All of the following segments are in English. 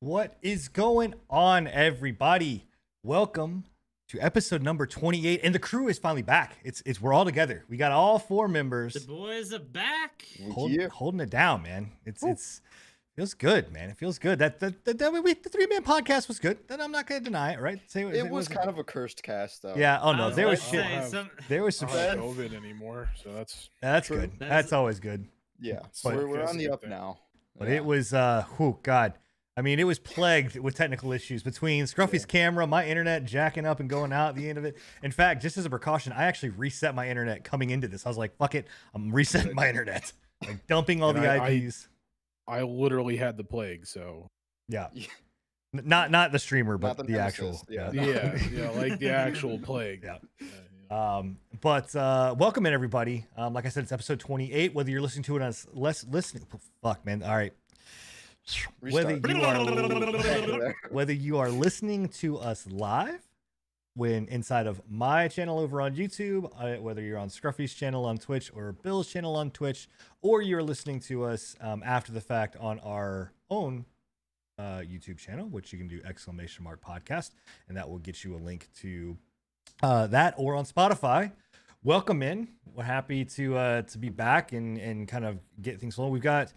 What is going on, everybody? Welcome to episode number 28, and the crew is finally back. It's we're all together. We got all four members. The boys are back. Holding it down, man. It's feels good, man. It feels good. The 3-man podcast was good. Then I'm not gonna deny it, right? It was kind of a cursed cast, though. Yeah. Oh no, there was shit. There was some shit. shit. COVID anymore, so that's good. That's always good. Yeah, But- we're on the up now. But it was God. I mean, it was plagued with technical issues between Scruffy's camera, my internet jacking up and going out at the end of it. In fact, just as a precaution, I actually reset my internet coming into this. I was like, fuck it, I'm resetting my internet. Like dumping all the IPs. I literally had the plague, so yeah. Not the streamer, but Not the nemesis, actual. yeah, like the actual plague. Yeah. But welcome in, everybody. Like I said, it's episode 28. Whether you're listening to it on listening, fuck, man. All right. Whether you are listening to us live when inside of my channel over on YouTube, whether you're on Scruffy's channel on Twitch or Bill's channel on Twitch, or you're listening to us after the fact on our own YouTube channel, which you can do !podcast, and that will get you a link to that, or on Spotify. Welcome in. We're happy to be back and kind of get things flowing. We've got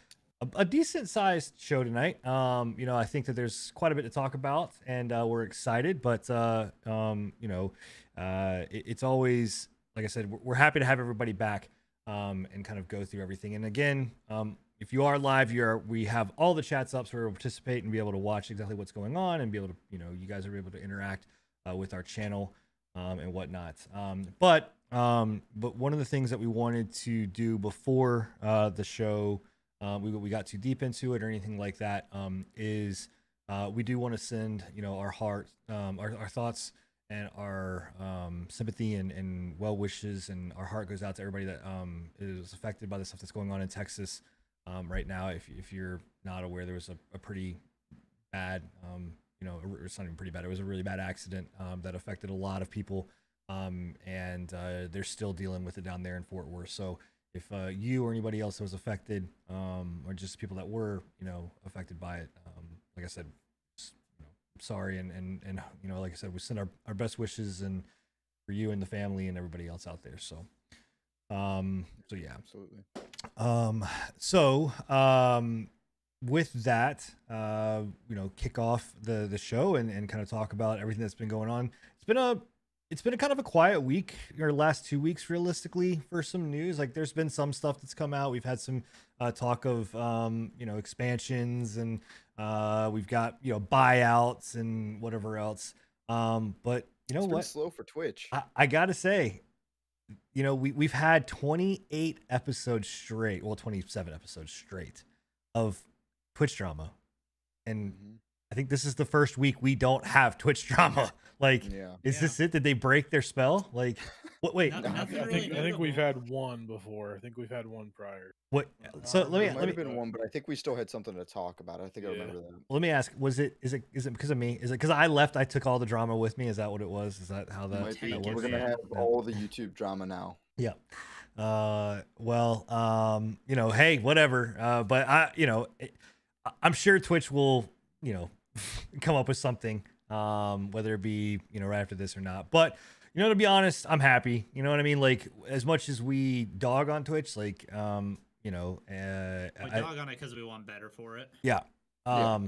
a decent sized show tonight. I think that there's quite a bit to talk about, and we're excited, but it's always, like I said, we're happy to have everybody back and kind of go through everything. And again, if you are live, we have all the chats up, so we're able to participate and be able to watch exactly what's going on and be able to, you guys are able to interact with our channel and whatnot. But one of the things that we wanted to do before the show, we got too deep into it or anything like that, is we do want to send our heart, our thoughts and our sympathy and well wishes, and our heart goes out to everybody that is affected by the stuff that's going on in Texas right now. If you're not aware, there was a pretty bad, it's not even pretty bad, it was a really bad accident that affected a lot of people, and they're still dealing with it down there in Fort Worth. So if you or anybody else that was affected, or just people that were, affected by it, like I said, sorry, and like I said, we send our best wishes and for you and the family and everybody else out there. So, yeah, Absolutely. With that, kick off the show and kind of talk about everything that's been going on. It's been a kind of a quiet week, or last 2 weeks, realistically, for some news. Like, there's been some stuff that's come out. We've had some talk of, expansions, and we've got, buyouts and whatever else. But It's been what? slow for Twitch. I gotta say, we've had 28 episodes straight, well, 27 episodes straight of Twitch drama, and I think this is the first week we don't have Twitch drama. Like, is this it? Did they break their spell? Like, what? Wait, I think we've had one before. I think we've had one prior. What? So let me. Might have been one, but I think we still had something to talk about. I think I remember that. Let me ask: is it because of me? Is it because I left? I took all the drama with me. Is that what it was? Is that how that works? We're gonna have all the YouTube drama now. Yeah. Hey, whatever. But I'm sure Twitch will, come up with something, whether it be, right after this or not. But, to be honest, I'm happy. You know what I mean? Like, as much as we dog on Twitch, like, we dog on it because we want better for it. Yeah. But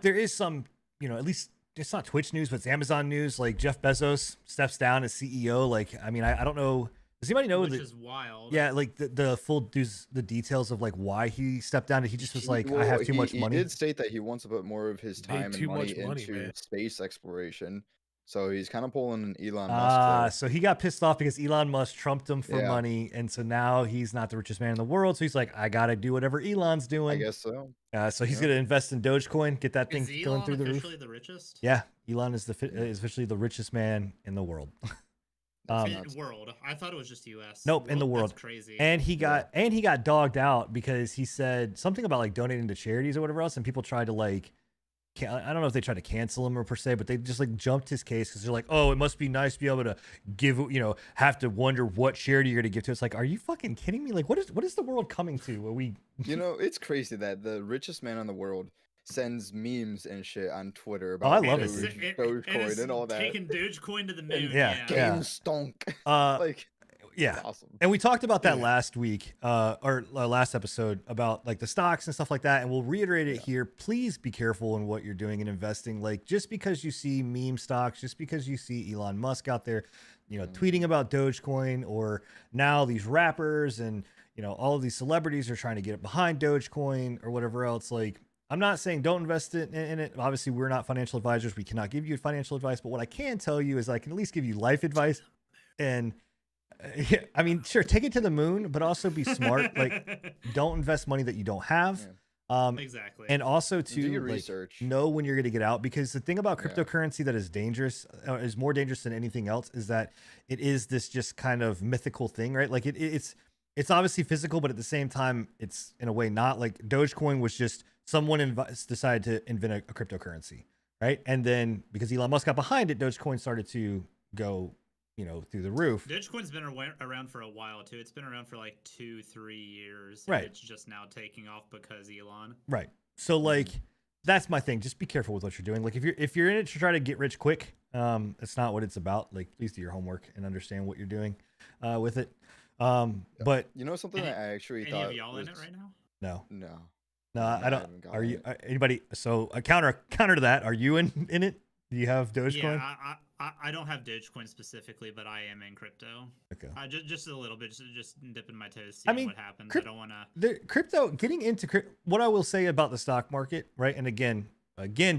there is some, at least it's not Twitch news, but it's Amazon news. Like, Jeff Bezos steps down as CEO. Like, I mean, I don't know. Does anybody know? Which is wild. Yeah, like the full details of like why he stepped down. He just was like, I have too much money. He did state that he wants to put more of his time and money into space exploration. So he's kind of pulling an Elon Musk. So he got pissed off because Elon Musk trumped him for money, and so now he's not the richest man in the world. So he's like, I gotta do whatever Elon's doing. I guess so. So he's gonna invest in Dogecoin, get that thing going through the roof. Is Elon officially the richest? Yeah, Elon is officially the richest man in the world. World. I thought it was just U.S. Nope, in the world. That's crazy. And he got dogged out because he said something about like donating to charities or whatever else, and people tried to like I don't know if they tried to cancel him or per se, but they just like jumped his case because they're like, oh, it must be nice to be able to give, have to wonder what charity you're going to give to. It's like, are you fucking kidding me? Like, what is the world coming to where we, it's crazy that the richest man in the world sends memes and shit on Twitter Oh, I about love it, Dogecoin and all that. Taking Dogecoin to the moon. Yeah. Game stonk. Like, yeah. Awesome. And we talked about that last week, or last episode about like the stocks and stuff like that. And we'll reiterate it here. Please be careful in what you're doing and investing. Like just because you see meme stocks, just because you see Elon Musk out there, tweeting about Dogecoin, or now these rappers and, all of these celebrities are trying to get behind Dogecoin or whatever else. Like, I'm not saying don't invest in it. Obviously, we're not financial advisors. We cannot give you financial advice. But what I can tell you is I can at least give you life advice. And I mean, sure, take it to the moon, but also be smart. Like, don't invest money that you don't have. Exactly. And also Do your to research. know when you're going to get out, because the thing about cryptocurrency that is dangerous, is more dangerous than anything else, is that it is this just kind of mythical thing, right? Like it's obviously physical, but at the same time, it's in a way not. Like Dogecoin was just someone decided to invent a cryptocurrency, right? And then because Elon Musk got behind it, Dogecoin started to go through the roof. Dogecoin's been around for a while too. It's been around for like 2-3 years. Right. It's just now taking off because Elon. Right. So like, that's my thing. Just be careful with what you're doing. Like if you're in it to try to get rich quick, that's not what it's about. Like, please do your homework and understand what you're doing with it. But something that I actually thought. Any of y'all in it right now? No. I don't. Are you anybody? So a counter to that. Are you in it? Do you have Dogecoin? Yeah, I don't have Dogecoin specifically, but I am in crypto. Okay. Just a little bit, just dipping my toes, seeing what happens. I don't want to. Crypto, getting into what I will say about the stock market, right? And again,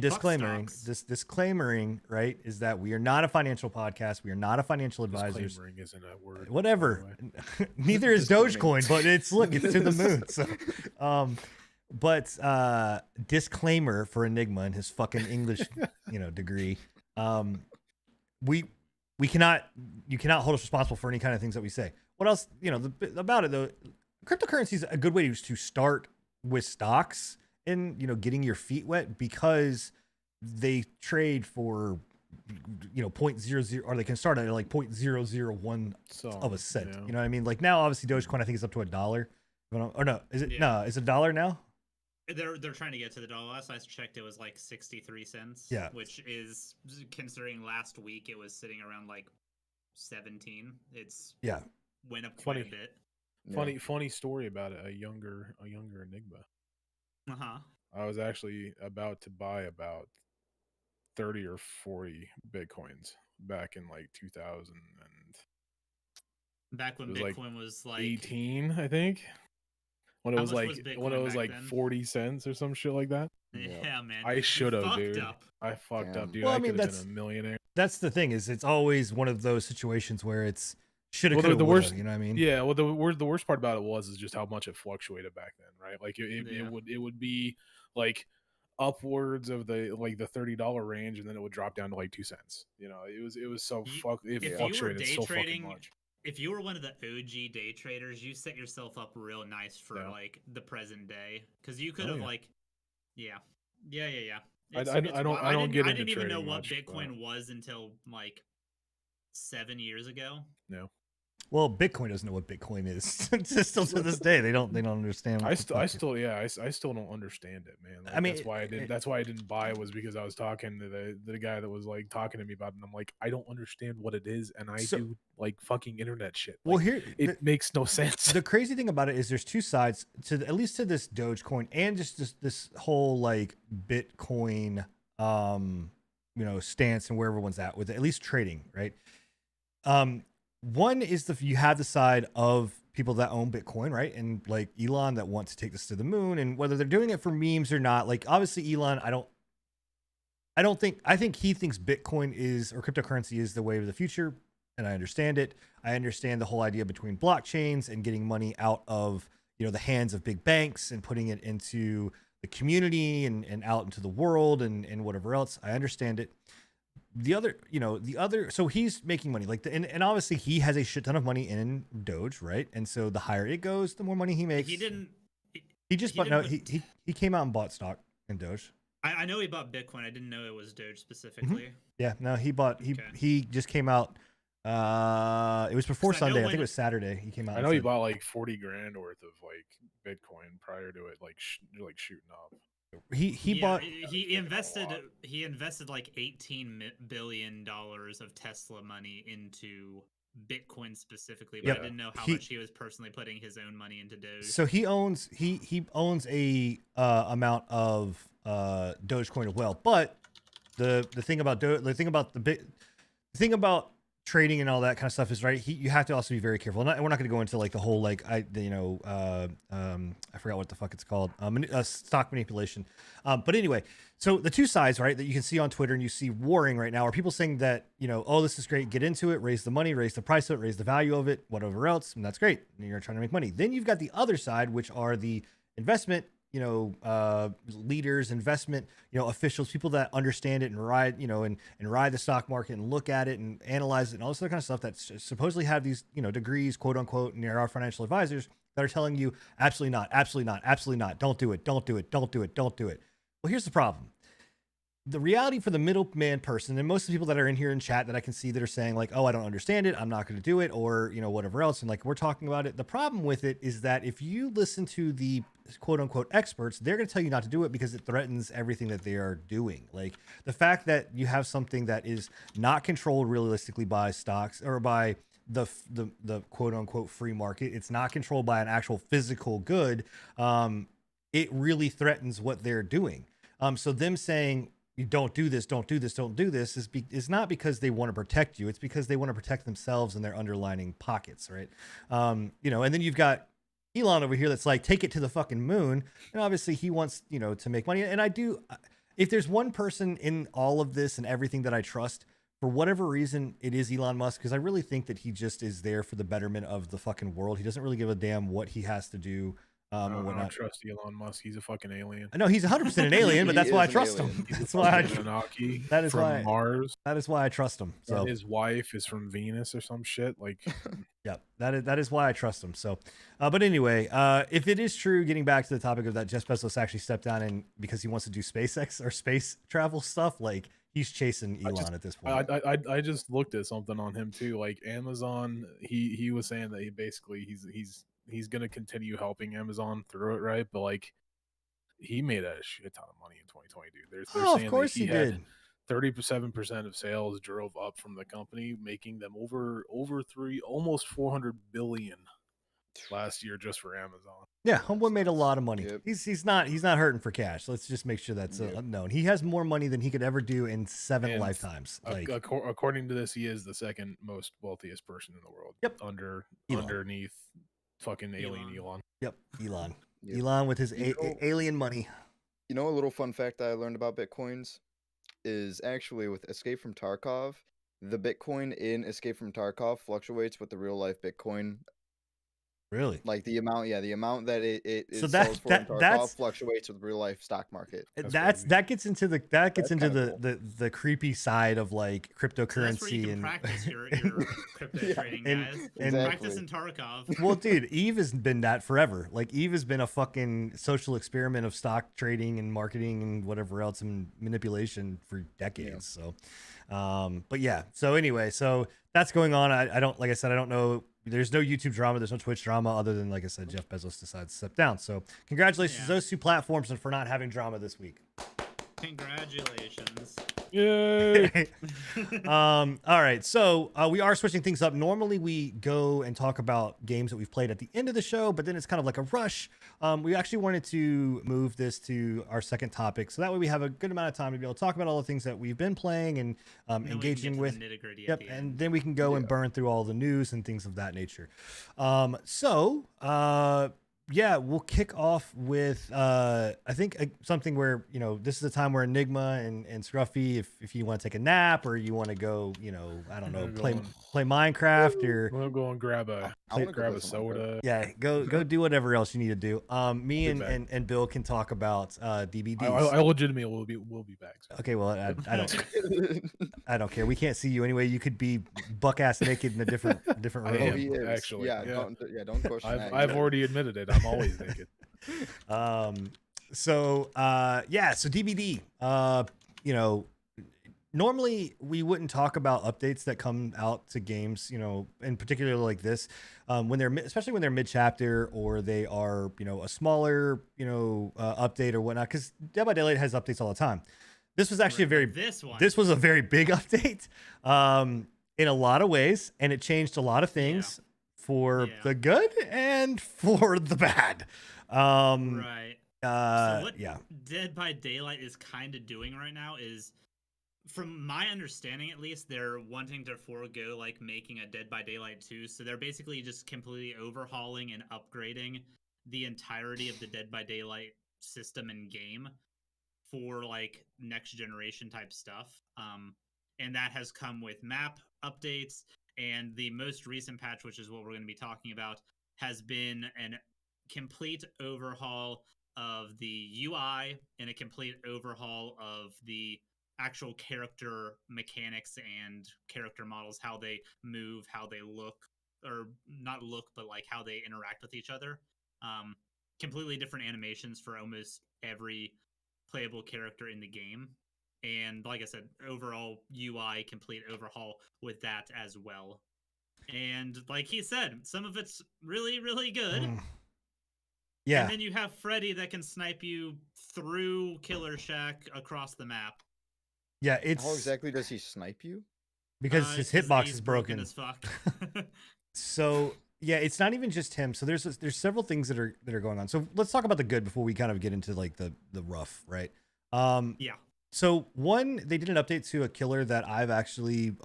disclaimering, right, is that we are not a financial podcast. We are not a financial advisor. Disclaimering isn't a word. Whatever. Neither is Dogecoin, but it's to the moon. So, but disclaimer for Enigma and his fucking English, degree. You cannot hold us responsible for any kind of things that we say. What else, about it though, cryptocurrency is a good way to start with stocks and, getting your feet wet, because they trade for, 0.00, or they can start at like 0.001 of a cent. You know what I mean? Like now, obviously Dogecoin, I think is up to $1. Or no, is it? Yeah. No, is it $1 now? They're trying to get to the dollar. Last I checked, it was like 63 cents. Yeah, which is, considering last week it was sitting around like 17. It's went up quite a bit. Funny story about it. A younger Enigma. I was actually about to buy about 30 or 40 Bitcoins back in like 2000 and back when Bitcoin was like 18, I think. When it was like 40 cents or some shit like that. Yeah, man. I should have, dude. I fucked up, dude. Well, I could have been a millionaire. That's the thing, is it's always one of those situations where it's shoulda, coulda, woulda, you know what I mean? Yeah. Well, the worst part about it is just how much it fluctuated back then, right? Like it would be like upwards of the $30 range, and then it would drop down to like 2 cents. It was so it fluctuated so fucking much. If you were one of the OG day traders, you set yourself up real nice for like the present day, because you could have I don't get into trading. I didn't even know what much, Bitcoin was until like 7 years ago. No. Well, Bitcoin doesn't know what Bitcoin is. Still to this day, they don't understand. I still don't understand it, man. Like, that's why I didn't buy, was because I was talking to the guy that was like talking to me about it, and I'm like, I don't understand what it is, and I do like fucking internet shit. Well, here it makes no sense. The crazy thing about it is there's two sides to at least to this Dogecoin and just this whole like Bitcoin stance and where everyone's at with it, at least trading, right? One is you have the side of people that own Bitcoin, right? And like Elon that want to take this to the moon, and whether they're doing it for memes or not. Like obviously Elon, I think he thinks Bitcoin or cryptocurrency is the way of the future. And I understand it. I understand the whole idea between blockchains and getting money out of, the hands of big banks and putting it into the community and out into the world and whatever else. I understand it. The other, so he's making money and obviously he has a shit ton of money in Doge, right? And so the higher it goes, the more money he makes. He came out and bought stock in Doge. I know he bought Bitcoin. I didn't know it was Doge specifically. Yeah, no, he just came out. It was before Sunday. I think it was Saturday. He came out. I know he bought like 40 grand worth of like Bitcoin prior to it like shooting up. He invested like $18 billion of Tesla money into Bitcoin specifically, but I didn't know how much he was personally putting his own money into Doge. So he owns a amount of Dogecoin as well. But the thing about the thing about trading and all that kind of stuff is you have to also be very careful. We're not going to go into like the whole I forgot what the fuck it's called, stock manipulation. But anyway, so the two sides, right, that you can see on Twitter and you see warring right now are people saying that, oh, this is great, get into it, raise the money, raise the price of it, raise the value of it, whatever else, and that's great. And you're trying to make money. Then you've got the other side, which are the investment leaders, investment, officials, people that understand it and ride, and ride the stock market and look at it and analyze it and all this other kind of stuff that supposedly have these, degrees, quote unquote, and there are financial advisors that are telling you absolutely not, absolutely not, absolutely not. Don't do it. Don't do it. Don't do it. Don't do it. Well, here's the problem. The reality for the middleman person, and most of the people that are in here in chat that I can see that are saying like, oh, I don't understand it, I'm not going to do it, or, whatever else. And like, we're talking about it. The problem with it is that if you listen to the quote unquote experts, they're going to tell you not to do it because it threatens everything that they are doing. Like the fact that you have something that is not controlled realistically by stocks or by the quote unquote free market, it's not controlled by an actual physical good. It really threatens what they're doing. So them saying, you don't do this, don't do this, don't do this is not because they want to protect you. It's because they want to protect themselves and their underlining pockets, right? And then you've got Elon over here that's like, take it to the fucking moon. And obviously he wants, to make money. And if there's one person in all of this and everything that I trust, for whatever reason, it is Elon Musk, because I really think that he just is there for the betterment of the fucking world. He doesn't really give a damn what he has to do. I don't trust Elon Musk. He's a fucking alien. I know he's 100% an alien, but that's why I trust him. That's why that is why Mars. That is why I trust him. So and his wife is from Venus or some shit. Like, yeah, that is why I trust him. So, but anyway, if it is true, getting back to the topic of that, Jeff Bezos actually stepped down and because he wants to do SpaceX or space travel stuff, like he's chasing Elon at this point. I just looked at something on him too. Like Amazon, he was saying that he's going to continue helping Amazon through it, right? But like, he made a shit ton of money in 2020, dude. They're saying of course he did. 37% of sales drove up from the company, making them almost 400 billion last year just for Amazon. Yeah, homeboy made a lot of money. Yep. He's not hurting for cash. Let's just make sure that's known. He has more money than he could ever do in 7 lifetimes. Like, according to this, he is the second most wealthiest person in the world. Yep. Underneath fucking alien Elon. Yep, Elon. Yep. Elon with his alien money. A little fun fact that I learned about Bitcoins is actually with Escape from Tarkov, the Bitcoin in Escape from Tarkov fluctuates with the real life Bitcoin. Really? Like the amount that it so sells for in Tarkov fluctuates with real life stock market. That gets into the creepy side of like cryptocurrency. So that's where you can practice your crypto trading, guys. And practice in Tarkov. Well, dude, Eve has been that forever. Like Eve has been a fucking social experiment of stock trading and marketing and whatever else and manipulation for decades. Yeah. So, but yeah. So anyway, so that's going on. I don't know. There's no YouTube drama. There's no Twitch drama other than, like I said, Jeff Bezos decides to step down. So congratulations to those two platforms and for not having drama this week. Congratulations. Yay. All right. So we are switching things up. Normally we go and talk about games that we've played at the end of the show, but then it's kind of like a rush. We actually wanted to move this to our second topic. So that way we have a good amount of time to be able to talk about all the things that we've been playing and engaging with. Yep. And then we can go and burn through all the news and things of that nature. Yeah, we'll kick off with I think something where this is a time where Enigma and Scruffy, if you want to take a nap or you want to go, I don't know, play Minecraft or we'll go and grab a soda. Yeah, go do whatever else you need to do. Me and Bill can talk about DBDs. I legitimately will be back. So. Okay, well I don't I don't care. We can't see you anyway. You could be buck ass naked in a different room. Actually, don't question that. I've already admitted it. I'm always naked. So so DBD. You know, normally we wouldn't talk about updates that come out to games, you know, in particular like this, when they're especially when they're mid chapter or they are, you know, a smaller, you know, update or whatnot. Because Dead by Daylight has updates all the time. This was actually this was a very big update, in a lot of ways, and it changed a lot of things for the good and for the bad. Right. So what yeah. Dead by Daylight is kind of doing right now is, from my understanding at least, they're wanting to forego like making a Dead by Daylight 2. So they're basically just completely overhauling and upgrading the entirety of the Dead by Daylight system and game for like next generation type stuff. And that has come with map updates, and the most recent patch, which is what we're going to be talking about, has been an complete overhaul of the UI and a complete overhaul of the actual character mechanics and character models, how they move, how they look, or not look, but like how they interact with each other. Completely different animations for almost every playable character in the game. And like I said, overall UI complete overhaul with that as well. And like he said, some of it's really, really good. Yeah. And then you have Freddy that can snipe you through Killer Shack across the map. Yeah, it's how exactly does he snipe you? Because his hitbox is broken as fuck. So yeah, it's not even just him. So there's several things that are going on. So let's talk about the good before we kind of get into like the rough, right? Yeah. So one, they did an update to a killer that I've actually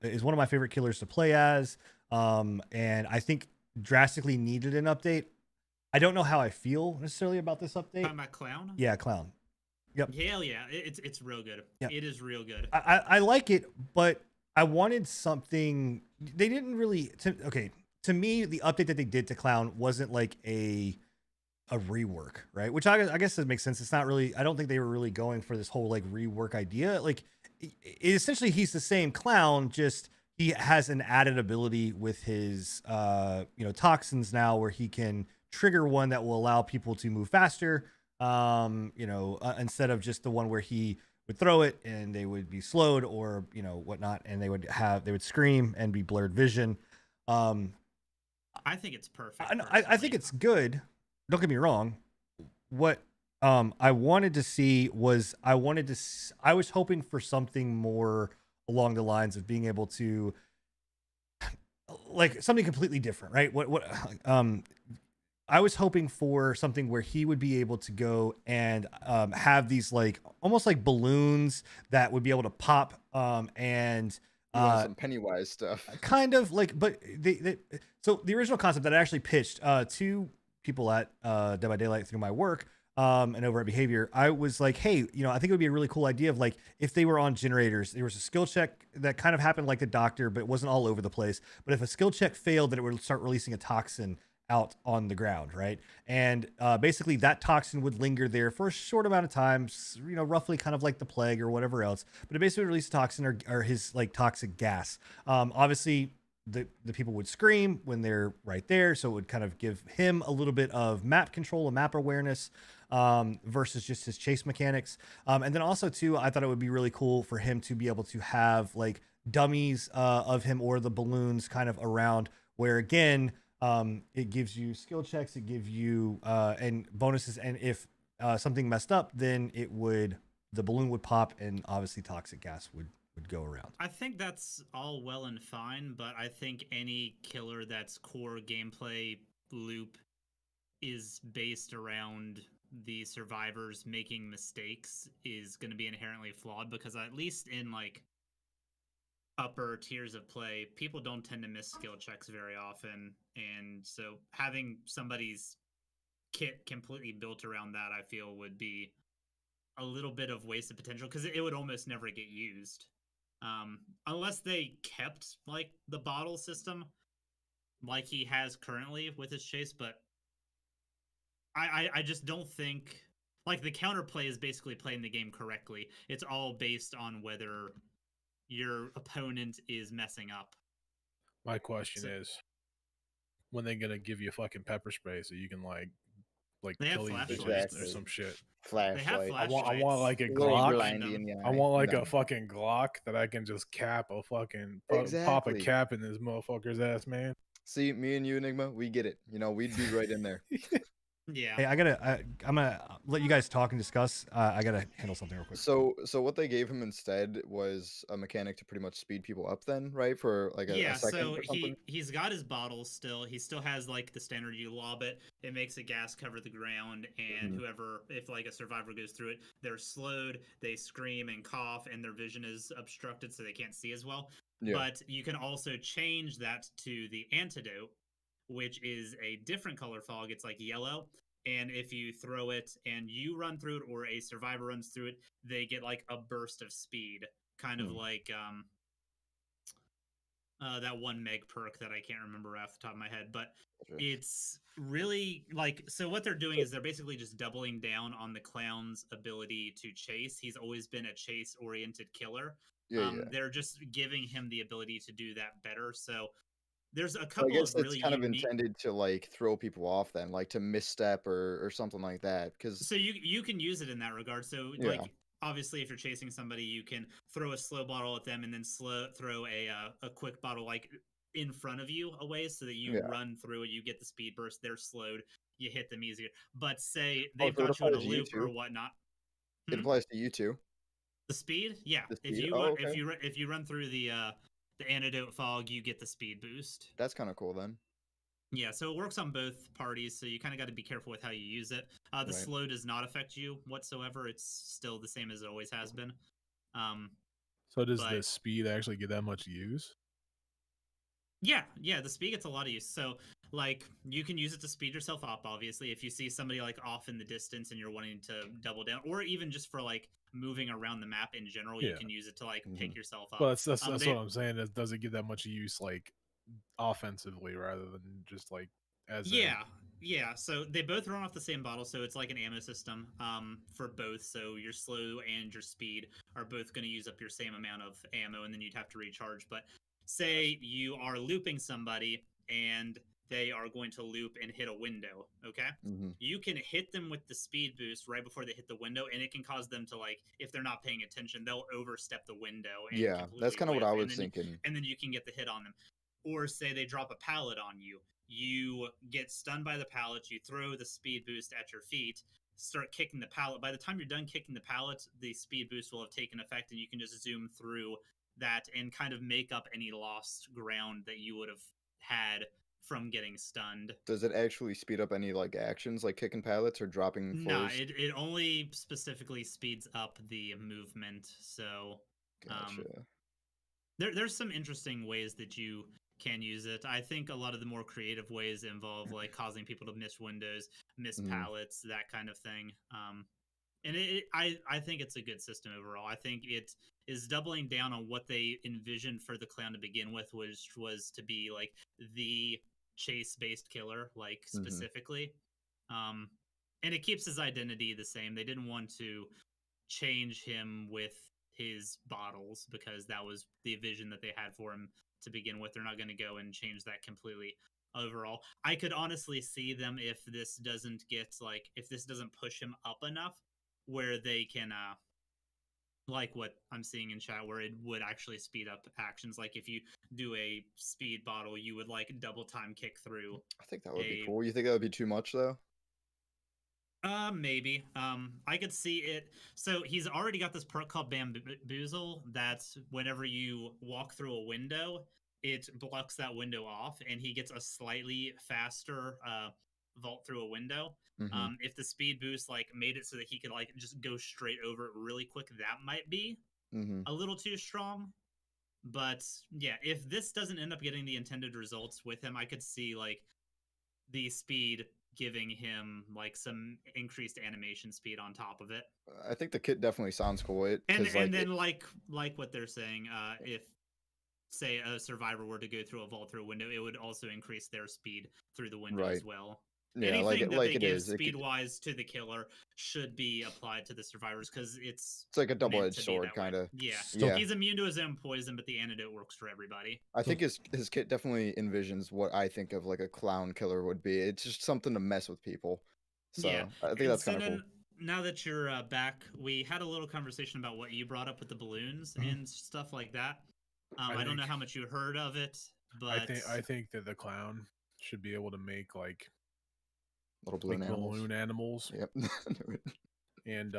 is one of my favorite killers to play as, and I think drastically needed an update. I don't know how I feel necessarily about this update. Talking about Clown? Yeah, Clown. Yep. Hell yeah, it's real good. Yep. It is real good. I like it, but I wanted something. They didn't really. To me, the update that they did to Clown wasn't like a rework, right? Which I guess it makes sense. It's not really. I don't think they were really going for this whole like rework idea. Like, essentially, he's the same Clown, just he has an added ability with his toxins now, where he can trigger one that will allow people to move faster. Instead of just the one where he would throw it and they would be slowed or whatnot, and they would scream and be blurred vision. I think it's perfect. I think it's good. Don't get me wrong. What I wanted to see was I was hoping for something more along the lines of being able to like something completely different, right? I was hoping for something where he would be able to go and have these like almost like balloons that would be able to pop and some Pennywise stuff. Kind of like, but so the original concept that I actually pitched to people at Dead by Daylight through my work and over at Behavior, I was like, hey, I think it would be a really cool idea of like if they were on generators, there was a skill check that kind of happened like the doctor, but it wasn't all over the place. But if a skill check failed, then it would start releasing a toxin out on the ground, right? And basically that toxin would linger there for a short amount of time, roughly kind of like the plague or whatever else, but it basically released toxin or his like toxic gas. Obviously the people would scream when they're right there, so it would kind of give him a little bit of map control and map awareness versus just his chase mechanics. And then also too, I thought it would be really cool for him to be able to have like dummies of him or the balloons kind of around, where again, it gives you skill checks, it gives you and bonuses, and if something messed up, then the balloon would pop, and obviously toxic gas would go around. I think that's all well and fine, but I think any killer that's core gameplay loop is based around the survivors making mistakes is going to be inherently flawed, because at least in like upper tiers of play, people don't tend to miss skill checks very often, and so having somebody's kit completely built around that, I feel, would be a little bit of wasted potential, because it would almost never get used unless they kept like the bottle system like he has currently with his chase. But I just don't think, like, the counterplay is basically playing the game correctly. It's all based on whether your opponent is messing up. My question is, when they gonna give you fucking pepper spray so you can like like They have kill these bitches flashlights. or some shit. They have Flashlight. I want like a A little Glock. grindy in the I eye. want like No. a fucking Glock that I can just cap a fucking pop a Exactly. cap in this motherfucker's ass, man. See, me and you, Enigma, we get it. You know, we'd be right in there. Yeah. Hey, I'm gonna let you guys talk and discuss. I gotta handle something real quick. So what they gave him instead was a mechanic to pretty much speed people up then, right? For like a second so or something? he's got his bottles still. He still has like the standard you lob it, it makes a gas cover the ground, and whoever, if like a survivor goes through it, they're slowed, they scream and cough, and their vision is obstructed so they can't see as well. Yeah. But you can also change that to the antidote, which is a different color fog. It's like yellow. And if you throw it and you run through it or a survivor runs through it, they get like a burst of speed. Kind of like that one meg perk that I can't remember off the top of my head. But it's really like, so what they're doing is they're basically just doubling down on the clown's ability to chase. He's always been a chase oriented killer. They're just giving him the ability to do that better. So there's a couple I guess of really it's kind of unique... intended to like throw people off then, like to misstep or something like that. Because so you can use it in that regard. So like obviously if you're chasing somebody, you can throw a slow bottle at them and then throw a quick bottle like in front of you away so that you run through it, you get the speed burst, they're slowed, you hit them easier. But say they've got you in a loop or whatnot. It applies to you too. The speed? Yeah. The speed? If you run through the antidote fog, you get the speed boost. That's kind of cool then. Yeah, so it works on both parties, so you kind of got to be careful with how you use it. The slow does not affect you whatsoever. It's still the same as it always has been. So does the speed actually get that much use? Yeah, the speed gets a lot of use. So, like, you can use it to speed yourself up, obviously. If you see somebody, like, off in the distance and you're wanting to double down, or even just for, like, moving around the map in general, you can use it to, like, pick yourself up. Well, that's what I'm saying. Is does it get that much use, like, offensively rather than just, like, as Yeah, so they both run off the same bottle, so it's like an ammo system for both. So your slow and your speed are both going to use up your same amount of ammo, and then you'd have to recharge. But say you are looping somebody and they are going to loop and hit a window, okay? You can hit them with the speed boost right before they hit the window, and it can cause them to, like, if they're not paying attention, they'll overstep the window. And that's kind of what I was thinking. And then you can get the hit on them. Or say they drop a pallet on you. You get stunned by the pallet, you throw the speed boost at your feet, start kicking the pallet. By the time you're done kicking the pallet, the speed boost will have taken effect, and you can just zoom through that and kind of make up any lost ground that you would have had from getting stunned. Does it actually speed up any like actions like kicking pallets or dropping floors? No, it only specifically speeds up the movement. So there's some interesting ways that you can use it. I think a lot of the more creative ways involve like causing people to miss windows, miss pallets, that kind of thing. And I think it's a good system overall. I think it is doubling down on what they envisioned for the clown to begin with, which was to be like the chase-based killer, like specifically. And it keeps his identity the same. They didn't want to change him with his bottles because that was the vision that they had for him to begin with. They're not going to go and change that completely overall. I could honestly see them if this doesn't push him up enough where they can like what I'm seeing in chat where it would actually speed up actions. Like if you do a speed bottle, you would like double time kick through. I think that would be cool. You think that would be too much though? Maybe. I could see it. So he's already got this perk called Bamboozle that's whenever you walk through a window, it blocks that window off, and he gets a slightly faster vault through a window. If the speed boost like made it so that he could like just go straight over it really quick, that might be a little too strong. But yeah, if this doesn't end up getting the intended results with him, I could see like the speed giving him like some increased animation speed on top of it. I think the kit definitely sounds cool. And then like what they're saying, if say a survivor were to go through a vault through a window, it would also increase their speed through the window as well. Yeah, anything that they give speed wise to the killer should be applied to the survivors because it's like a double-edged sword kind of. Yeah, he's immune to his own poison, but the antidote works for everybody. I think his kit definitely envisions what I think of like a clown killer would be. It's just something to mess with people. So yeah, I think and that's kind of cool. Now that you're back, we had a little conversation about what you brought up with the balloons and stuff like that. I don't know how much you heard of it, but I think that the clown should be able to make like little balloon animals. Yep. And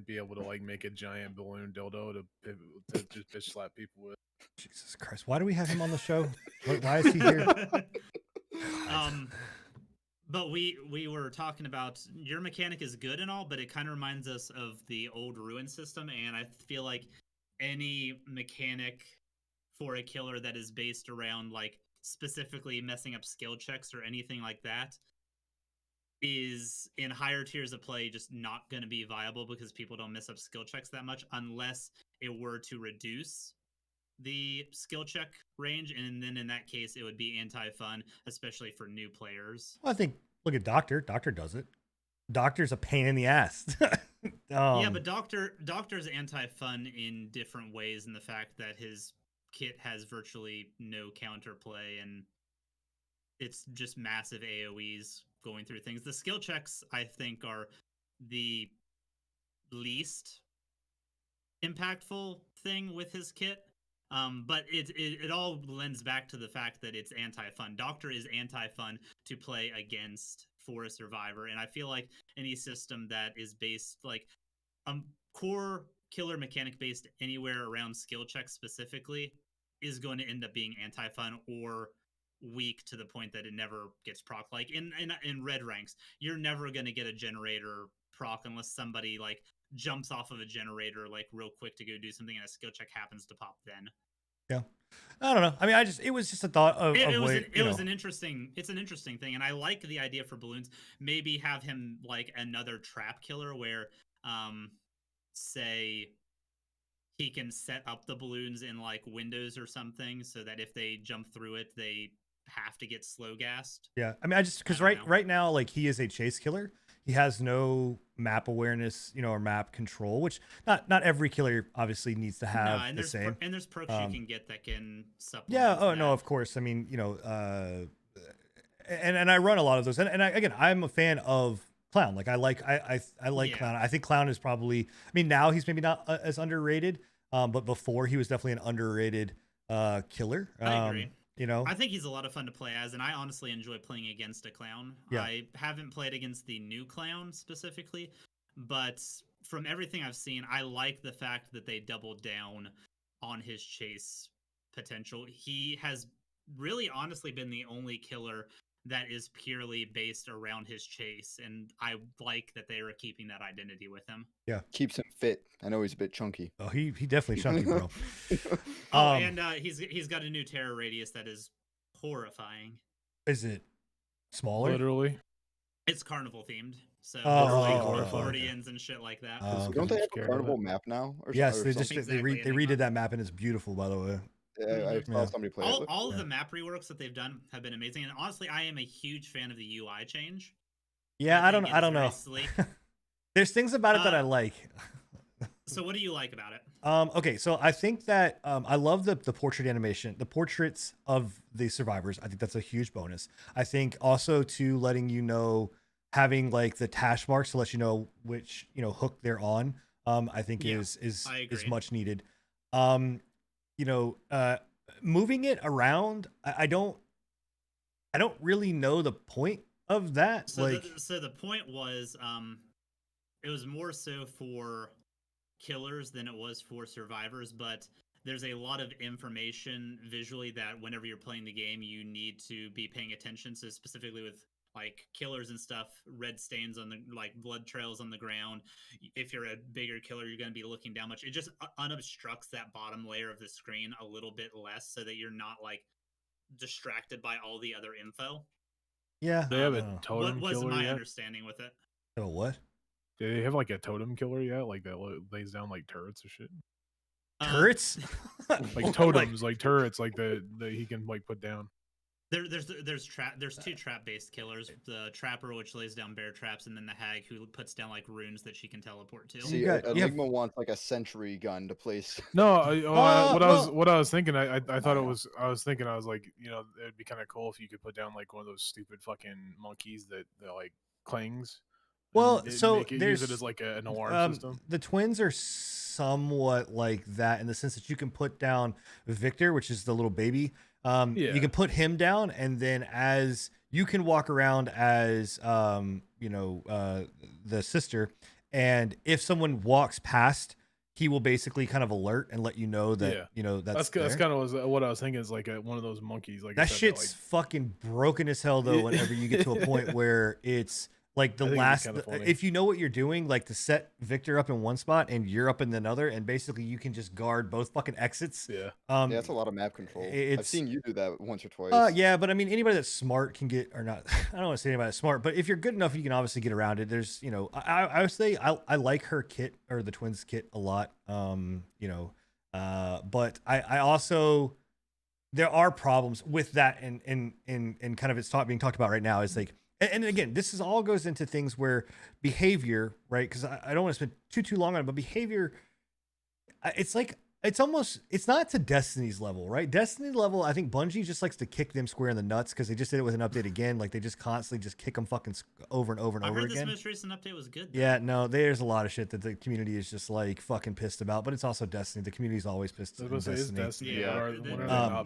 be able to like make a giant balloon dildo to just bitch slap people with. Jesus Christ! Why do we have him on the show? Why is he here? But we were talking about your mechanic is good and all, but it kind of reminds us of the old ruin system, and I feel like any mechanic for a killer that is based around like specifically messing up skill checks or anything like that is in higher tiers of play just not going to be viable because people don't mess up skill checks that much unless it were to reduce the skill check range, and then in that case it would be anti-fun, especially for new players. Well, I think look at Doctor does it. Doctor's a pain in the ass. Yeah, but Doctor's anti-fun in different ways, in the fact that his kit has virtually no counterplay and it's just massive AoEs going through things. The skill checks, I think, are the least impactful thing with his kit. But it all lends back to the fact that it's anti-fun. Doctor is anti-fun to play against for a survivor, and I feel like any system that is based like core killer mechanic based anywhere around skill checks specifically is going to end up being anti-fun or weak to the point that it never gets proc. Like in red ranks, you're never going to get a generator proc unless somebody like jumps off of a generator like real quick to go do something and a skill check happens to pop then. Yeah. I don't know. I mean, it was just a thought of it's an interesting thing, and I like the idea for balloons. Maybe have him like another trap killer where say he can set up the balloons in like windows or something so that if they jump through it they have to get slow gassed. Yeah. I mean, because right now, like, he is a chase killer. He has no map awareness, or map control, which not every killer obviously needs to have the same. And there's perks you can get that can supplement. Yeah. Oh, that. no, of course. I mean, and I run a lot of those. And again, I'm a fan of Clown. Like, I like Clown. I think Clown is probably, I mean, now he's maybe not as underrated, but before he was definitely an underrated killer. I agree. I think he's a lot of fun to play as, and I honestly enjoy playing against a clown. Yeah. I haven't played against the new clown specifically, but from everything I've seen, I like the fact that they doubled down on his chase potential. He has really honestly been the only killer that is purely based around his chase, and I like that they are keeping that identity with him. Yeah, keeps him fit. I know he's a bit chunky. Oh, he definitely chunky, bro. And he's got a new terror radius that is horrifying. Is it smaller? Literally, it's carnival themed, so accordions and shit like that. Don't they have a carnival map now? Yes, they redid that map, and it's beautiful, by the way. Yeah, I saw somebody play it. All of the map reworks that they've done have been amazing, and honestly, I am a huge fan of the UI change. Yeah, I don't know. There's things about it that I like. So what do you like about it? Okay, so I think that I love the portrait animation, the portraits of the survivors. I think that's a huge bonus. I think also to letting having like the tash marks to let you know which hook they're on. I think is much needed. Moving it around, I don't really know the point of that. So the point was, it was more so for killers than it was for survivors, but there's a lot of information visually that whenever you're playing the game, you need to be paying attention to, specifically with like killers and stuff, red stains on the like blood trails on the ground. If you're a bigger killer, you're going to be looking down much. It just unobstructs that bottom layer of the screen a little bit less so that you're not like distracted by all the other info. Yeah. They have a totem What was killer my yet? understanding with it? Oh, what? Do they have like a totem killer yet? Like that lays down like turrets or shit? Turrets? Like totems, like turrets, like the he can like put down. There's two trap based killers. The trapper, which lays down bear traps, and then the hag, who puts down like runes that she can teleport to. See, Enigma wants like a sentry gun to place. No, what I was thinking, I thought it was. I was thinking, I was like, it'd be kind of cool if you could put down like one of those stupid fucking monkeys that like clings, Well, so use it as like an alarm system. The twins are somewhat like that in the sense that you can put down Victor, which is the little baby. You can put him down, and then as you can walk around as the sister, and if someone walks past, he will basically kind of alert and let you know that that's kind of what I was thinking, is like one of those monkeys. Like that shit's fucking broken as hell though. Whenever you get to a point where it's like the last, if you know what you're doing, like to set Victor up in one spot and you're up in another, and basically you can just guard both fucking exits. Yeah, that's a lot of map control. I've seen you do that once or twice. Yeah, but I mean, anybody that's smart can get, or not. I don't want to say anybody that's smart, but if you're good enough, you can obviously get around it. There's, I would say I like her kit, or the twins kit, a lot. But I also, there are problems with that, and kind of it's being talked about right now is like. And again, this is all goes into things where behavior, right? Because I don't want to spend too long on it, but behavior, it's like, it's not to Destiny's level, right? Destiny level, I think Bungie just likes to kick them square in the nuts because they just did it with an update again. Like they just constantly just kick them fucking over and over and over again. I heard this most recent update was good, though. Yeah, no, there's a lot of shit that the community is just like fucking pissed about, but it's also Destiny. The community's always pissed about Destiny. Yeah,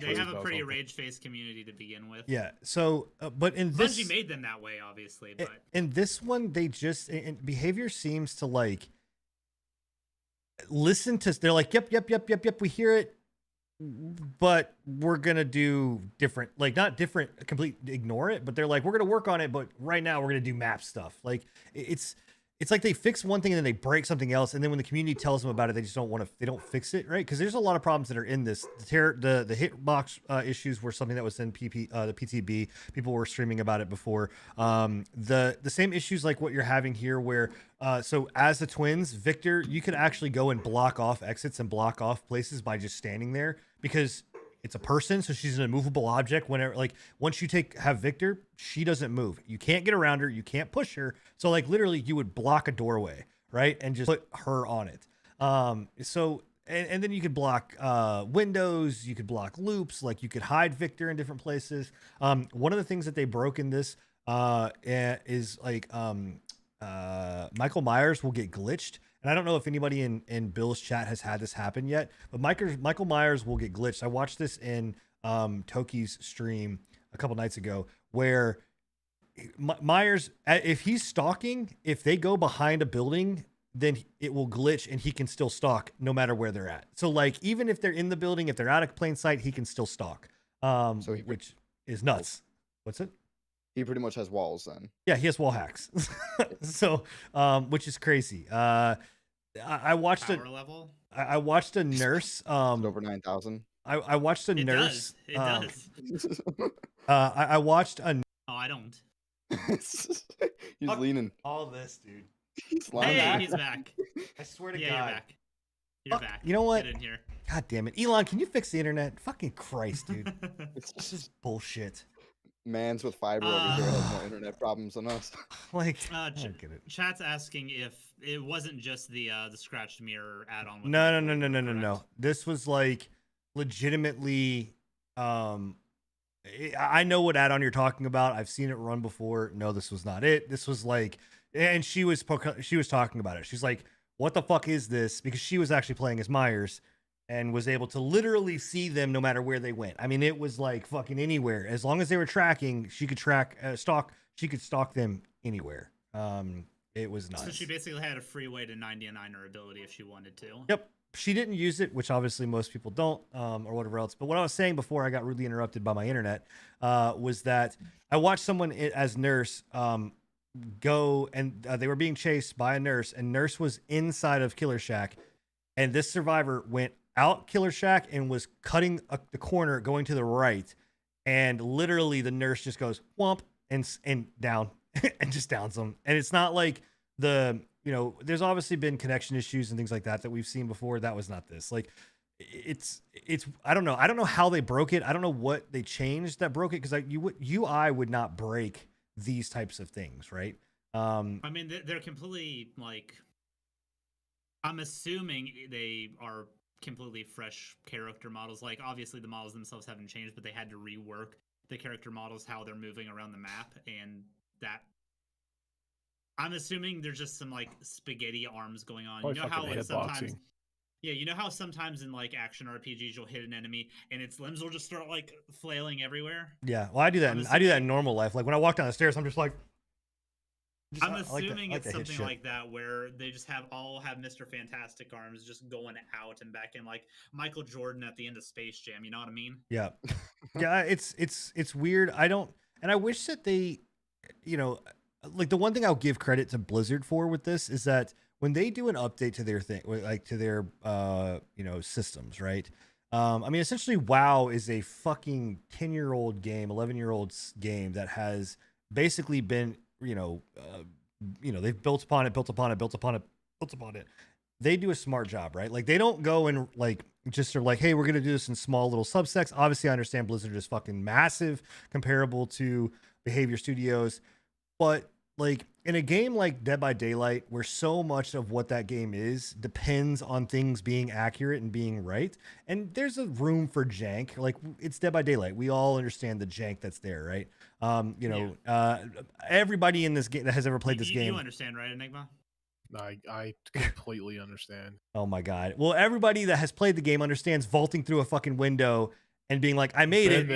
they have a pretty rage-faced community to begin with. Yeah, so, but in this... Bungie made them that way, obviously, but... In this one, they just... And behavior seems to like... listen to, they're like, yep, we hear it, but we're gonna do different, like not different, complete ignore it, but they're like, we're gonna work on it, but right now we're gonna do map stuff. Like it's like they fix one thing and then they break something else, and then when the community tells them about it, they just don't want to, they don't fix it, right? Because there's a lot of problems that are in this. The hitbox issues were something that was in the PTB. People were streaming about it before. The same issues like what you're having here, where so as the twins, Victor, you can actually go and block off exits and block off places by just standing there, because it's a person, so she's an immovable object. Whenever, like, once you have Victor, she doesn't move. You can't get around her. You can't push her. So, like, literally, you would block a doorway, right, and just put her on it. So, and then you could block windows. You could block loops. Like, you could hide Victor in different places. One of the things that they broke in this is like Michael Myers will get glitched. And I don't know if anybody in Bill's chat has had this happen yet, but Michael Myers will get glitched. I watched this in Toki's stream a couple nights ago, where Myers, if he's stalking, if they go behind a building, then it will glitch and he can still stalk no matter where they're at. So like, even if they're in the building, if they're out of plain sight, he can still stalk, which is nuts. What's it? He pretty much has walls then. Yeah, he has wall hacks. So, which is crazy. I watched I watched a nurse. Over 9,000. I watched a nurse. It does. I watched a. Oh, I don't. He's leaning. All this, dude. He's lying. He's back. I swear to God. God. You're back. You're back. You know what? Get in here. God damn it, Elon! Can you fix the internet? Fucking Christ, dude. This is bullshit. Mans with fiber over here has more internet problems than us. Like, I don't get it. Chat's asking if it wasn't just the scratched mirror add-on. No. This was like legitimately. I know what add-on you're talking about. I've seen it run before. No, this was not it. This was like, and she was talking about it. She's like, "What the fuck is this?" Because she was actually playing as Myers, and was able to literally see them no matter where they went. I mean, it was like fucking anywhere. As long as they were tracking, she could stalk. She could stalk them anywhere. It was nice. So she basically had a free way to 99 her ability if she wanted to. Yep. She didn't use it, which obviously most people don't, or whatever else. But what I was saying before I got rudely interrupted by my internet was that I watched someone as nurse go, and they were being chased by a nurse, and nurse was inside of Killer Shack, and this survivor went out Killer Shack and was cutting the corner going to the right, and literally the nurse just goes whomp and down and just downs them. And it's not like there's obviously been connection issues and things like that we've seen before. That was not this. Like it's I don't know how they broke it. I don't know what they changed that broke it, because UI would not break these types of things, right? I mean, they're completely like, I'm assuming they are completely fresh character models. Like, obviously the models themselves haven't changed, but they had to rework the character models, how they're moving around the map, and that I'm assuming there's just some like spaghetti arms going on. Probably You know how like sometimes, hitboxing. yeah, you know how sometimes in like action RPGs you'll hit an enemy and its limbs will just start like flailing everywhere. Yeah, well, I do that. I do that in normal life. Like when I walk down the stairs, I'm just like. I'm assuming it's something like that where they just all have Mr. Fantastic arms just going out and back in, like Michael Jordan at the end of Space Jam. You know what I mean? Yeah, yeah. It's weird. I wish that they, you know, like the one thing I'll give credit to Blizzard for with this is that when they do an update to their thing, like to their systems, right? I mean, essentially, WoW is a fucking 10-year-old game, 11-year-old game that has basically been, they've built upon it. They do a smart job, right? Like they don't go and like just are like, hey, we're gonna do this in small little subsects. Obviously, I understand Blizzard is fucking massive comparable to Behavior Studios, but like in a game like Dead by Daylight, where so much of what that game is depends on things being accurate and being right, and there's a room for jank. Like it's Dead by Daylight, we all understand the jank that's there, right? Everybody in this game that has ever played this game, you understand, right, Enigma? I completely understand. Oh my god! Well, everybody that has played the game understands vaulting through a fucking window and being like, "I made it,"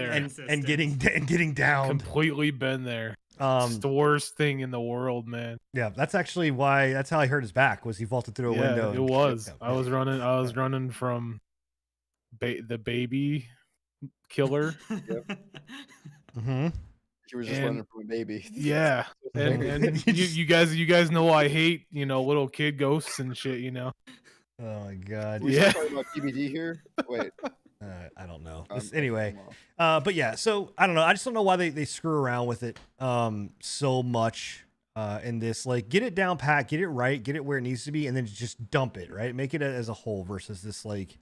and getting down. Completely been there. It's the worst thing in the world, man. Yeah, that's actually why. That's how I hurt his back. Was he vaulted through a window? It was. I was running from the baby killer. Yep. Mm-hmm. She was just running from a baby. Yeah, and you guys know I hate little kid ghosts and shit. Oh my god. We talking about TBD here. Wait. I don't know. Anyway, but yeah. So I don't know. I just don't know why they screw around with it so much in this. Like, get it down pat, get it right, get it where it needs to be, and then just dump it. Right, make it as a whole versus this like,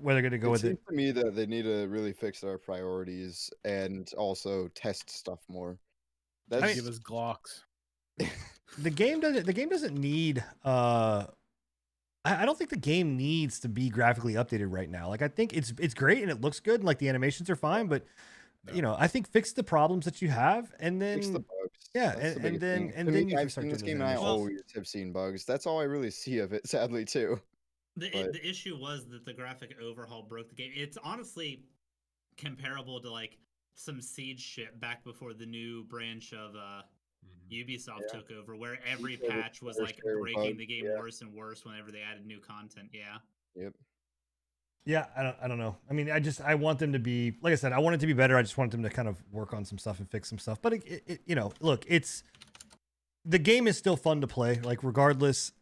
where they're going to go with it. It seems to me that they need to really fix their priorities and also test stuff more. Give us Glocks. The game doesn't need. I don't think the game needs to be graphically updated right now. Like I think it's great and it looks good and like the animations are fine, but I think fix the problems that you have and then fix the bugs. Yeah, and then you can start this game. And I always have seen bugs. That's all I really see of it, sadly too. The issue was that the graphic overhaul broke the game. It's honestly comparable to like some Siege shit back before the new branch of Ubisoft took over, where every patch was like breaking the game worse and worse whenever they added new content. Yeah. Yep. Yeah, I don't know. I mean, I want them to be, like I said, I want it to be better. I just want them to kind of work on some stuff and fix some stuff. But look, the game is still fun to play. Like regardless,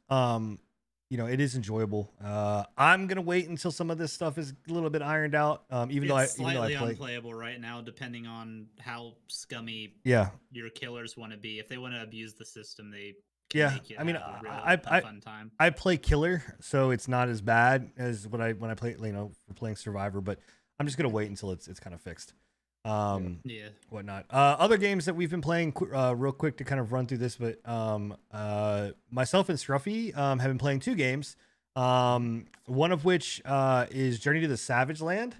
it is enjoyable. I'm gonna wait until some of this stuff is a little bit ironed out. Even though it's slightly unplayable right now, depending on how scummy your killers want to be. If they want to abuse the system, they can make it a fun time. I play killer, so it's not as bad as when I play for playing survivor. But I'm just gonna wait until it's kind of fixed. Whatnot. Other games that we've been playing real quick to kind of run through this, but myself and Scruffy have been playing 2 games, one of which is Journey to the Savage Land.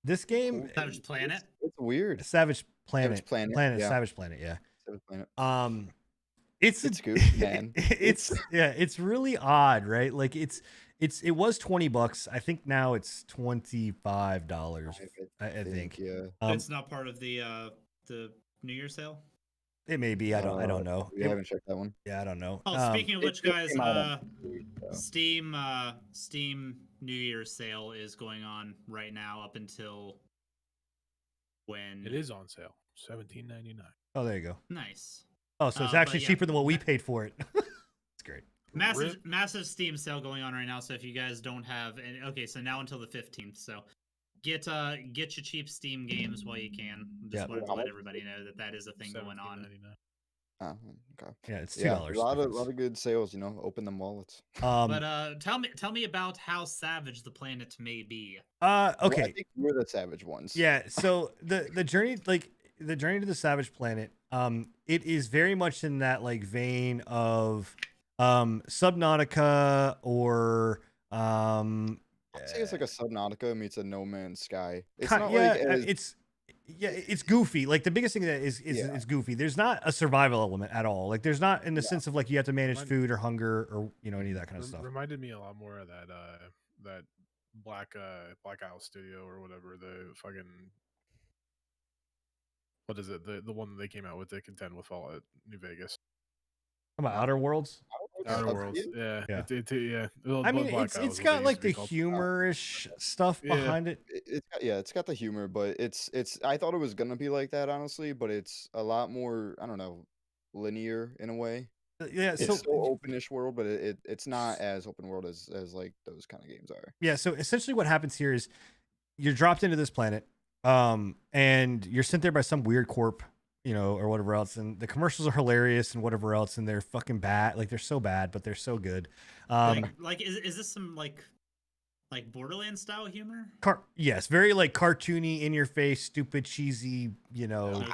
This game, Savage Planet. It's weird. Savage Planet. Savage Planet. Yeah. Savage Planet. Yeah. Savage Planet. It's good, man. It's really odd, right? Like it was $20. I think now it's $25. I think. Yeah. It's not part of the New Year sale. It may be. I don't know. We haven't checked that one. Yeah, I don't know. Oh, speaking of which, guys, Steam New Year's sale is going on right now up until when it is on sale, $17.99. Oh, there you go. Nice. Oh, so it's actually cheaper than what we paid for it. It's great. Massive Steam sale going on right now. So if you guys don't have any, so now until the 15th. So get your cheap Steam games while you can. Just wanted to let everybody know that is a thing going on. Oh, okay. Yeah, it's $2. A lot of good sales. Open them wallets. But tell me about how savage the planet may be. Okay. Well, I think we're the savage ones. Yeah. So the journey, the journey to the Savage Planet, it is very much in that like vein of Subnautica or I'd say it's like a Subnautica meets a No Man's Sky. It's not Yeah, it's goofy. Like the biggest thing that is it's goofy. There's not a survival element at all. Like there's not in the sense of like you have to manage food or hunger or any of that kind of stuff. Reminded me a lot more of that Black Isle Studio or whatever, the fucking, what is it, the one that they came out with to contend with Fallout New Vegas. About Outer Worlds. Outer Worlds, yeah. Well, I mean, it's got like the humorish stuff behind it. It's got the humor, but it's. I thought it was gonna be like that, honestly, but it's a lot more. I don't know, linear in a way. Yeah, it's so openish world, but it's not as open world as like those kind of games are. Yeah. So essentially, what happens here is you're dropped into this planet, and you're sent there by some weird corp, or whatever else. And the commercials are hilarious and whatever else, and they're fucking bad. Like they're so bad, but they're so good. Is this some like Borderlands style humor? Yes, very like cartoony, in your face, stupid, cheesy. Okay.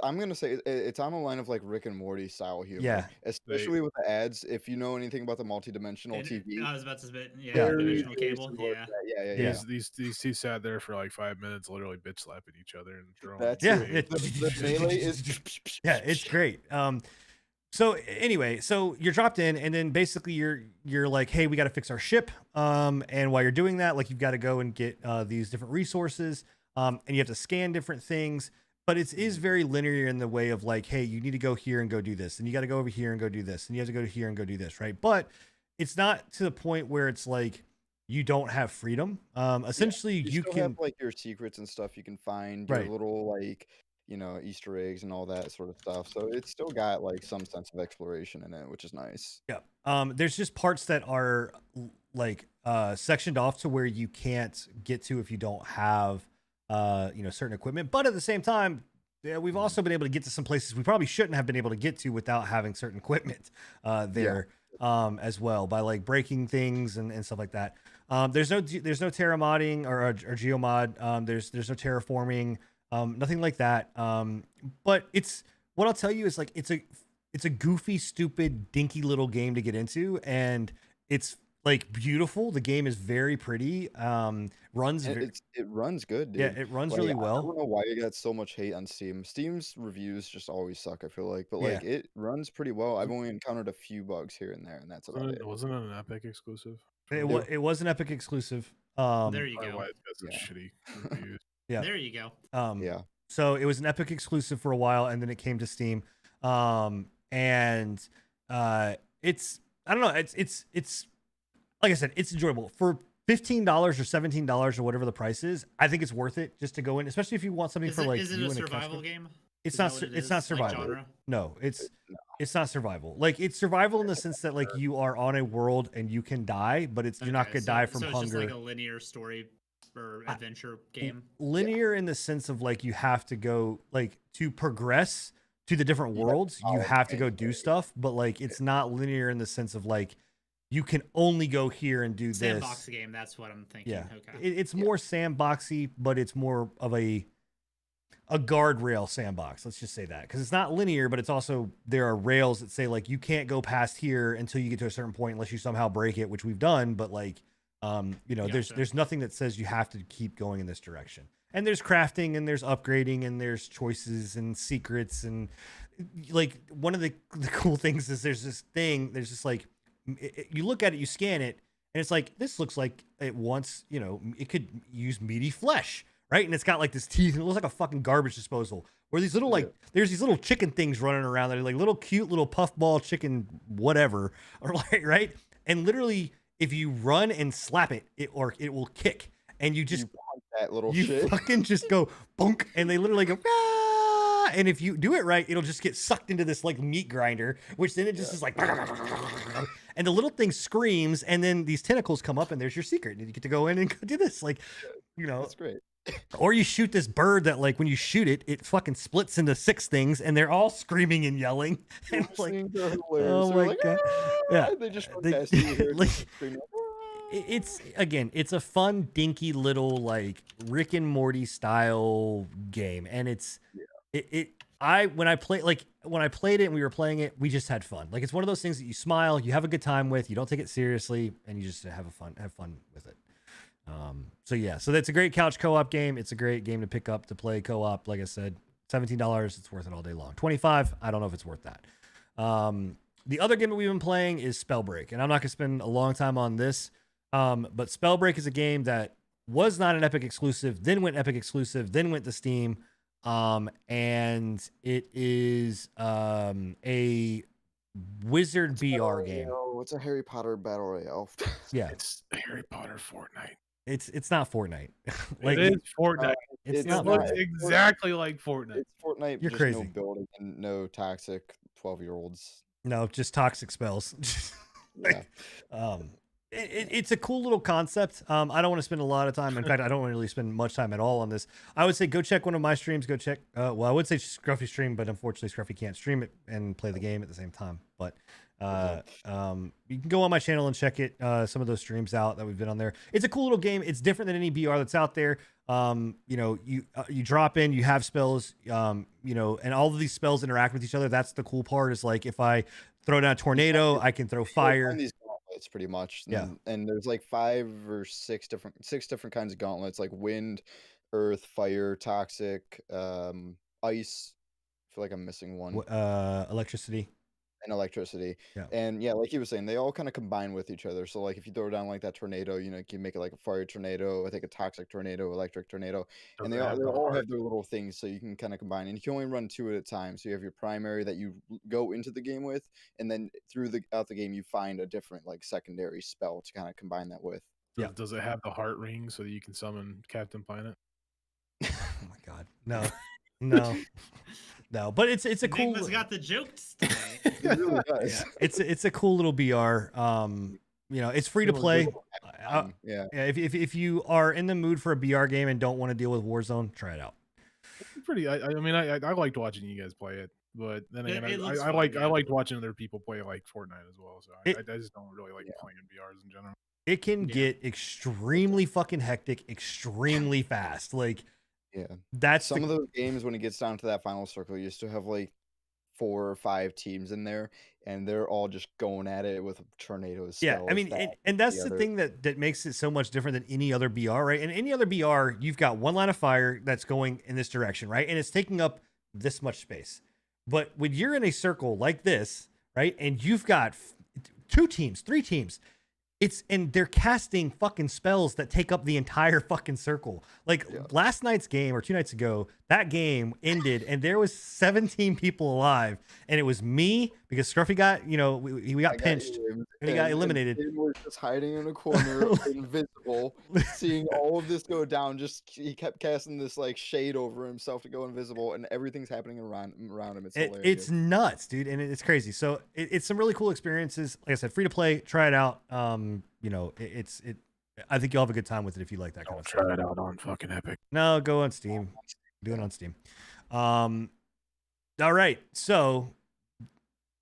I'm gonna say it's on the line of like Rick and Morty style humor. Yeah, especially with the ads. If you know anything about the multi-dimensional TV, I was about to spit. Yeah, dimensional cable. Yeah. These two sat there for like 5 minutes, literally bitch slapping each other and throwing. The melee is. Yeah, it's great. So anyway, so you're dropped in, and then basically you're like, hey, we got to fix our ship. And while you're doing that, like you've got to go and get these different resources, and you have to scan different things. But it is very linear in the way of like, hey, you need to go here and go do this, and you got to go over here and go do this, and you have to go here and go do this, right? But it's not to the point where it's like you don't have freedom. Essentially, you can have like your secrets and stuff you can find, your little like. Easter eggs and all that sort of stuff. So it's still got like some sense of exploration in it, which is nice. Yeah. There's just parts that are like sectioned off to where you can't get to if you don't have certain equipment. But at the same time, we've also been able to get to some places we probably shouldn't have been able to get to without having certain equipment there as well, by like breaking things and stuff like that. There's no terra modding or geomod. There's no terraforming. Nothing like that. But what I'll tell you is like it's a goofy, stupid, dinky little game to get into, and it's like beautiful. The game is very pretty. It runs good, dude. Yeah, it runs really well. I don't know why it got so much hate on Steam. Steam's reviews just always suck, I feel like, but like it runs pretty well. I've only encountered a few bugs here and there, and that's about it. Wasn't it an Epic exclusive? It was an Epic exclusive. There you go. Why it got such shitty reviews. Yeah. There you go. So it was an Epic exclusive for a while, and then it came to Steam. It's I don't know. It's like I said, it's enjoyable for $15 or $17 or whatever the price is. I think it's worth it just to go in, especially if you want something for like. Is it a survival game? It's not survival. Like no, it's not survival. Like it's survival in the sense that like you are on a world and you can die, but you're not gonna die from hunger. It's just like a linear story or adventure game. Linear in the sense of like you have to go like to progress to the different worlds, you have to go do stuff, but like it's not linear in the sense of like you can only go here and do this. Sandbox game, that's what I'm thinking. Yeah. Okay. It's more sandboxy, but it's more of a guardrail sandbox. Let's just say that, because it's not linear, but it's also there are rails that say like you can't go past here until you get to a certain point unless you somehow break it, which we've done. But like, there's nothing that says you have to keep going in this direction. And there's crafting and there's upgrading and there's choices and secrets. And like one of the cool things is there's just like, you look at it, you scan it, and it's like, this looks like it wants, it could use meaty flesh, right? And it's got like this teeth, and it looks like a fucking garbage disposal. Where these little there's these little chicken things running around that are like little cute little puffball chicken whatever, or like, right? And literally, if you run and slap it, it will kick, and you just that little shit. Fucking just go bonk, and they literally go. Ah! And if you do it right, it'll just get sucked into this like meat grinder, which then it just is like. And the little thing screams, and then these tentacles come up, and there's your secret. And you get to go in and go do this. Like, that's great. Or you shoot this bird that, like, when you shoot it, it fucking splits into 6 things, and they're all screaming and yelling. And like, oh my god, yeah. They just it's a fun, dinky little like Rick and Morty style game, and when I played it and we were playing it, we just had fun. Like it's one of those things that you smile, you have a good time with, you don't take it seriously, and you just have fun with it. So yeah, so that's a great couch co-op game. It's a great game to pick up to play co-op. Like I said, $17, it's worth it all day long. 25, I don't know if it's worth that. The other game that we've been playing is Spellbreak, and I'm not gonna spend a long time on this. But Spellbreak is a game that was not an Epic exclusive, then went Epic exclusive, then went to Steam. And it is a Wizard BR game. Oh, it's a Harry Potter battle royale. Yeah, it's Harry Potter Fortnite. It's not Fortnite. Like, it is Fortnite. It looks exactly like Fortnite. It's Fortnite. You're just crazy. No building and no toxic 12-year-olds. No, just toxic spells. Yeah. It's a cool little concept. I don't want to spend a lot of time. In fact, I don't really spend much time at all on this. I would say go check one of my streams. Go check. Well, I would say Scruffy stream, but unfortunately, Scruffy can't stream it and play the game at the same time. But you can go on my channel and check it. Some of those streams out that we've been on there. It's a cool little game. It's different than any BR that's out there. You know, you drop in, you have spells. You know, and all of these spells interact with each other. That's the cool part. Is like if I throw down a tornado, I can throw fire. Gauntlets pretty much. Yeah. And there's like 5 or 6 different kinds of gauntlets, like wind, earth, fire, toxic, ice. I feel like I'm missing one. Electricity. And electricity. Yeah. And yeah, like you were saying, they all kind of combine with each other. So like if you throw down like that tornado, you know, you can make it like a fire tornado, I think a toxic tornado, electric tornado. And they all have their little things, so you can kind of combine. And you can only run 2 at a time. So you have your primary that you go into the game with, and then throughout the game you find a different like secondary spell to kind of combine that with. Yeah. Does it have the heart ring so that you can summon Captain Planet? Oh my god. No. No. No, but it's a cool. Enigma's got the jokes today. It really does. Yeah, it's a cool little BR. You know, it's free to play. Yeah. If you are in the mood for a BR game and don't want to deal with Warzone, try it out. It's pretty. I mean, I liked watching you guys play it, but then again, I fun, liked watching other people play like Fortnite as well. So I just don't really like playing BRs in general. It can get extremely fucking hectic, extremely fast. Like. Yeah, that's some of those games when it gets down to that final circle, you still have like 4 or 5 teams in there, and they're all just going at it with tornadoes. Yeah, I mean, and that's the thing that makes it so much different than any other BR, right? In any other BR, you've got one line of fire that's going in this direction, right? And it's taking up this much space. But when you're in a circle like this, right, and you've got 2 teams, 3 teams, and they're casting fucking spells that take up the entire fucking circle. Like last night's game or 2 nights ago, that game ended and there was 17 people alive, and it was me because Scruffy got, you know, we got pinched and he got eliminated. And we're just hiding in a corner, invisible, seeing all of this go down. Just he kept casting this like shade over himself to go invisible, and everything's happening around him. It's hilarious. It's nuts, dude, and it's crazy. So it's some really cool experiences. Like I said, free to play. Try it out. You know, I think you'll have a good time with it if you like that kind of stuff. Try it out on fucking Epic. No, go on Steam. Do it on Steam. All right, so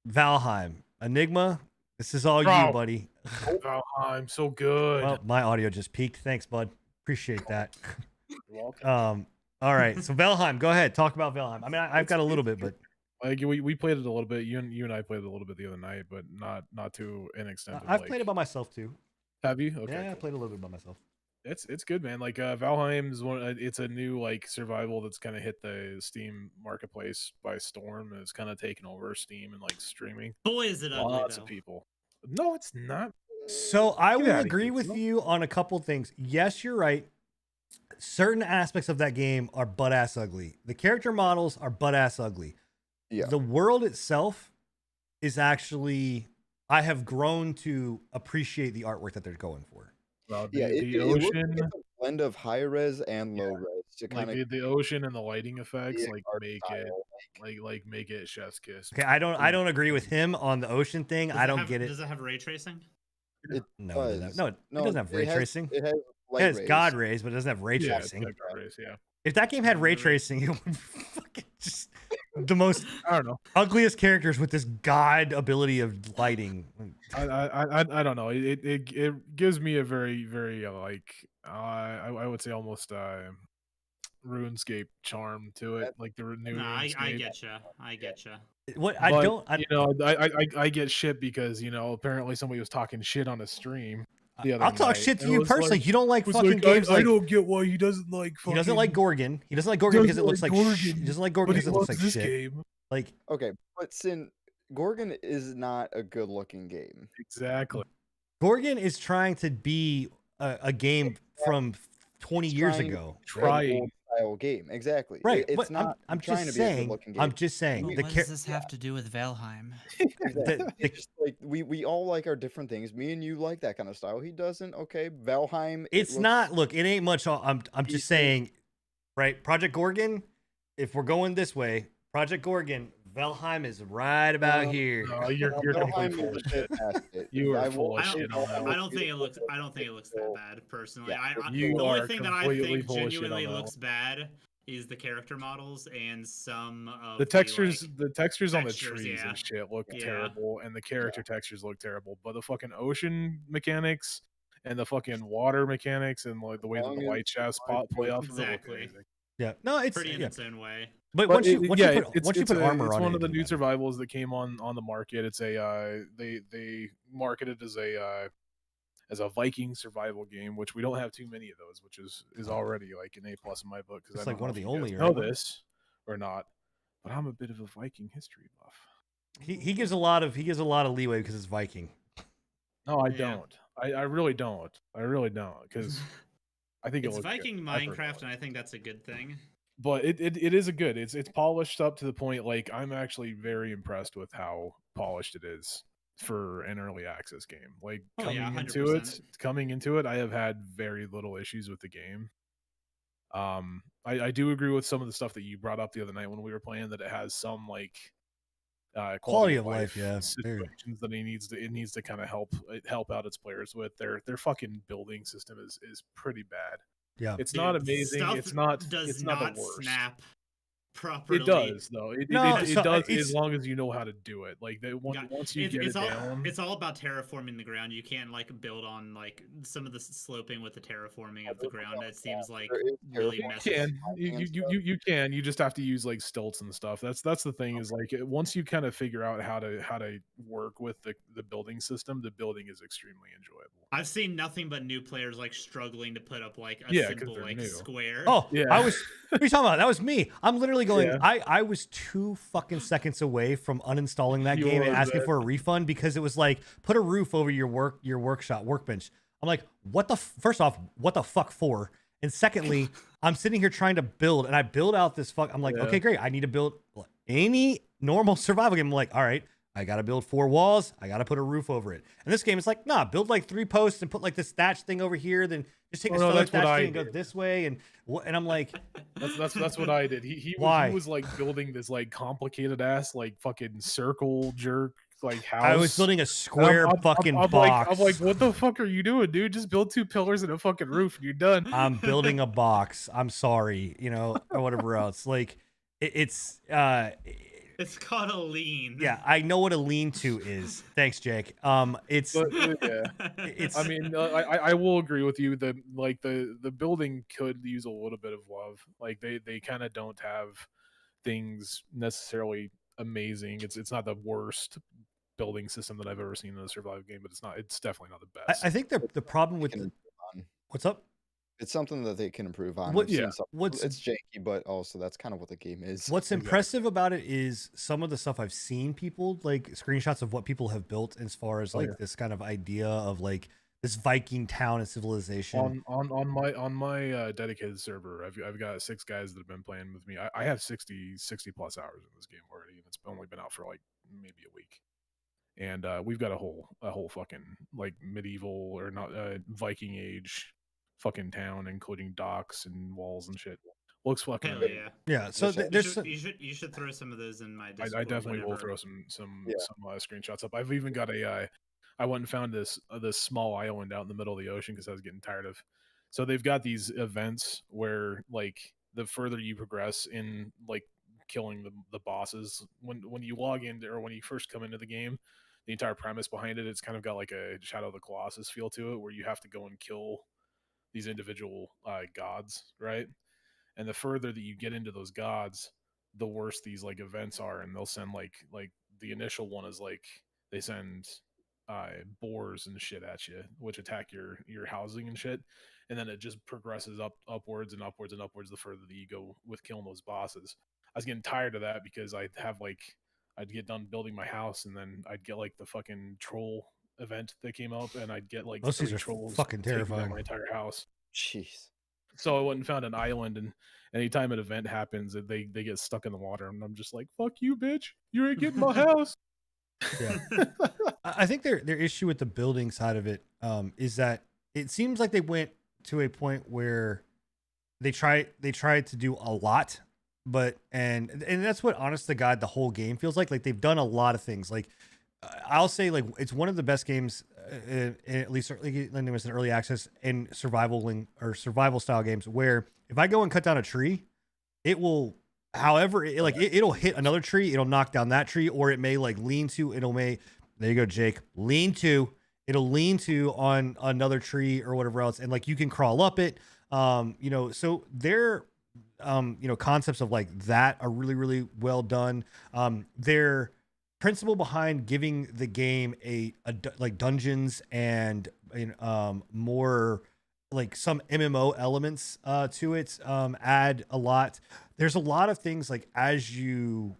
Valheim, Enigma. This is all you, buddy. Valheim, so good. Well, my audio just peaked. Thanks, bud. Appreciate that. You're welcome. All right, so Valheim. Go ahead, talk about Valheim. I mean, I've got a little bit, but like we played it a little bit. You and I played it a little bit the other night, but not to an extent. I've played it by myself too. Have you? Okay. Yeah, I played a little bit by myself. It's good, man. Like Valheim's it's a new like survival that's kind of hit the Steam marketplace by storm, and it's kind of taken over Steam and like streaming. Boy, is it ugly, lots of people. No, it's not. So I will agree with you on a couple things. Yes, you're right. Certain aspects of that game are butt ass ugly. The character models are butt ass ugly. Yeah. The world itself is actually, I have grown to appreciate the artwork that they're going for. The ocean, it's a blend of high res and low res to kind of the ocean and the lighting effects make it chef's kiss. Okay, I don't agree with him on the ocean thing. I don't get it. Does it have ray tracing? It doesn't have ray tracing. It has It has God rays, but it doesn't have ray tracing. Yeah. If that game had ray tracing, it would be fucking just the most I don't know ugliest characters with this god ability of lighting. I don't know. It gives me a very very I would say almost RuneScape charm to it, like the new. No, I getcha. What I get shit because apparently somebody was talking shit on a stream. I'll talk shit to you personally. You don't like fucking games I don't get why he doesn't like fucking... He doesn't like Gorgon. He doesn't like Gorgon because it looks like shit. He doesn't like Gorgon because it looks like shit. Game. Like, okay, but Gorgon is not a good looking game. Exactly. Gorgon is trying to be a game from 20 years ago. Trying style game. Exactly. Right. It's not I'm trying just to be saying, a good looking game. I'm just saying. What does this have to do with Valheim? It's just like we all like our different things. Me and you like that kind of style. He doesn't. Okay. Valheim. It's not. Look, it ain't much. I'm just saying, right? Project Gorgon. If we're going this way, Project Gorgon, Valheim is right about here. No, you're completely full of shit. You are full of shit. I don't think it looks that bad personally. Yeah. The only thing that I think genuinely looks bad is the character models and some of the textures. The textures on the textures, trees yeah. and shit look terrible, and the character textures look terrible. But the fucking ocean mechanics and the fucking water mechanics and like the way that the light shafts play off of it look amazing. Yeah, no, it's pretty in its own way. But once you put armor on it, it's one of the new survivals that came on the market. It's a they market it as a Viking survival game, which we don't have too many of those, which is already like an A+ in my book. It's like one of the only. Know this or not? But I'm a bit of a Viking history buff. He gives a lot of leeway because it's Viking. No, I don't. I really don't. I really don't because I think it's Viking Minecraft, and I think that's a good thing. But it is a good. It's polished up to the point. Like I'm actually very impressed with how polished it is for an early access game. Like coming into it, I have had very little issues with the game. I do agree with some of the stuff that you brought up the other night when we were playing, that it has some like quality of life situations that it needs to kind of help out its players with. Their fucking building system is pretty bad. Yeah, it's not amazing. It's not the worst. Snap properly. It does though. It does as long as you know how to do it. Like once you get it down, it's all about terraforming the ground. You can't like build on like some of the sloping with the terraforming of the ground. That seems like really messy. You can. You just have to use like stilts and stuff. That's the thing is like once you kind of figure out how to work with the building system, the building is extremely enjoyable. I've seen nothing but new players like struggling to put up like a simple like new. Square. Oh yeah, what are you talking about? That was me. I'm literally going. Yeah. I was 2 fucking seconds away from uninstalling that game and asking for a refund because it was like put a roof over your workbench. I'm like, first off, what the fuck for? And secondly, I'm sitting here trying to build, and I build out this I'm like, okay, great. I need to build any normal survival game. I'm like, all right, I got to build 4 walls. I got to put a roof over it. And this game is like, nah, build like 3 posts and put like this thatch thing over here. Then just take this other thatch thing and go this way. And I'm like, that's what I did. He was like building this like complicated ass like fucking circle jerk like house. I was building a square box. I'm like, what the fuck are you doing, dude? Just build 2 pillars and a fucking roof and you're done. I'm building a box. I'm sorry, or whatever else. Like it's called a lean. Yeah, I know what a lean-to is. Thanks, Jake. It's. I mean, I will agree with you that like the building could use a little bit of love. Like they kind of don't have things necessarily amazing. It's not the worst building system that I've ever seen in a survival game, but it's definitely not the best. I think the problem with what's up. It's something that they can improve on. It's janky, but also that's kind of what the game is. What's impressive about it is some of the stuff I've seen people like screenshots of what people have built as far as like this kind of idea of like this Viking town and civilization. On my dedicated server, I've got 6 guys that have been playing with me. I have 60 plus hours in this game already, and it's only been out for like maybe a week. And we've got a whole fucking like medieval or not Viking age fucking town, including docks and walls and shit. Looks fucking yeah. So you should throw some of those in my Discord. I definitely will throw some screenshots up. I've even got I went and found this small island out in the middle of the ocean because I was getting tired of. So they've got these events where like the further you progress in like killing the bosses, when you log in or when you first come into the game, the entire premise behind it, it's kind of got like a Shadow of the Colossus feel to it, where you have to go and kill these individual gods, right? And the further that you get into those gods, the worse these like events are. And they'll send like the initial one is like they send boars and shit at you, which attack your housing and shit, and then it just progresses upwards and upwards and upwards the further that you go with killing those bosses. I was getting tired of that because I'd get done building my house, and then I'd get like the fucking troll event that came up, and I'd get like those things 3 are trolls fucking taking down terrifying. my entire house. Jeez. So I went and found an island, and anytime an event happens, they get stuck in the water, and I'm just like, "Fuck you, bitch! You ain't getting my house." Yeah. I think their issue with the building side of it is that it seems like they went to a point where they tried to do a lot, but and that's what, honest to God, the whole game feels like. Like they've done a lot of things. Like I'll say, like it's one of the best games, at least when it was in early access in survival style games, where if I go and cut down a tree, it will. However, it'll hit another tree, it'll knock down that tree, or it may like lean to, there you go, Jake, it'll lean to on another tree or whatever else. And like, you can crawl up it, so their, concepts of like that are really, really well done. Their principle behind giving the game like dungeons and, more like some MMO elements to it add a lot. There's a lot of things like as you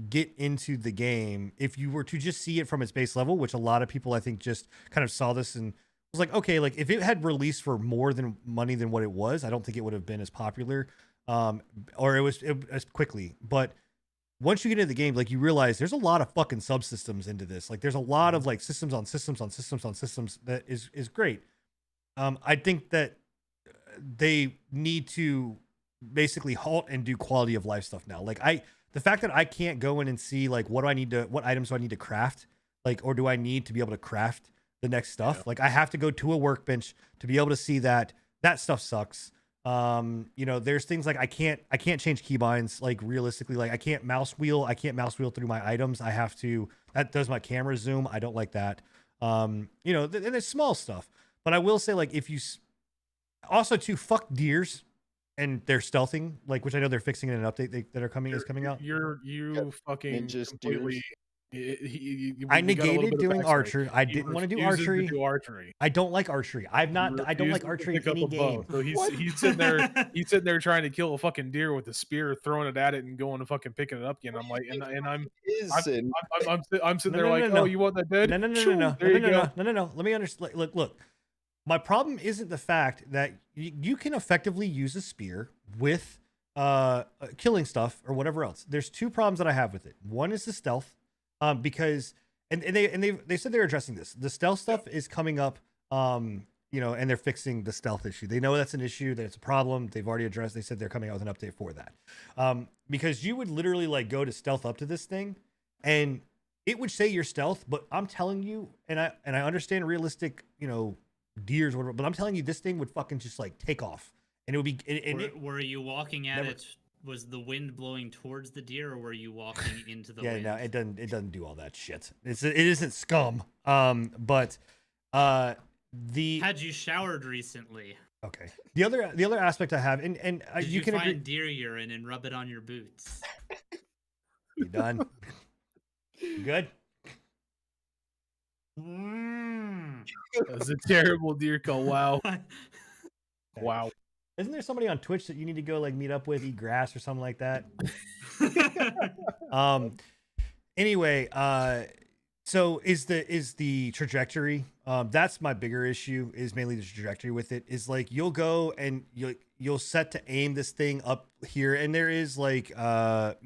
get into the game, if you were to just see it from its base level, which a lot of people I think just kind of saw this and was like, okay, like if it had released for more than money than what it was, I don't think it would have been as popular, or it was as quickly. But once you get into the game, like you realize there's a lot of fucking subsystems into this. Like there's a lot of like systems on systems on systems on systems that is great. I think that they need to basically halt and do quality of life stuff now. Like the fact that I can't go in and see like what items do I need to craft, like, or do I need to be able to craft the next stuff? Yeah. Like I have to go to a workbench to be able to see that stuff sucks. There's things like I can't change keybinds. Like realistically, like I can't mouse wheel through my items. That does my camera zoom. I don't like that. And there's small stuff, but I will say, like, if you also fuck deers and they're stealthing, like, which I know they're fixing in an update that is coming out. You fucking just completely. I negated doing archery. I didn't want to do archery. I don't like archery. I don't like archery in any game. So he's sitting there. He's sitting there trying to kill a fucking deer with a spear, throwing it at it, and going to fucking picking it up again. I'm like, I'm sitting there like, oh, you want that dead? No. Let me understand. Look. My problem isn't the fact that you can effectively use a spear with killing stuff or whatever else. There's 2 problems that I have with it. One is the stealth, because they said they're addressing this. The stealth stuff is coming up, and they're fixing the stealth issue. They know that's an issue, that it's a problem. They've already addressed. They said they're coming out with an update for that, because you would literally like go to stealth up to this thing, and it would say you're stealth, but I'm telling you, and I understand realistic, deers or whatever, but I'm telling you, this thing would fucking just like take off, and it would be. Were you walking at it? Was the wind blowing towards the deer, or were you walking into the wind? No, it doesn't do all that shit. It isn't scum. But had you showered recently? Okay. The other aspect I have, and Did you can find agree... deer urine and rub it on your boots. You done? Good. That's a terrible deer call. Wow. Wow. Isn't there somebody on Twitch that you need to go like meet up with, eat grass or something like that? Anyway, so is the trajectory, that's my bigger issue, is mainly the trajectory with it. Is like you'll go and you'll set to aim this thing up here, and there is like drop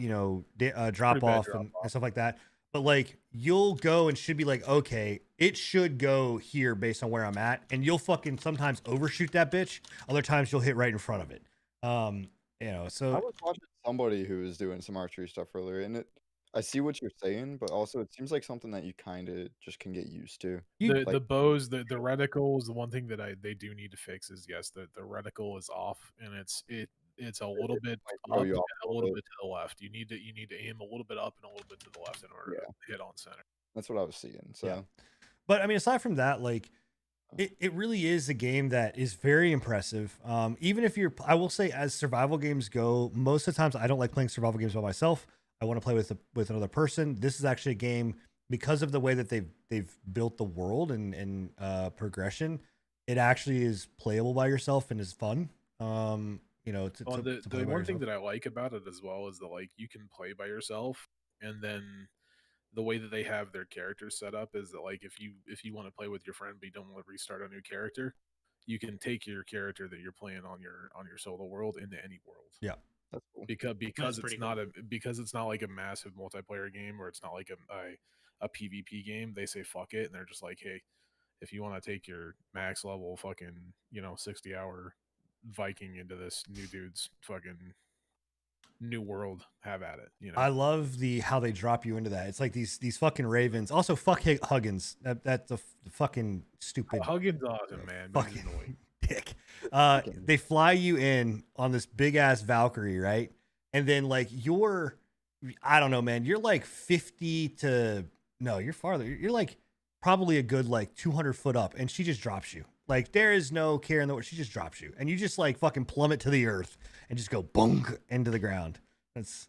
off and stuff like that. But like you'll go and should be like, okay, it should go here based on where I'm at, and you'll fucking sometimes overshoot that bitch. Other times you'll hit right in front of it. So I was watching somebody who was doing some archery stuff earlier, and I see what you're saying, but also it seems like something that you kind of just can get used to. The bows, the reticle is the one thing that they do need to fix. Is yes, the reticle is off, and it's a little bit up and a little bit to the left. You need to aim a little bit up and a little bit to the left in order to hit on center. That's what I was seeing. So, yeah. But I mean, aside from that, like it really is a game that is very impressive. Even if I will say, as survival games go, most of the times I don't like playing survival games by myself. I want to play with another person. This is actually a game because of the way that they've built the world and progression, it actually is playable by yourself and is fun. You know, to play the by one thing yourself. that I like about it as well is that like you can play by yourself, and then the way that they have their characters set up is that like if you want to play with your friend but you don't want to restart a new character, you can take your character that you're playing on your solo world into any world. Yeah. That's cool. Because it's not because it's not like a massive multiplayer game, or it's not like a PvP game. They say fuck it, and they're just like, hey, if you want to take your max level fucking 60-hour Viking into this new dude's fucking new world, have at it. I love how they drop you into that. It's like these fucking ravens. Also, fuck Huggins. That's the fucking stupid. Huggins awesome, man. Fucking dick. They fly you in on this big ass Valkyrie, right? And then like I don't know, man. You're like 50 to no, you're farther. You're like probably a good like 200 foot up, and she just drops you. Like there is no care in the world. She just drops you, and you just like fucking plummet to the earth and just go bonk into the ground. That's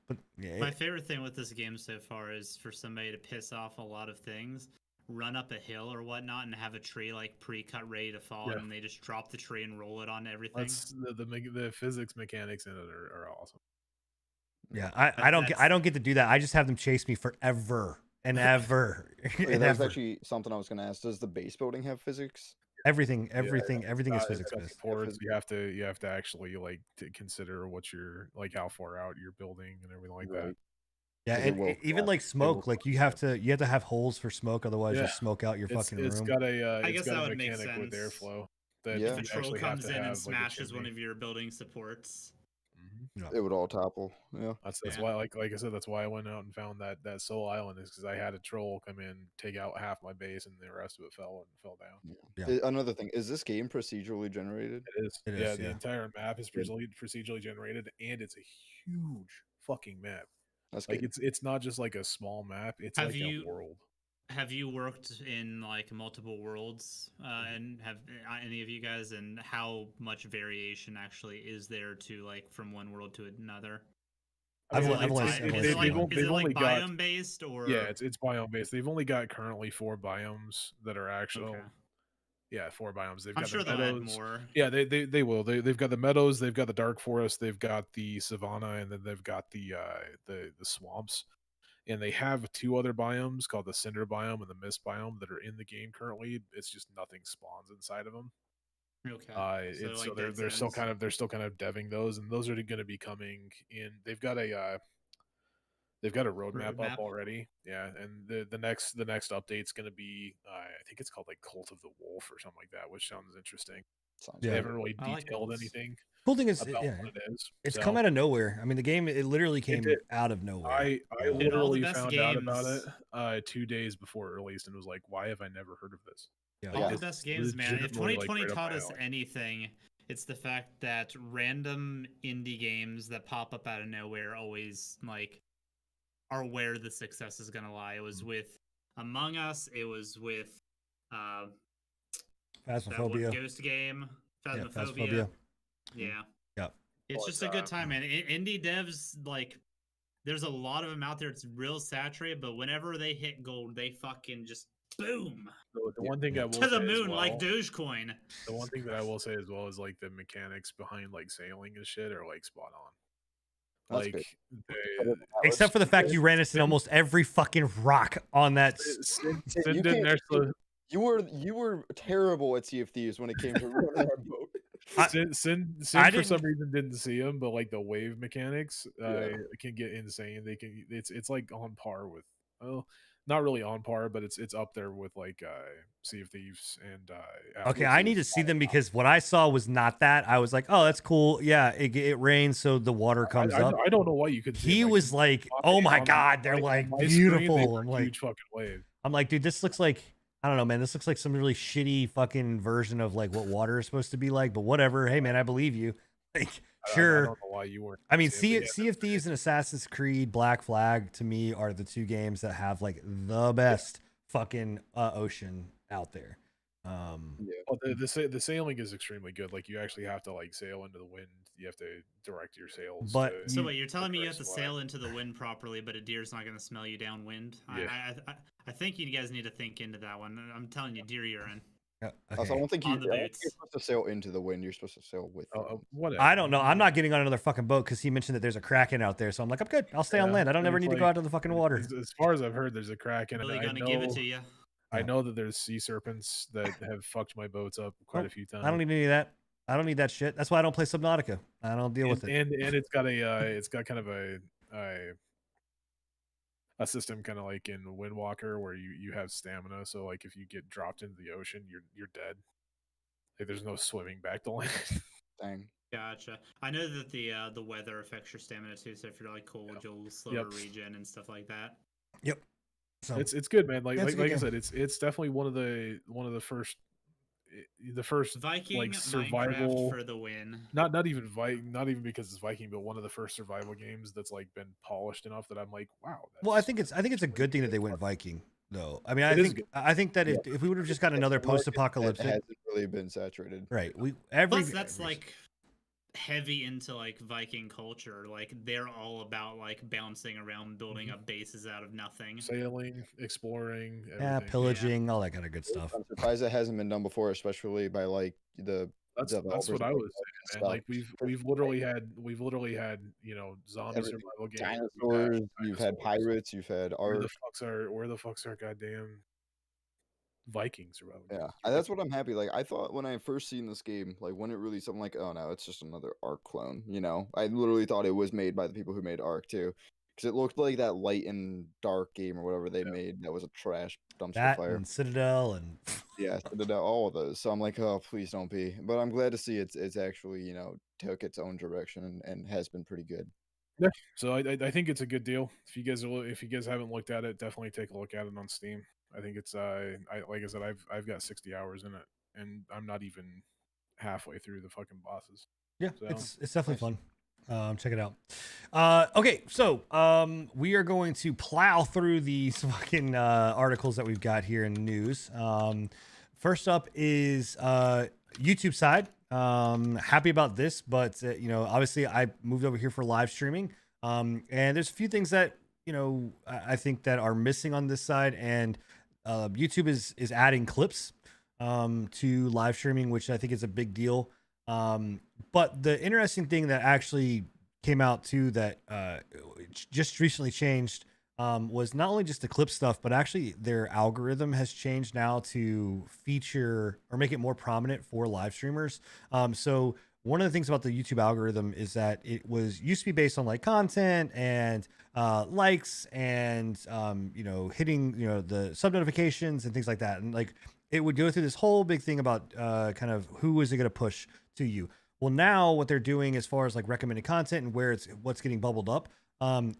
but yeah. My favorite thing with this game so far is for somebody to piss off a lot of things, run up a hill or whatnot, and have a tree like pre-cut ready to fall, and they just drop the tree and roll it on everything. That's the physics mechanics in it are awesome. Yeah, I don't get to do that. I just have them chase me forever and ever. Okay, that was actually something I was going to ask. Does the base building have physics? Everything is physics based. You have to actually like to consider what you're like, how far out you're building and everything like that. Yeah, and even like smoke, like you have to have holes for smoke, otherwise you'll smoke out your fucking room. It's got a I guess that would mechanic make sense with airflow. If a troll comes in and smashes one of your building supports, it would all topple. Yeah, that's why, like I said, that's why I went out and found that Soul Island, is because I had a troll come in, take out half my base, and the rest of it fell down. Yeah. Another thing, is this game procedurally generated? It is. The entire map is procedurally generated, and it's a huge fucking map. That's like good. it's not just like a small map. It's like a world. Have you worked in like multiple worlds, and have any of you guys, and how much variation actually is there to like from one world to another? Is it like biome based, or it's biome based. They've only got currently 4 biomes that are actual. Okay. Yeah, 4 biomes. They've I'm got sure the they'll meadows. add more. Yeah, they will. They've got the meadows. They've got the dark forest. They've got the savanna, and then they've got the swamps. And they have 2 other biomes called the cinder biome and the mist biome that are in the game currently. It's just nothing spawns inside of them. Okay. So they're still kind of deving those, and those are going to be coming in. They've got a roadmap up already. Yeah, and the next update's going to be I think it's called like Cult of the Wolf or something like that, which sounds interesting. They haven't really detailed anything. Cool thing is, what it is. It's come out of nowhere. I mean, the game it literally came out of nowhere. I literally found out about it 2 days before it released, and was like, "Why have I never heard of this?" All the best games, man. If 2020 taught us anything, it's the fact that random indie games that pop up out of nowhere always like are where the success is gonna lie. It was with Among Us. It was with Phasmophobia. Ghost game. Phasmophobia. Phasmophobia. Yeah. Yep. It's just a good time, man. Indie devs, like, there's a lot of them out there. It's real saturated, but whenever they hit gold, they fucking just boom. The one thing I will to the moon like Dogecoin. The one thing that I will say as well is like the mechanics behind like sailing and shit are like spot on. Like, except for the fact you ran into almost every fucking rock on that. You were terrible at Sea of Thieves when it came to running our boat. Sin for some reason didn't see him, but like the wave mechanics can get insane. It's like on par with, well, not really on par, but it's up there with like Sea of Thieves and okay, I need to see them, because what I saw was not that. I was like, oh, that's cool. Yeah, it rains, so the water comes up. I don't know why you could see he was like, oh my god, they're like beautiful. I'm like, huge fucking wave. I'm like, dude, this looks like, I don't know, man. This looks like some really shitty fucking version of like what water is supposed to be like, but whatever. Hey, man, I believe you. Like, sure. I don't know why you weren't. I mean, Sea of Thieves and Assassin's Creed Black Flag to me are the 2 games that have like the best fucking ocean out there. Well, the sailing is extremely good. Like you actually have to like sail into the wind. You have to direct your sails. But so wait, you're telling me you have to flag. sail into the wind properly, but a deer's not going to smell you downwind? Yeah. I think you guys need to think into that one. I'm telling you, deer urine. okay. Also, I don't think On the you're boots. supposed to sail into the wind. You're supposed to sail with the wind. Whatever. I don't know. I'm not getting on another fucking boat because he mentioned that there's a kraken out there. So I'm like, I'm good. I'll stay on land. I don't ever need to go out to the fucking water. As far as I've heard, there's a kraken. Really gonna give it to you. I know that there's sea serpents that have fucked my boats up quite a few times. I don't need any of that. I don't need that shit. That's why I don't play Subnautica. I don't deal with it. And it's got kind of a system kind of like in Windwalker where you have stamina. So like if you get dropped into the ocean, you're dead. Like there's no swimming back to land. Dang. Gotcha. I know that the weather affects your stamina too. So if you're like cold, you'll slower regen and stuff like that. Yep. So it's good, man. Like I game. said, it's definitely one of the first Viking like survival Minecraft for the win. Not even because it's Viking, but one of the first survival games that's like been polished enough that I'm like, wow. Well, I think it's a good thing that they went Viking though. I mean, I think that if we would have just got another post-apocalyptic, it hasn't really been saturated. Right. Plus that's like heavy into like Viking culture. Like they're all about like bouncing around, building up bases out of nothing, sailing, exploring, everything. pillaging, all that kind of good stuff. I'm surprised it hasn't been done before, especially by like that's what I was saying, man. Like we've literally had zombie survival games, dinosaurs. You've had pirates. You've had art. Where the fuck's our goddamn Vikings survival games? Yeah, that's what I'm happy. Like I thought when I first seen this game, like when it released, I'm like, oh no, it's just another Ark clone. You know, I literally thought it was made by the people who made Ark too, because it looked like that light and dark game or whatever they made that was a trash dumpster fire. And Citadel and Citadel, all of those. So I'm like, oh, please don't be. But I'm glad to see it's actually took its own direction and has been pretty good. Yeah, so I think it's a good deal. If you guys haven't looked at it, definitely take a look at it on Steam. I think it's like I said, I've got 60 hours in it, and I'm not even halfway through the fucking bosses. Yeah, so, it's definitely fun. Check it out. Okay, so we are going to plow through these fucking articles that we've got here in the news. First up is YouTube side. Happy about this, but obviously I moved over here for live streaming. And there's a few things that I think that are missing on this side, and YouTube is adding clips to live streaming, which I think is a big deal. But the interesting thing that actually came out too that just recently changed was not only just the clip stuff, but actually their algorithm has changed now to feature or make it more prominent for live streamers. So one of the things about the YouTube algorithm is that it used to be based on like content and likes and hitting the sub notifications and things like that, and like it would go through this whole big thing about kind of who is it going to push to you. Well, now what they're doing as far as like recommended content and what's getting bubbled up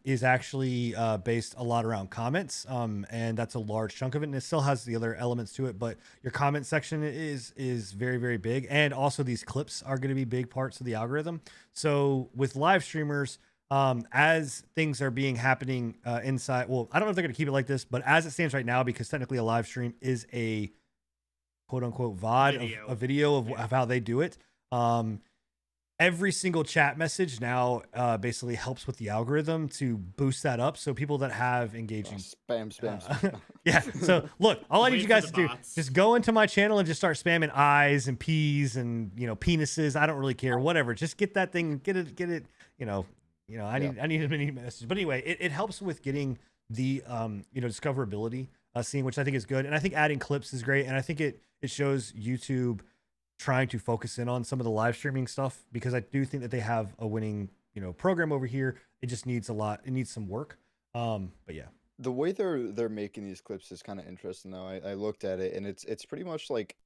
is actually based a lot around comments, and that's a large chunk of it, and it still has the other elements to it, but your comment section is very, very big, and also these clips are going to be big parts of the algorithm. So with live streamers, as things are happening inside, well, I don't know if they're going to keep it like this, but as it stands right now, because technically a live stream is a quote unquote VOD, a video of how they do it. Every single chat message now basically helps with the algorithm to boost that up. So people that have engaging spam. Yeah. So look, all I need you guys to do, just go into my channel and just start spamming eyes and P's and penises. I don't really care, whatever. Just get that thing, get it. I need a mini message. But anyway, it helps with getting the discoverability scene, which I think is good. And I think adding clips is great. And I think it shows YouTube trying to focus in on some of the live streaming stuff, because I do think that they have a winning program over here. It just needs it needs some work. But yeah, the way they're making these clips is kind of interesting though. I looked at it, and it's pretty much like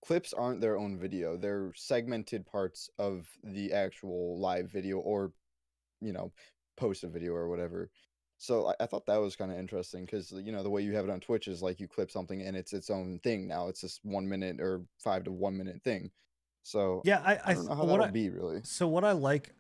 clips aren't their own video. They're segmented parts of the actual live video, or post a video or whatever. So I thought that was kind of interesting, because the way you have it on Twitch is like you clip something and it's its own thing now. It's this 1 minute or 5 to 1 minute thing. So yeah, I don't know how that'll be really. So what I like,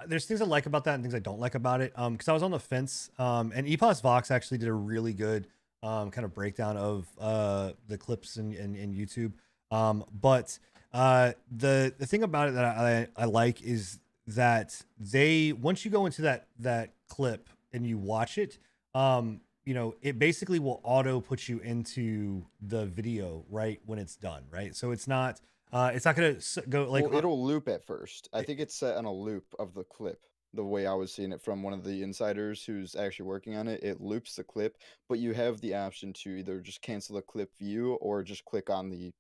there's things I like about that and things I don't like about it. Because I was on the fence. And Epos Vox actually did a really good kind of breakdown of the clips in YouTube. But the thing about it that I like is that they, once you go into that clip and you watch it, it basically will auto put you into the video right when it's done, right? So it's not gonna go like, well, it'll loop at first. I think it's set on a loop of the clip. The way I was seeing it from one of the insiders who's actually working on it, it loops the clip, but you have the option to either just cancel the clip view or just click on the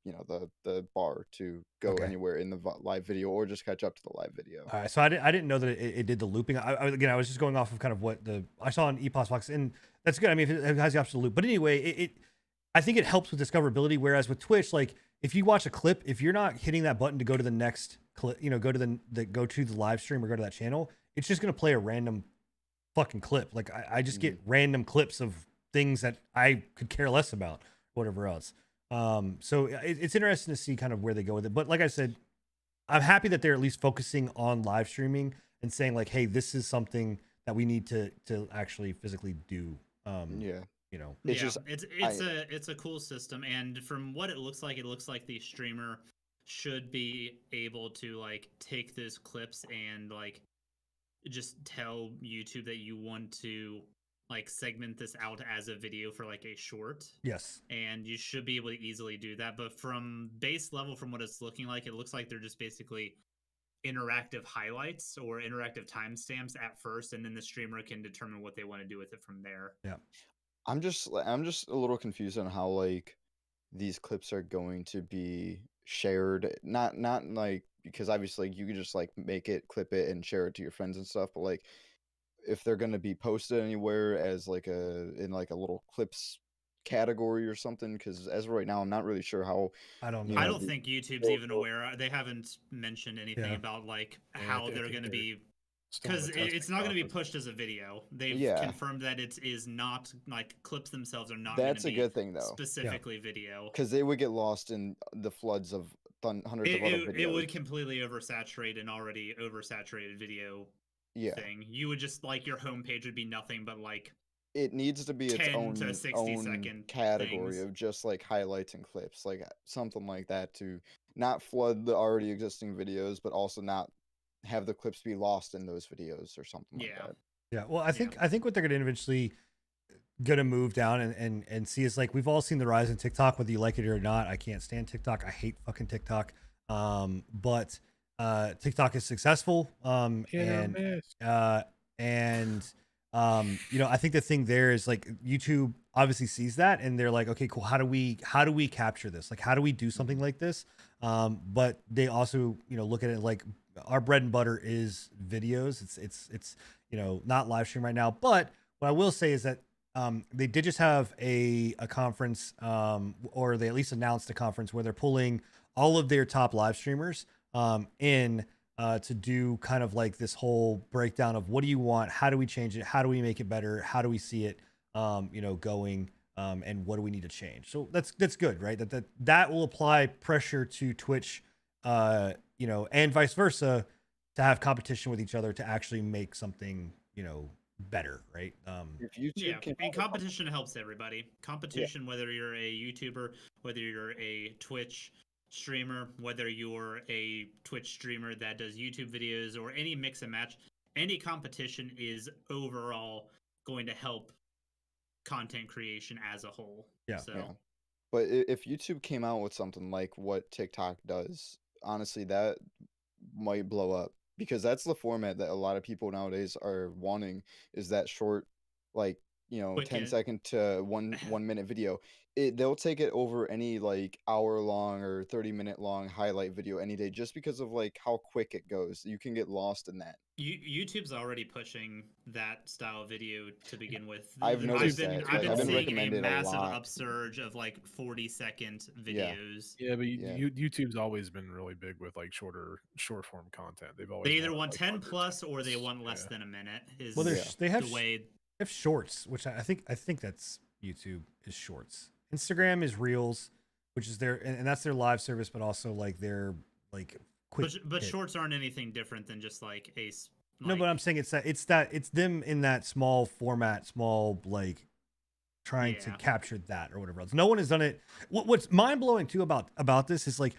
the bar to go anywhere in the live video, or just catch up to the live video. All right, so I didn't know that it did the looping. I was just going off of kind of what I saw on EPOS Box, and that's good. I mean, it has the option to loop, but anyway, I think it helps with discoverability. Whereas with Twitch, like if you watch a clip, if you're not hitting that button to go to the next clip, go to the live stream or go to that channel, it's just gonna play a random fucking clip. Like I just get random clips of things that I could care less about, whatever else. So it's interesting to see kind of where they go with it. But like I said, I'm happy that they're at least focusing on live streaming and saying like, hey, this is something that we need to actually physically do. It's a cool system, and from what it looks like the streamer should be able to like take those clips and like just tell YouTube that you want to like segment this out as a video for like a short. Yes. And you should be able to easily do that. But from base level, from what it's looking like, it looks like they're just basically interactive highlights or interactive timestamps at first, and then the streamer can determine what they want to do with it from there. Yeah. I'm just a little confused on how like these clips are going to be shared. Not like, because obviously you could just like make it, clip it, and share it to your friends and stuff, but like if they're going to be posted anywhere as like in like a little clips category or something, because as of right now I'm not really sure how. I don't know. I don't think YouTube's even aware. They haven't mentioned anything about like how they're going to be, because it's not going to be pushed as a video. They've confirmed that it is not like clips themselves are not. That's a good thing though. Specifically video, because they would get lost in the floods of hundreds of other videos. It would completely oversaturate an already oversaturated video thing. You would just like your homepage would be nothing but like. It needs to be its own, to 60-second category things. of just like highlights and clips, like something like that, to not flood the already existing videos, but also not have the clips be lost in those videos or something like that. Yeah. Well, I think what they're going to eventually move down and see is like, we've all seen the rise in TikTok, whether you like it or not. I can't stand TikTok. I hate fucking TikTok. But TikTok is successful. I think the thing there is like YouTube obviously sees that and they're like, okay, cool. How do we capture this? Like, how do we do something like this? But they also, look at it like our bread and butter is videos. It's not live stream right now. But what I will say is that they did just have a conference, or they at least announced a conference where they're pulling all of their top live streamers in to do kind of like this whole breakdown of what do you want, how do we change it, how do we make it better, how do we see it going, and what do we need to change. So that's good, right? That will apply pressure to Twitch, and vice versa, to have competition with each other to actually make something better, right? And competition helps everybody. Competition, whether you're a YouTuber, whether you're a Twitch streamer, whether you're a Twitch streamer that does YouTube videos, or any mix and match, any competition is overall going to help content creation as a whole. But if YouTube came out with something like what TikTok does, honestly, that might blow up, because that's the format that a lot of people nowadays are wanting, is that short, like 10-second to 1 minute video. They'll take it over any like hour-long or 30-minute long highlight video any day, just because of like how quick it goes. You can get lost in that. YouTube's already pushing that style video to begin with. I've noticed that. I've been seeing a massive upsurge of like 40-second videos. Yeah, but YouTube's always been really big with like short form content. They either want 10 plus or they want less than a minute. They have shorts, which I think that's YouTube is shorts. Instagram is Reels, which is and that's their live service, but also like their like quick. But shorts aren't anything different than just like a. No, but I'm saying it's them in that small format, small like trying to capture that or whatever else. No one has done it. What's mind blowing too about this is like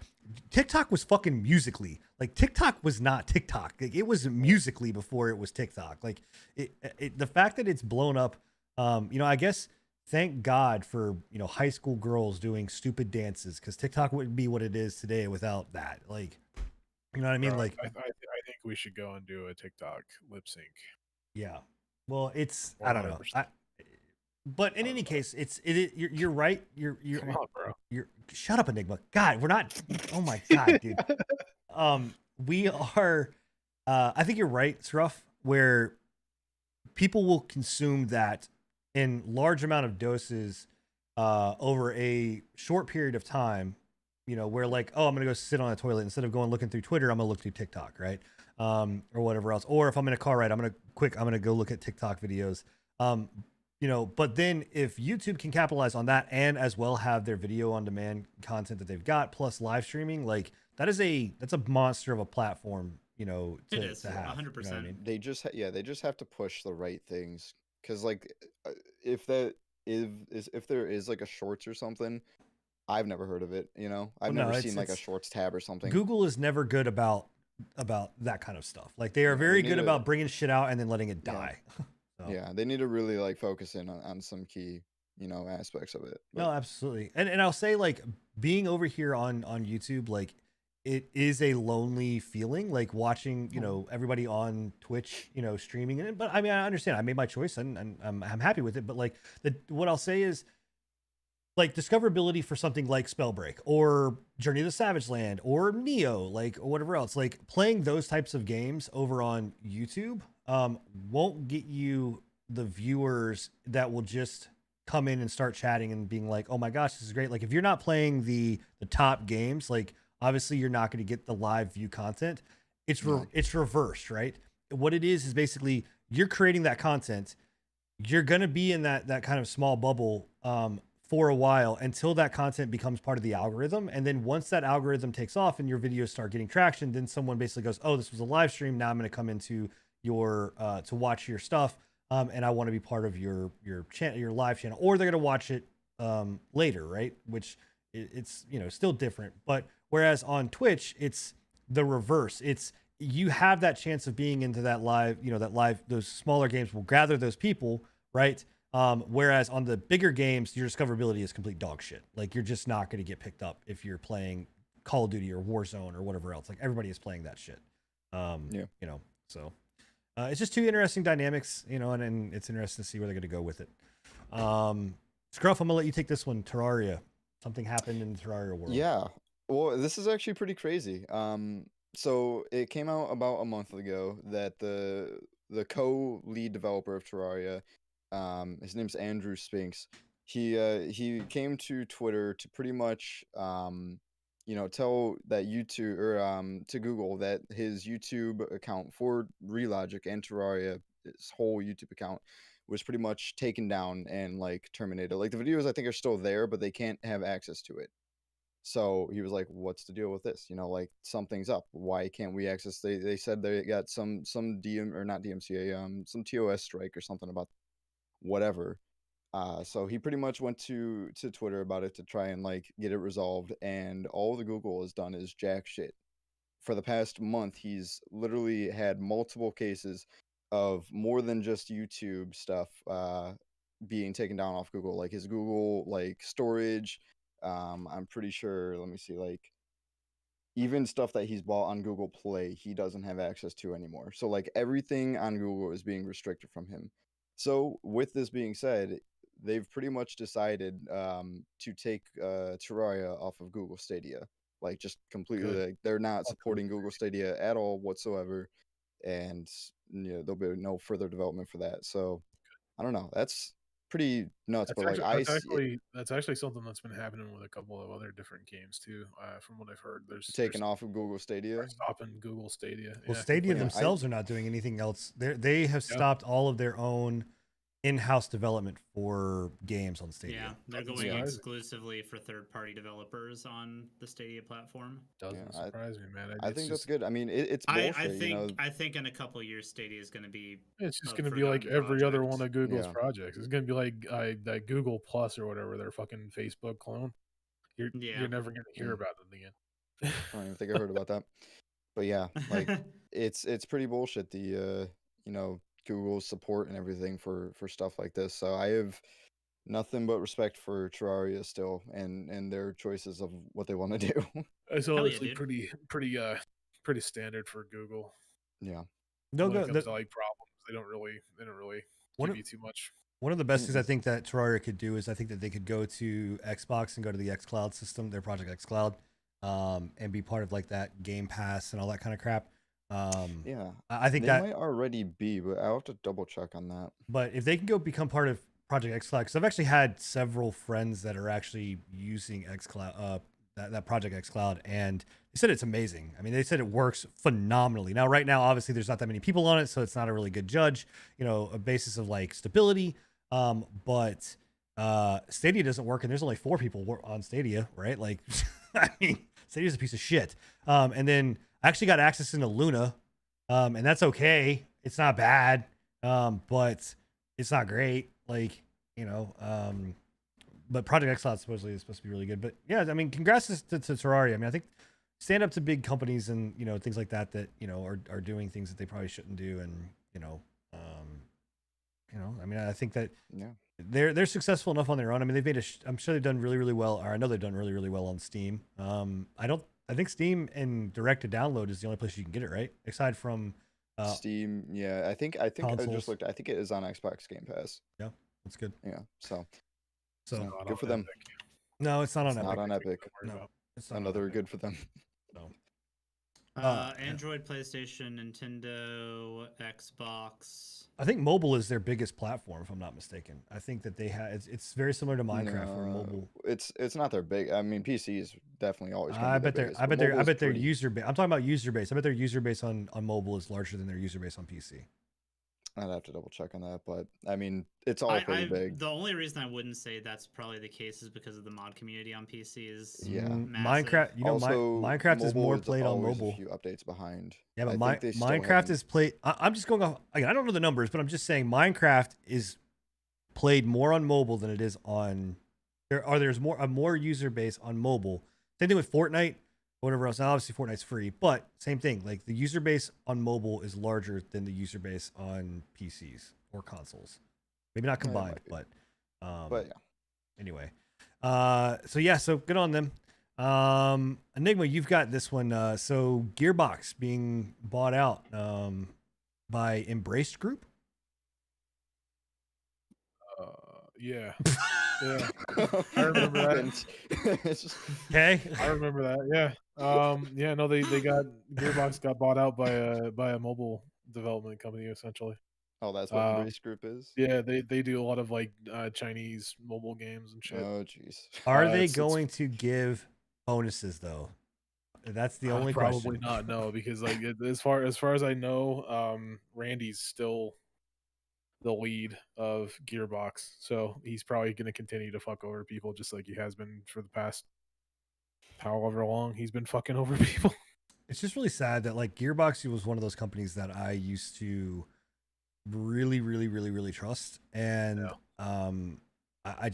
TikTok was fucking Musically. Like TikTok was not TikTok. Like it was Musically before it was TikTok. Like the fact that it's blown up. I guess thank God for high school girls doing stupid dances, because TikTok wouldn't be what it is today without that. Like, you know what I mean? Like, I think we should go and do a TikTok lip sync. Yeah. Well, it's 100%. I don't know. But in any case, you're right. You're come on, bro. You're shut up, Enigma. God, we're not. Oh my God, dude. We are. I think you're right, Scruff. Where people will consume that in large amount of doses over a short period of time. Where like, oh, I'm gonna go sit on a toilet instead of going looking through Twitter. I'm gonna look through TikTok, right? Or whatever else. Or if I'm in a car ride, I'm gonna go look at TikTok videos. But then if YouTube can capitalize on that and as well have their video on demand content that they've got plus live streaming, like that's a monster of a platform, it is to have. 100%. You know what I mean? They just have to push the right things, because like if there is like a shorts or something, I've never heard of it. I've never seen like a shorts tab or something. Google is never good about that kind of stuff. Like they are very good about bringing shit out and then letting it die. So. Yeah, they need to really like focus in on some key, aspects of it. But... No, absolutely. And I'll say, like, being over here on YouTube, like it is a lonely feeling, like watching, everybody on Twitch, streaming it. But I mean, I understand. I made my choice and I'm happy with it. But like what I'll say is, like, discoverability for something like Spellbreak or Journey to the Savage Land or Neo, like, or whatever else, like playing those types of games over on YouTube won't get you the viewers that will just come in and start chatting and being like, oh my gosh, this is great. Like if you're not playing the top games, like obviously you're not going to get the live view content. It's reversed, right? What it is basically you're creating that content. You're going to be in that kind of small bubble for a while until that content becomes part of the algorithm. And then once that algorithm takes off and your videos start getting traction, then someone basically goes, oh, this was a live stream. Now I'm going to come into your to watch your stuff. And I want to be part of your channel, your live channel, or they're going to watch it later. Right. Which it's, still different. But whereas on Twitch, it's the reverse. It's, you have that chance of being into that live, those smaller games will gather those people. Right. Whereas on the bigger games, your discoverability is complete dog shit. Like you're just not going to get picked up if you're playing Call of Duty or Warzone or whatever else. Like everybody is playing that shit. So it's just two interesting dynamics, and it's interesting to see where they're going to go with it. Scruff, I'm gonna let you take this one. Terraria. Something happened in the Terraria world. Yeah. Well, this is actually pretty crazy. So it came out about a month ago that the co-lead developer of Terraria, his name's Andrew Spinks. He came to Twitter to pretty much tell that YouTube or to Google that his YouTube account for Relogic and Terraria, his whole YouTube account, was pretty much taken down and like terminated. Like the videos I think are still there, but they can't have access to it. So he was like, what's the deal with this? Like something's up. Why can't we access? They said they got some DM or not DMCA, some TOS strike or something about whatever. So he pretty much went to Twitter about it to try and like get it resolved, and all the Google has done is jack shit. For the past month, he's literally had multiple cases of more than just YouTube stuff being taken down off Google, like his Google like storage. I'm pretty sure, let me see, like even stuff that he's bought on Google Play, he doesn't have access to anymore. So like everything on Google is being restricted from him. So with this being said, they've pretty much decided to take Terraria off of Google Stadia. Like just completely, like, they're not supporting Google Stadia at all whatsoever, and there'll be no further development for that. So I don't know. That's pretty nuts. That's actually something that's been happening with a couple of other different games too. From what I've heard, there's taken off of Google Stadia. Stopping Google Stadia. Well, Stadia themselves are not doing anything else. They have stopped all of their own in-house development for games on Stadia. Yeah, they're going exclusively for third-party developers on the Stadia platform. Doesn't surprise me, man. I think that's good. I mean, it's bullshit. I think in a couple of years, Stadia is going to be. It's just going to be like every other one of Google's projects. It's going to be like that Google Plus or whatever, their fucking Facebook clone. You're never going to hear about it again. I don't even think I heard about that. But yeah, like it's pretty bullshit. The Google's support and everything for stuff like this. So I have nothing but respect for Terraria still and their choices of what they want to do. It's honestly pretty standard for Google. Yeah. When it comes to like problems, they don't really give you too much. One of the best things I think that Terraria could do is I think that they could go to Xbox and go to the xCloud system, their Project xCloud, and be part of like that Game Pass and all that kind of crap. Yeah, I think they that might already be, but I'll have to double check on that. But if they can go become part of Project xCloud, because I've actually had several friends that are actually using xCloud, that Project xCloud, and they said it's amazing. I mean, they said it works phenomenally. Now, right now, obviously, there's not that many people on it, so it's not a really good judge, a basis of like stability. But Stadia doesn't work, and there's only 4 people on Stadia, right? Like, I mean, Stadia's a piece of shit. And then I actually got access into Luna, and that's okay. It's not bad, but it's not great. Like, but Project xCloud supposedly is supposed to be really good. But yeah, I mean, congrats to Terraria. I mean, I think stand up to big companies and things like that are doing things that they probably shouldn't do, and I mean, I think that they're successful enough on their own. I mean, they've made I'm sure they've done really, really well, or I know they've done really, really well on Steam. I think Steam and direct to download is the only place you can get it, right? Aside from Steam, yeah. I think consoles. I just looked. I think it is on Xbox Game Pass. Yeah, that's good. Yeah, so good for them. No, it's not on Epic. Not on Epic. No, it's not another good for them. No. Android, PlayStation, Nintendo, Xbox. I think mobile is their biggest platform, if I'm not mistaken. I think that they have. It's very similar to Minecraft, where mobile. It's not their big. I mean, PC is definitely always. I bet their user base. I'm talking about user base. I bet their user base on mobile is larger than their user base on PC. I'd have to double check on that, but I mean, it's all pretty big. The only reason I wouldn't say that's probably the case is because of the mod community on PC is Minecraft. Minecraft is more played on mobile. A few updates behind. Yeah, but Minecraft is played. I'm just going off. Again, I don't know the numbers, but I'm just saying Minecraft is played more on mobile than it is on. There's a more user base on mobile. Same thing with Fortnite. Whatever else. Now, obviously, Fortnite's free, but same thing. Like the user base on mobile is larger than the user base on PCs or consoles. Maybe not combined, but yeah. Anyway, so good on them. Enigma, you've got this one. So Gearbox being bought out by Embraced Group. Yeah. Yeah, I remember that. Okay, I remember that. Yeah. Yeah. No, they got Gearbox got bought out by a mobile development company essentially. Oh, that's what Embrace Group is. Yeah, they do a lot of like Chinese mobile games and shit. Oh, jeez. Are they going to give bonuses though? That's the only probably question. Not. No, because like as far as I know, Randy's still the lead of Gearbox, so he's probably going to continue to fuck over people just like he has been for the past however long he's been fucking over people. It's just really sad that like Gearbox was one of those companies that I used to really, really, really, really trust, and I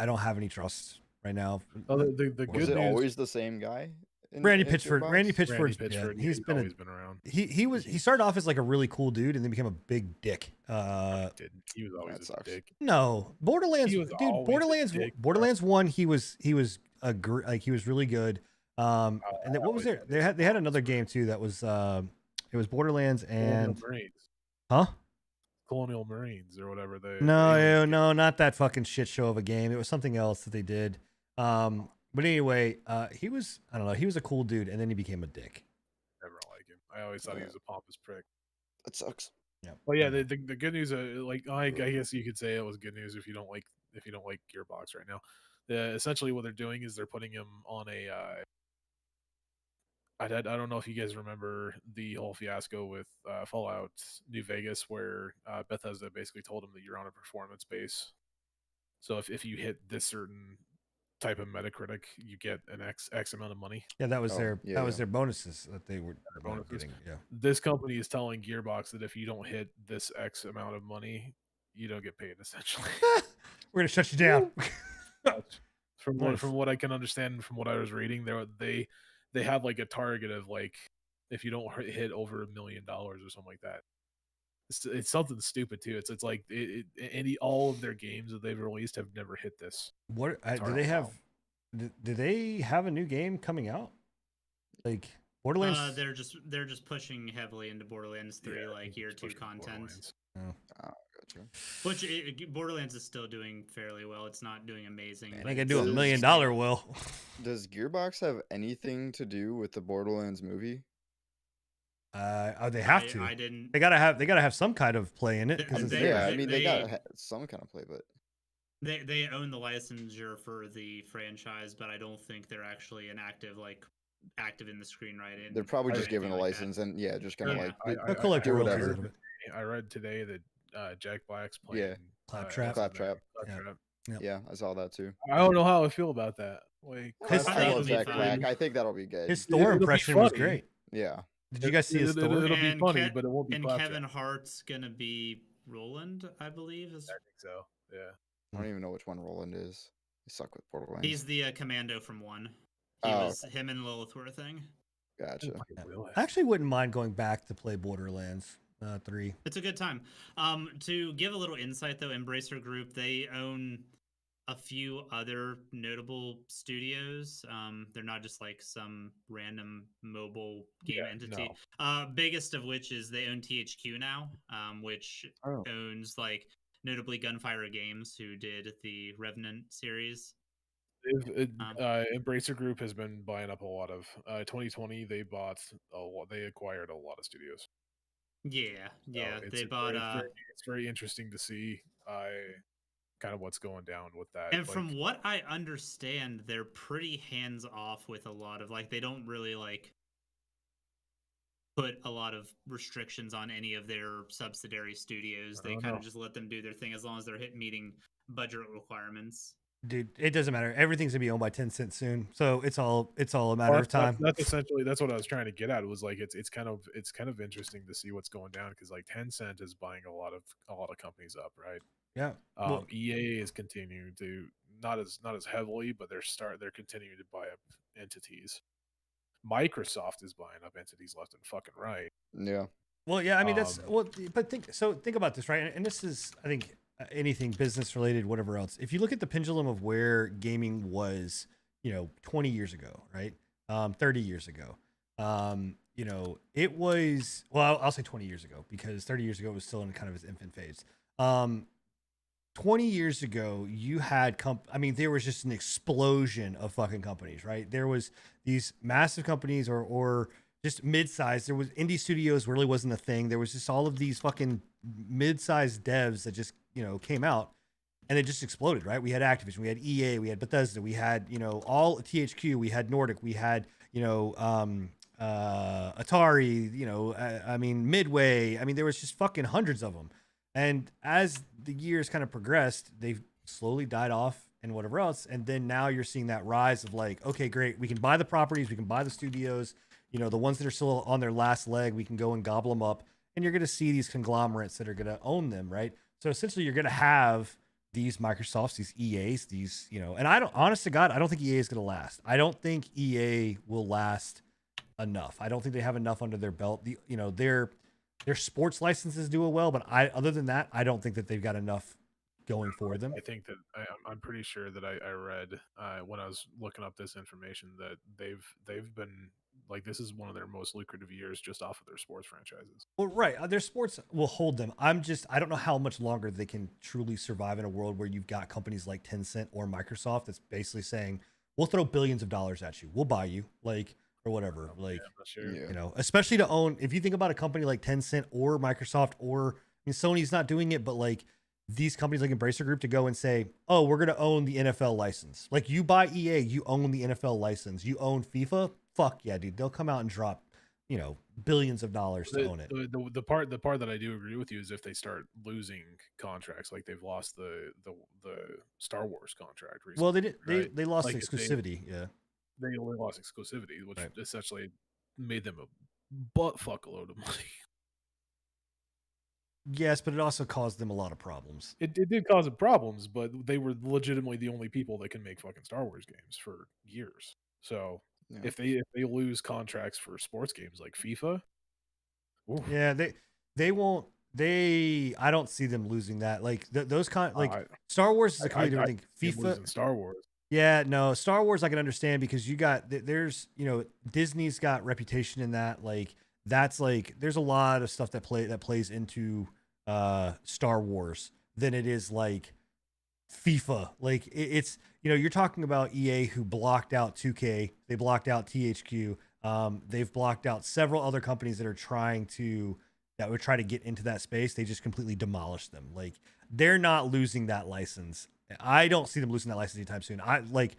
don't have any trust right now. Oh, the good was it news, always the same guy? Randy Pitchford. Randy Pitchford. Yeah, he's always been around. He started off as like a really cool dude and then became a big dick. He was always a dick. No, Borderlands, dude. Borderlands 1. He was really good. And then what was there? They had another game too that was it was Borderlands and Colonial Marines or whatever they. No, not that fucking shit show of a game. It was something else that they did. But anyway, he was, I don't know, he was a cool dude, and then he became a dick. Never like him. I always thought he was a pompous prick. That sucks. Yeah. Well, yeah, the good news, I guess you could say it was good news if you don't like Gearbox right now. Essentially, what they're doing is they're putting him on I don't know if you guys remember the whole fiasco with Fallout New Vegas, where Bethesda basically told them that you're on a performance base. So if you hit this certain type of Metacritic, you get an X amount of money. Yeah, that was their bonuses that they were getting. Yeah. This company is telling Gearbox that if you don't hit this X amount of money, you don't get paid. Essentially, we're gonna shut you down. From what I can understand, from what I was reading, they have like a target of like if you don't hit over $1 million or something like that. It's something stupid too. It's like all of their games that they've released have never hit this. What do they have? Do they have a new game coming out? Like Borderlands? They're just pushing heavily into Borderlands 3, like year 2 content. Oh, gotcha. Which Borderlands is still doing fairly well. It's not doing amazing. They can do $1 million well. Does Gearbox have anything to do with the Borderlands movie? They have to. I didn't. They gotta have some kind of play in it. They gotta have some kind of play, but they own the licensure for the franchise, but I don't think they're actually an active in the screenwriting. They're probably just given a license and just kind of like they'll collect whatever. I read today that Jack Black's playing Claptrap. Yeah, I saw that too. I don't know how I feel about that. Like, I love Jack Black. I think that'll be good. His Thor impression was great. Yeah. Did you guys see his Thor? It'll be funny, but it won't be. And Kevin Hart's gonna be Roland, I believe. I think so. Yeah. I don't even know which one Roland is. He suck with Borderlands. He's the commando from 1. He was him and Lilith were a thing. Gotcha. I actually wouldn't mind going back to play Borderlands 3. It's a good time. To give a little insight though, Embracer Group, they own a few other notable studios. They're not just like some random mobile game entity. No. Biggest of which is they own THQ now, which owns like notably Gunfire Games, who did the Revenant series. Embracer Group has been buying up a lot of 2020. They acquired a lot of studios. Yeah, they bought. It's very interesting to see kind of what's going down with that. And from what I understand, they're pretty hands off with a lot of they don't really put a lot of restrictions on any of their subsidiary studios. They kind of just let them do their thing as long as they're meeting budget requirements. Dude, it doesn't matter. Everything's gonna be owned by Tencent soon, so it's all a matter of time. That's essentially what I was trying to get at. It was like it's kind of interesting to see what's going down because Tencent is buying a lot of companies up, right? Yeah. EA is continuing to not as heavily, but they're continuing to buy up entities. Microsoft is buying up entities left and fucking right. Yeah. Well, yeah. I mean, but think about this, right? And this is, I think, anything business related, whatever else. If you look at the pendulum of where gaming was, 20 years ago, right? 30 years ago. It was, well, I'll say 20 years ago because 30 years ago it was still in kind of its infant phase. 20 years ago, you had there was just an explosion of fucking companies, right? There was these massive companies or just mid-sized. There was indie studios really wasn't a thing. There was just all of these fucking mid-sized devs that just, came out and it just exploded, right? We had Activision, we had EA, we had Bethesda, we had, all THQ, we had Nordic, we had, Atari, Midway. There was just fucking hundreds of them. And as the years kind of progressed, they've slowly died off and whatever else. And then now you're seeing that rise of okay, great. We can buy the properties. We can buy the studios, the ones that are still on their last leg, we can go and gobble them up. And you're going to see these conglomerates that are going to own them, right? So essentially you're going to have these Microsofts, these EAs, these, and honest to God, I don't think EA is going to last. I don't think EA will last enough. I don't think they have enough under their belt. Their sports licenses do well, but other than that, I don't think that they've got enough going for them. I think that I'm pretty sure that I read when I was looking up this information that they've been this is one of their most lucrative years just off of their sports franchises. Well, right, their sports will hold them. I don't know how much longer they can truly survive in a world where you've got companies like Tencent or Microsoft that's basically saying, "We'll throw billions of dollars at you. We'll buy you." Or whatever, especially to own. If you think about a company like Tencent or Microsoft, or Sony's not doing it, but these companies like Embracer Group to go and say, "Oh, we're going to own the NFL license." You buy EA, you own the NFL license. You own FIFA. fuck yeah, dude. They'll come out and drop, billions of dollars to own it. The part that I do agree with you is if they start losing contracts, like they've lost the Star Wars contract recently. Well, they did. Right? They lost Like exclusivity. Yeah, they only lost exclusivity, which right. essentially made them a butt fuck a load of money. Yes, but it also caused them a lot of problems. It did cause them problems, but they were legitimately the only people that can make fucking Star Wars games for years. So if they lose contracts for sports games like FIFA, oof. Yeah, they won't. I don't see them losing that. Like those Star Wars is a completely different thing. FIFA, Star Wars. Yeah, no, Star Wars I can understand because there's Disney's got reputation in that. Like that's like there's a lot of stuff that plays into Star Wars than it is like FIFA. Like it's you're talking about EA who blocked out 2K, they blocked out THQ, they've blocked out several other companies that would try to get into that space. They just completely demolished them. Like they're not losing that license. I don't see them losing that license anytime soon. I like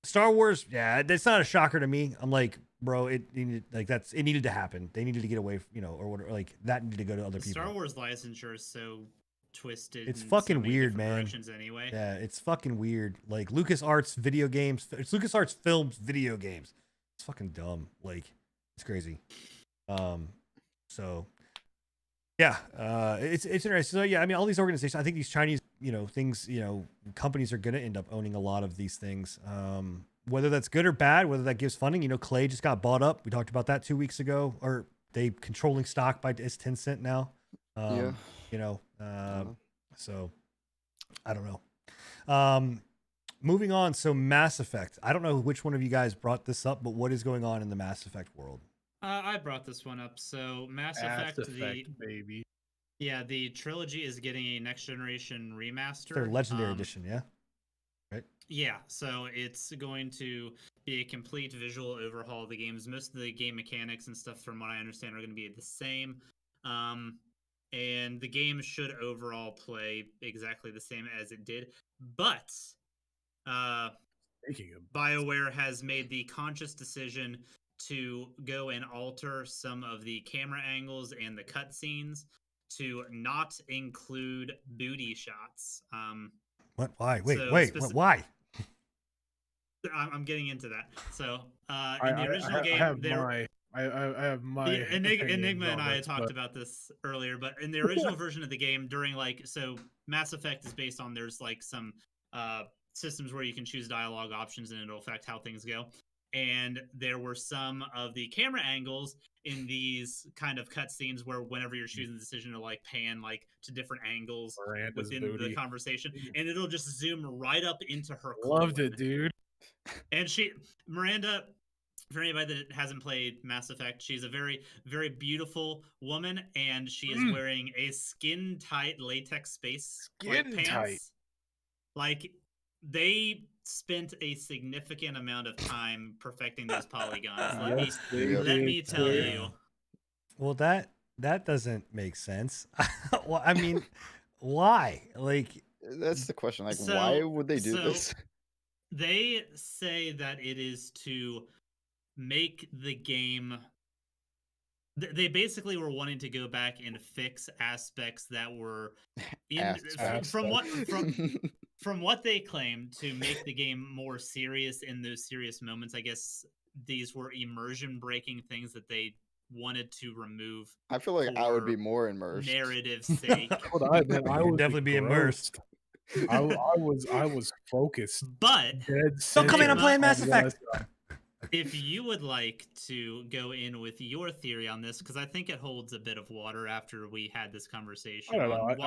Star Wars. Yeah, that's not a shocker to me. I'm like, bro, it needed to happen. They needed to get away, or whatever. Like that needed to go to other people. Star Wars licensure is so twisted. It's fucking weird, man. Anyway. Yeah, it's fucking weird. Like LucasArts video games. It's LucasArts films video games. It's fucking dumb. Like it's crazy. So yeah, it's interesting. So yeah, I mean, all these organizations, I think these Chinese, things, companies are going to end up owning a lot of these things. Whether that's good or bad, whether that gives funding, Clay just got bought up. We talked about that 2 weeks ago. Or they controlling stock by it's Tencent now. So I don't know. Moving on. So Mass Effect. I don't know which one of you guys brought this up, but what is going on in the Mass Effect world? I brought this one up. So Mass Effect, baby. Yeah, the trilogy is getting a next generation remaster. Their Legendary Edition, yeah. Right. Yeah, so it's going to be a complete visual overhaul of the games. Most of the game mechanics and stuff, from what I understand, are going to be the same. And the game should overall play exactly the same as it did. But BioWare has made the conscious decision to go and alter some of the camera angles and the cutscenes to not include booty shots. What? Why? Wait. Why? I'm getting into that. So in the original game, I have my Enigma and I talked about this earlier, but in the original version of the game, during Mass Effect is based on there's some systems where you can choose dialogue options and it'll affect how things go. And there were some of the camera angles in these kind of cutscenes where whenever you're choosing the decision to pan to different angles within the conversation, and it'll just zoom right up into her colon. Loved it, dude. And Miranda, for anybody that hasn't played Mass Effect, she's a very, very beautiful woman, and she is wearing a skin-tight latex space pants. They spent a significant amount of time perfecting those polygons. Let me tell you. Well, that doesn't make sense. Well, I mean, why? That's the question. Why would they do this? They say that it is to make the game. They basically were wanting to go back and fix aspects that were from what they claimed to make the game more serious in those serious moments. I guess these were immersion breaking things that they wanted to remove. I feel like I would be more immersed. Narrative sake. I would definitely be immersed. I was focused. But don't come in and play Mass Effect. If you would like to go in with your theory on this, because I think it holds a bit of water after we had this conversation on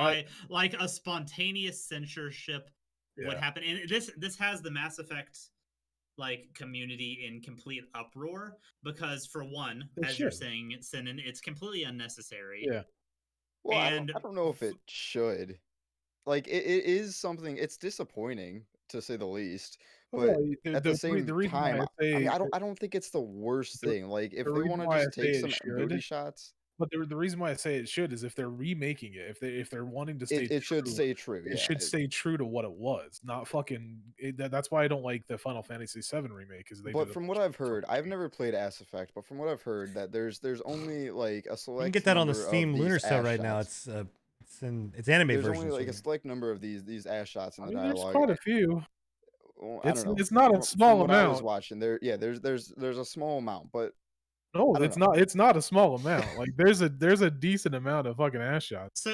why a spontaneous censorship would happen. And this has the Mass Effect community in complete uproar because, for one, as you're saying, Sinan, it's completely unnecessary. Yeah. Well, I don't know if it should. It is something. It's disappointing to say the least. But at the same time, I don't think it's the worst thing. If they want to just take some booty shots, But the reason why I say it should is if they're remaking it, if they're wanting to stay it should true, stay true. it should stay true to what it was, not fucking. That's why I don't like the Final Fantasy VII remake. Because But from what I've heard, I've never played Ass Effect, but from what I've heard, that there's only like a select. You can get that on the number of Steam these Lunar Cell ass right now. shots. It's anime There's version. only like a select number of these ass shots in the there's dialogue. quite a few. Well, I don't know. It's not a small from what amount. I was watching there, there's a small amount, but no, it's not. It's not a small amount. Like there's a decent amount of fucking ass shots.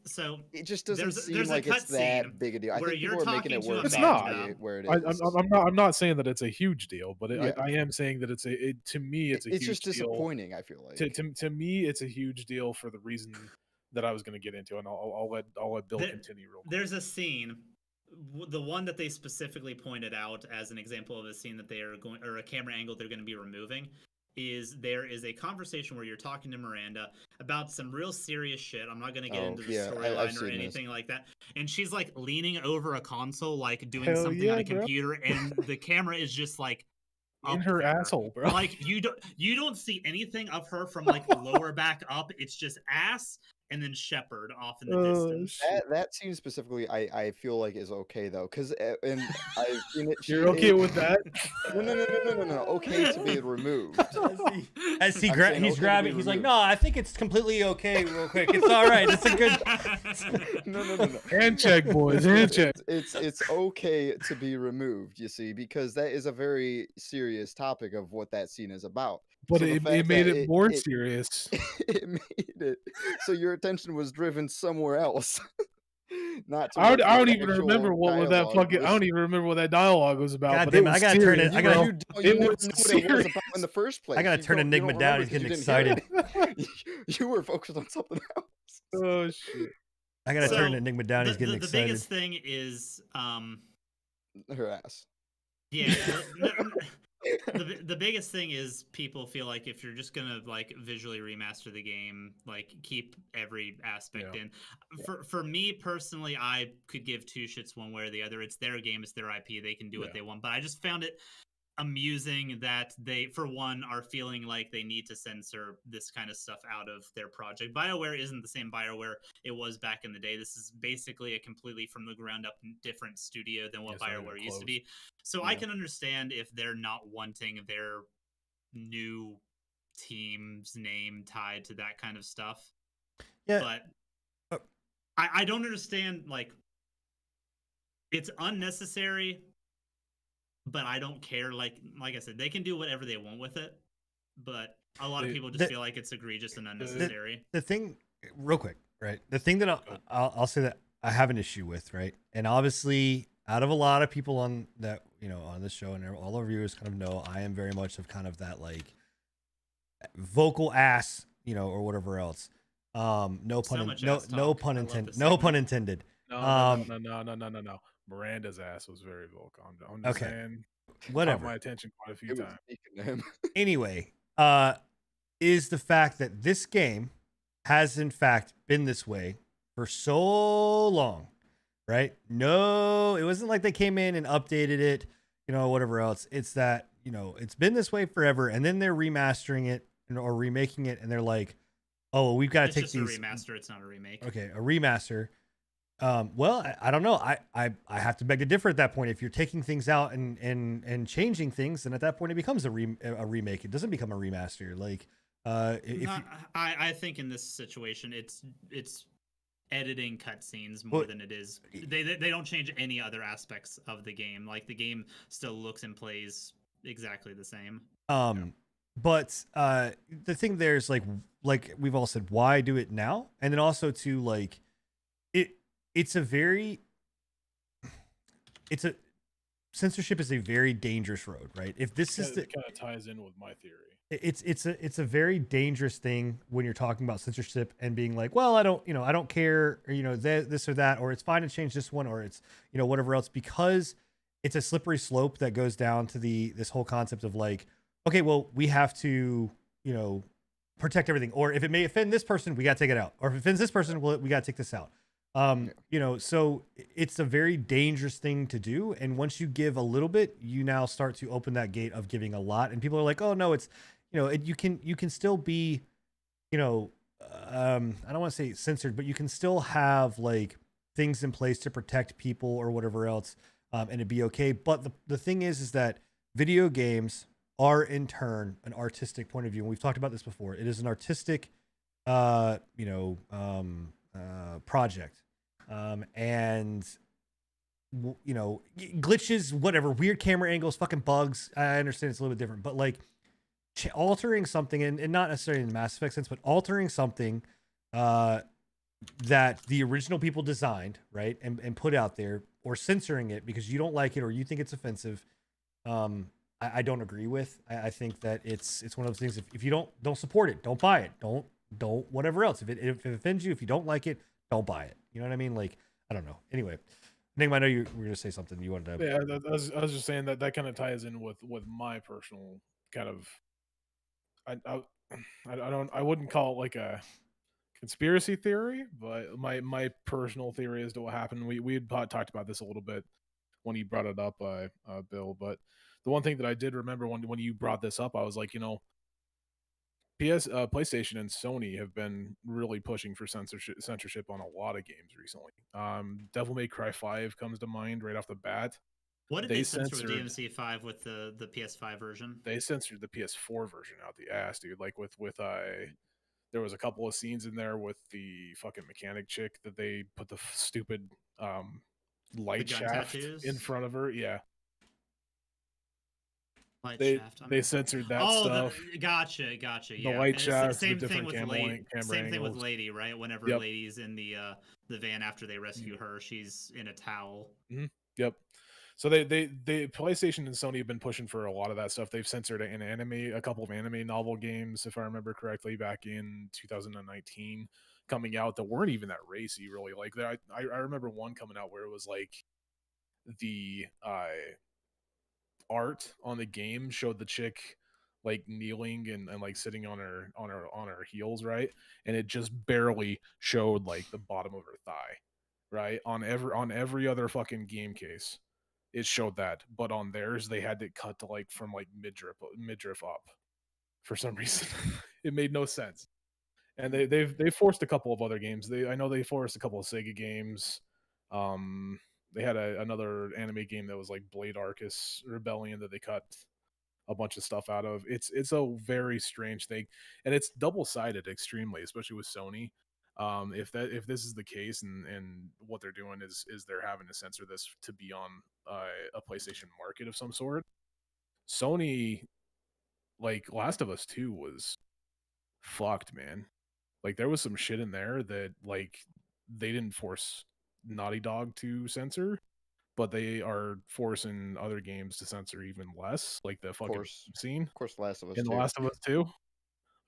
So it just doesn't seem there's like it's that big a deal. I think people are making it work. It's not where it is. I'm not saying that it's a huge deal, but I am saying that to me it's a huge just disappointing. Deal. I feel like to me it's a huge deal for the reason that I was going to get into, and I'll let Bill continue. Real quick. There's a scene. The one that they specifically pointed out as an example of a scene that they are going, or a camera angle they're going to be removing, is there is a conversation where you're talking to Miranda about some real serious shit. I'm not going to get into the storyline or anything like that. And she's like leaning over a console, like doing something on a computer, and the camera is just like in her asshole, bro. Like you don't see anything of her from like lower back up. It's just ass. And then Shepard off in the distance. That scene specifically, I feel like is okay though, because and I've seen it. You're okay with that? No. Okay to be removed. As he's grabbing, he's like, no, I think it's completely okay. Real quick, it's all right. It's a good. No. Hand check, boys. Hand check. It's okay to be removed. You see, because that is a very serious topic of what that scene is about. But so it made it more serious. It made it so your attention was driven somewhere else. Not. I don't even remember what that fucking. I don't even remember what that dialogue was about. God damn it! I gotta turn it. It was serious in the first place. I gotta turn Enigma down. He's getting excited. You were focused on something else. Oh shit! I gotta turn Enigma down. He's getting excited. The biggest thing is her ass. Yeah. The biggest thing is people feel like if you're just gonna like visually remaster the game, like keep every aspect in. For me personally, I could give two shits one way or the other. It's their game, it's their IP. They can do what they want. But I just found it amusing that they, for one, are feeling like they need to censor this kind of stuff out of their project. BioWare isn't the same BioWare it was back in the day. This is basically a completely from the ground up different studio than what BioWare used to be. So I can understand if they're not wanting their new team's name tied to that kind of stuff. Yeah. But I don't understand, like, it's unnecessary. But I don't care. Like I said, they can do whatever they want with it. But a lot of people just feel like it's egregious and unnecessary. The thing, real quick, right? The thing that I'll say that I have an issue with, right? And obviously, out of a lot of people on that, on this show and all our viewers kind of know, I am very much of kind of that like vocal ass, or whatever else. No pun intended. No. Miranda's ass was very vocal. I'm just saying, whatever. Caught my attention quite a few times. Anyway, is the fact that this game has in fact been this way for so long, right? No, it wasn't like they came in and updated it, whatever else. It's that, it's been this way forever, and then they're remastering it or remaking it, and they're like, oh, we've got to take these. It's a remaster. It's not a remake. Okay, a remaster. Well, I don't know. I have to beg to differ at that point. If you're taking things out and changing things, then at that point it becomes a remake. It doesn't become a remaster. Like, I think in this situation, it's editing cutscenes more than it is. They don't change any other aspects of the game. Like the game still looks and plays exactly the same. But the thing there's like we've all said, why do it now? And then also to like censorship is a very dangerous road, right? If this is it kind of ties in with my theory. It's a very dangerous thing when you're talking about censorship and being like, well, I don't care, or this or that, or it's fine to change this one, or it's whatever else, because it's a slippery slope that goes down to this whole concept of like, okay, well, we have to protect everything, or if it may offend this person, we got to take it out, or if it offends this person, we got to take this out. So it's a very dangerous thing to do. And once you give a little bit, you now start to open that gate of giving a lot. And people are like, oh no, it's, you can still be you know, I don't want to say censored, but you can still have like things in place to protect people or whatever else, and it'd be okay. But the thing is that video games are in turn an artistic point of view. And we've talked about this before. It is an artistic, project. And glitches, whatever, weird camera angles, fucking bugs. I understand it's a little bit different, but like altering something, and not necessarily in the Mass Effect sense, but altering something that the original people designed, right, and put out there, or censoring it because you don't like it or you think it's offensive. I don't agree with. I think that it's one of those things. If you don't support it, don't buy it. Don't whatever else. If it offends you, if you don't like it, don't buy it. You know what I mean? Like, I don't know. Anyway, Nick, I know you were gonna say something. You wanted to. Yeah, I was just saying that kind of ties in with my personal kind of. I wouldn't call it like a conspiracy theory, but my personal theory as to what happened. We had talked about this a little bit when you brought it up, Bill. But the one thing that I did remember when you brought this up, I was like, PlayStation and Sony have been really pushing for censorship on a lot of games recently. Devil May Cry 5 comes to mind right off the bat. What did they censor with DMC5 with the PS5 version? They censored the PS4 version out the ass, dude. Like with there was a couple of scenes in there with the fucking mechanic chick that they put the stupid light shaft tattoos in front of her. Yeah. They censored that stuff. Gotcha. The light shaft, same thing with Lady, right? Whenever Lady's in the van after they rescue her, she's in a towel. Mm-hmm. Yep. So they PlayStation and Sony have been pushing for a lot of that stuff. They've censored a couple of anime novel games, if I remember correctly, back in 2019, coming out that weren't even that racy, really. Like I remember one coming out where it was like the art on the game showed the chick like kneeling and like sitting on her heels, right? And it just barely showed like the bottom of her thigh, right? On every other fucking game case, it showed that, but on theirs they had it cut to like from like midriff up for some reason. It made no sense. And they've forced a couple of other games. I know they forced a couple of Sega games. They had another anime game that was like Blade Arcus Rebellion that they cut a bunch of stuff out of. It's a very strange thing, and it's double-sided extremely, especially with Sony. If this is the case, and what they're doing is they're having to censor this to be on a PlayStation market of some sort. Sony, like Last of Us 2 was fucked, man. Like there was some shit in there that like they didn't force Naughty Dog to censor, but they are forcing other games to censor even less, like the fucking scene. Of course, Last of Us. The Last of Us 2.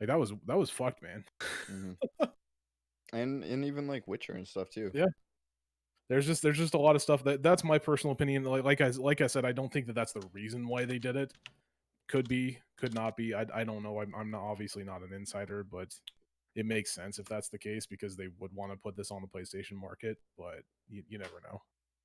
Like that was fucked, man. Mm-hmm. and even like Witcher and stuff too. Yeah. There's just a lot of stuff that's my personal opinion. Like I said, I don't think that's the reason why they did it. Could be, could not be. I don't know. I'm not, obviously not an insider, but it makes sense if that's the case because they would want to put this on the PlayStation market, but you never know.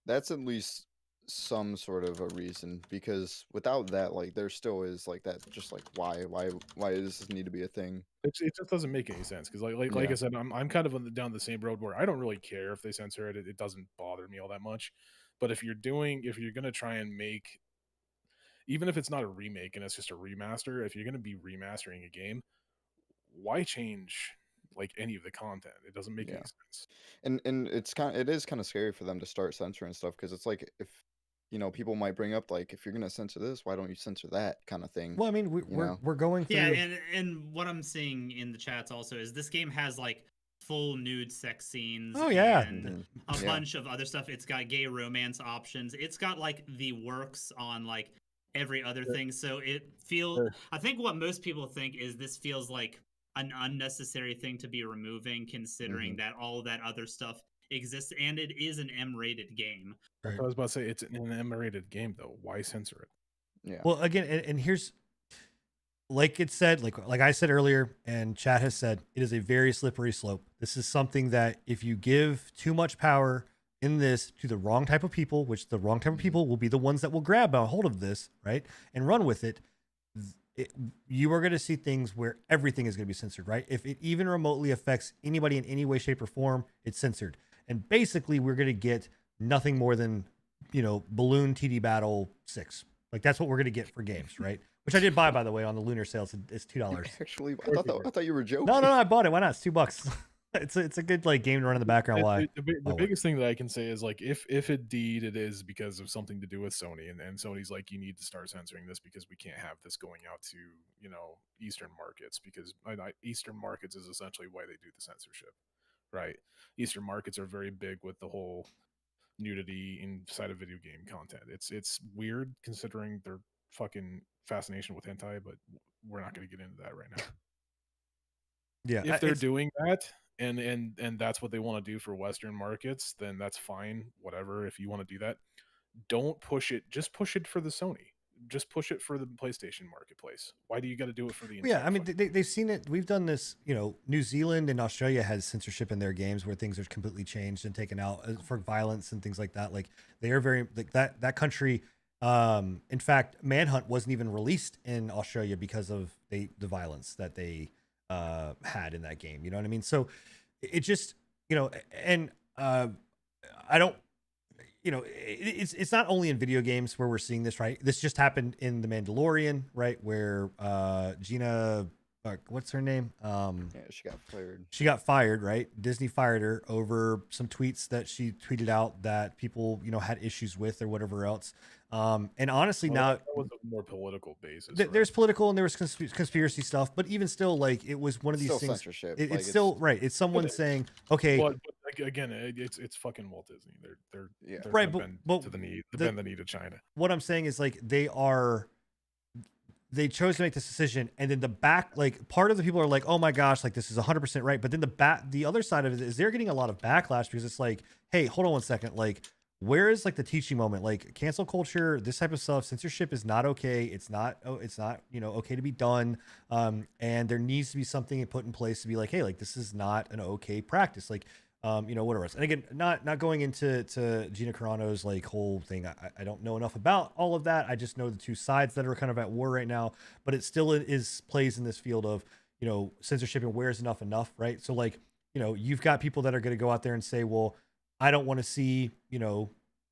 That's at least some sort of a reason, because without that, like there still is like that, just like why does this need to be a thing? It just doesn't make any sense because like I said, I'm kind of down the same road where I don't really care if they censor it. It doesn't bother me all that much. But if you're gonna try and make, even if it's not a remake and it's just a remaster, if you're gonna be remastering a game, why change like any of the content? It doesn't make any sense. And it is kind of scary for them to start censoring stuff, because it's like, if people might bring up like, if you're gonna censor this, why don't you censor that kind of thing? Well, I mean, we're going through. Yeah, and what I'm seeing in the chats also is this game has like full nude sex scenes. Oh yeah, and a bunch of other stuff. It's got gay romance options. It's got like the works on like every other thing. So it feels. I think what most people think is this feels like an unnecessary thing to be removing, considering that all of that other stuff exists, and it is an M-rated game. Right. I was about to say, it's an M-rated game though. Why censor it? Yeah. Well, again, and here's, like it said, like I said earlier, and Chad has said, it is a very slippery slope. This is something that if you give too much power in this to the wrong type of people, which the wrong type of people will be the ones that will grab a hold of this, right, and run with it, you are going to see things where everything is going to be censored, right? If it even remotely affects anybody in any way, shape, or form, it's censored. And basically, we're going to get nothing more than, Balloon TD Battle 6. Like, that's what we're going to get for games, right? Which I did buy, by the way, on the Lunar sale. It's $2. Actually, I thought you were joking. No, I bought it. Why not? It's $2. It's a good like game to run in the background. Why? The biggest thing that I can say is like if indeed it is because of something to do with Sony, and Sony's like, you need to start censoring this because we can't have this going out to Eastern markets, because Eastern markets is essentially why they do the censorship, right? Eastern markets are very big with the whole nudity inside of video game content. It's weird considering their fucking fascination with hentai, but we're not going to get into that right now. Yeah, if they're doing that and that's what they want to do for Western markets, then that's fine, whatever. If you want to do that, don't push it, just push it for the Sony, just push it for the PlayStation marketplace. Why do you got to do it for the I mean, they've seen it. We've done this. New Zealand and Australia has censorship in their games where things are completely changed and taken out for violence and things like that. Like, they are very like that country. In fact, Manhunt wasn't even released in Australia because of the violence that they had in that game. You know what I mean? So it just, and I don't, it's not only in video games where we're seeing this, right? This just happened in The Mandalorian, right? Where Gina, what's her name? Yeah, she got fired. She got fired, right? Disney fired her over some tweets that she tweeted out that people, had issues with or whatever else. And honestly, now that was a more political basis. There's political and there was conspiracy stuff, but even still, like, it was one of these still things. Censorship. It's still right. It's someone saying, okay, but again, it's fucking Walt Disney. They're right, but to the knee, bend the knee to China. What I'm saying is, like, they chose to make this decision, and then part of the people are like, oh my gosh, like, this is 100% right, but then the other side of it is they're getting a lot of backlash because it's like, hey, hold on one second, like, where is like the teaching moment? Like, cancel culture, this type of stuff, censorship is not okay. It's not okay to be done. And there needs to be something put in place to be like, hey, like, this is not an okay practice. Like, whatever else. And again, not going into Gina Carano's like whole thing. I don't know enough about all of that. I just know the two sides that are kind of at war right now, but it still plays in this field of, censorship and where is enough, right? So, like, you've got people that are going to go out there and say, well, I don't want to see, I don't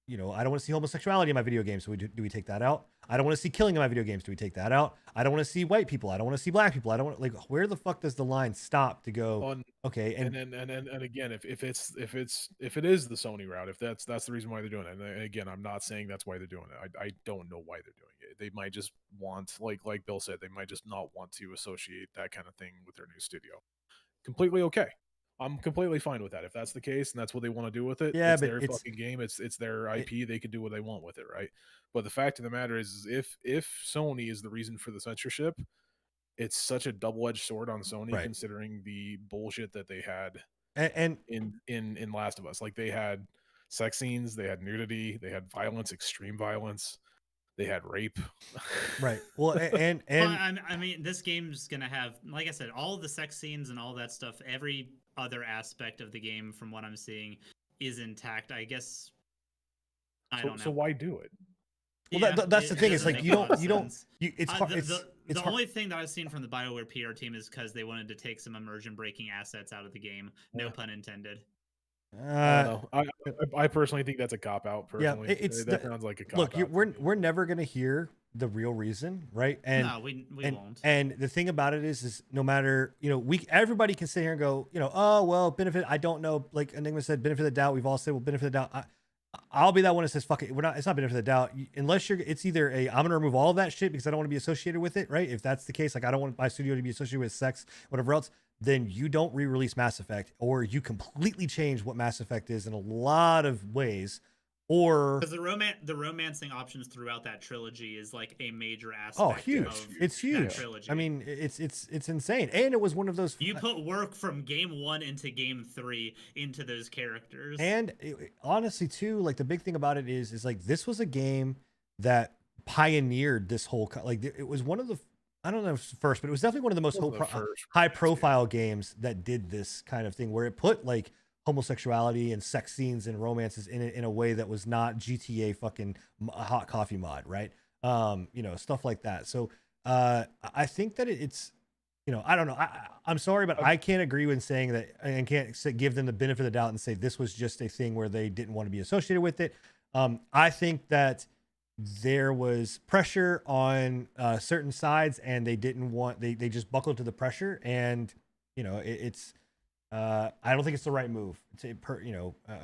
want to see homosexuality in my video games. So do we take that out? I don't want to see killing in my video games. Do we take that out? I don't want to see white people. I don't want to see black people. I don't want, like, where the fuck does the line stop to go? Okay. And again, if it is the Sony route, if that's the reason why they're doing it. And again, I'm not saying that's why they're doing it. I don't know why they're doing it. They might just want, like Bill said, they might just not want to associate that kind of thing with their new studio. Completely okay. I'm completely fine with that. If that's the case and that's what they want to do with it, yeah, it's their fucking game. It's their IP. They can do what they want with it, right? But the fact of the matter is if Sony is the reason for the censorship, it's such a double-edged sword on Sony, right, considering the bullshit that they had and in Last of Us. Like, they had sex scenes, they had nudity, they had violence, extreme violence. They had rape. Right. Well, and I mean, this game's gonna have, like I said, all the sex scenes and all that stuff. Every other aspect of the game, from what I'm seeing, is intact. I guess. I don't know. So why do it? Well, yeah, that's the thing. It's like it's hard. The only thing that I've seen from the BioWare PR team is because they wanted to take some immersion breaking assets out of the game. No pun intended. I don't know. I personally think that's a cop out. Personally, yeah, that sounds like a cop out. Look, we're never gonna hear the real reason, right? And no, we won't. And the thing about it is no matter, everybody can sit here and go, oh well, benefit. I don't know. Like Enigma said, benefit of the doubt. We've all said, well, benefit of the doubt. I'll be that one that says, fuck it. It's not benefit of the doubt. Unless it's either I'm going to remove all of that shit because I don't want to be associated with it, right? If that's the case, like, I don't want my studio to be associated with sex, whatever else, then you don't re-release Mass Effect, or you completely change what Mass Effect is in a lot of ways. Or because the romancing options throughout that trilogy is like a major aspect. Oh, huge! It's huge. That trilogy. I mean, it's insane, and it was one of those. You put work from game 1 into game 3 into those characters, and honestly, too, like, the big thing about it is like, this was a game that pioneered this whole, like, it was one of the, I don't know if it's first, but it was definitely one of the most high-profile games that did this kind of thing, where it put like homosexuality and sex scenes and romances in a way that was not GTA fucking hot coffee mod, right? Stuff like that. So I think that it's, I don't know. I'm sorry, but I can't agree with saying that, and can't give them the benefit of the doubt and say this was just a thing where they didn't want to be associated with it. I think that there was pressure on certain sides, and they didn't want, they just buckled to the pressure, and it's I don't think it's the right move to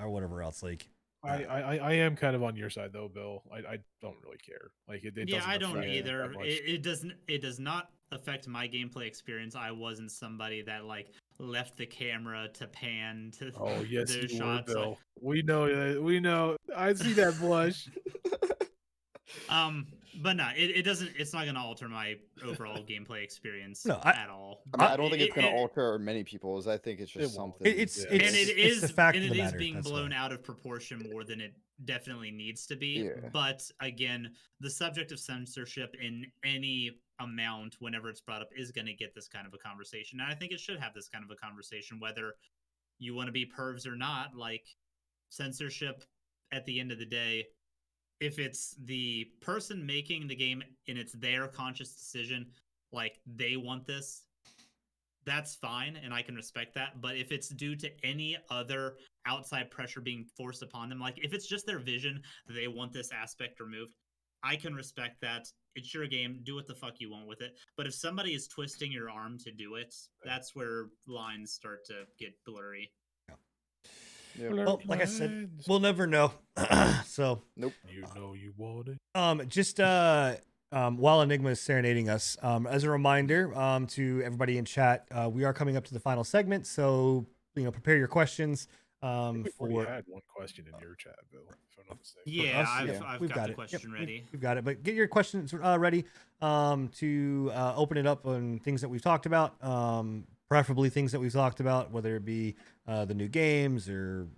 or whatever else. Like, I am kind of on your side though, Bill. I don't really care. Like it yeah, doesn't. I don't either. It It does not affect my gameplay experience. I wasn't somebody that like left the camera to pan to oh yes, those you shots. were, Bill. We know. We know. I see that blush. But no, it doesn't. It's not going to alter my overall gameplay experience at all. I don't think it's going to alter many people's. I think it's just something. It's the fact and of the it is matter. being blown out of proportion more than it definitely needs to be. Yeah. But again, the subject of censorship in any amount, whenever it's brought up, is going to get this kind of a conversation. And I think it should have this kind of a conversation, whether you want to be pervs or not. Like, censorship at the end of the day, if it's the person making the game and it's their conscious decision, like they want this, that's fine, and I can respect that. But if it's due to any other outside pressure being forced upon them, like if it's just their vision that they want this aspect removed, I can respect that. It's your game. Do what the fuck you want with it. But if somebody is twisting your arm to do it, that's where lines start to get blurry. Yep. Well, like I said, we'll never know. So nope. You know you want it. Just while Enigma is serenading us, as a reminder to everybody in chat, we are coming up to the final segment, so prepare your questions. We had one question in your chat, Bill. If I'm not mistaken. Yeah, I've got the question ready. We've got it, but get your questions ready to open it up on things that we've talked about. Preferably things that we've talked about, whether it be the new games or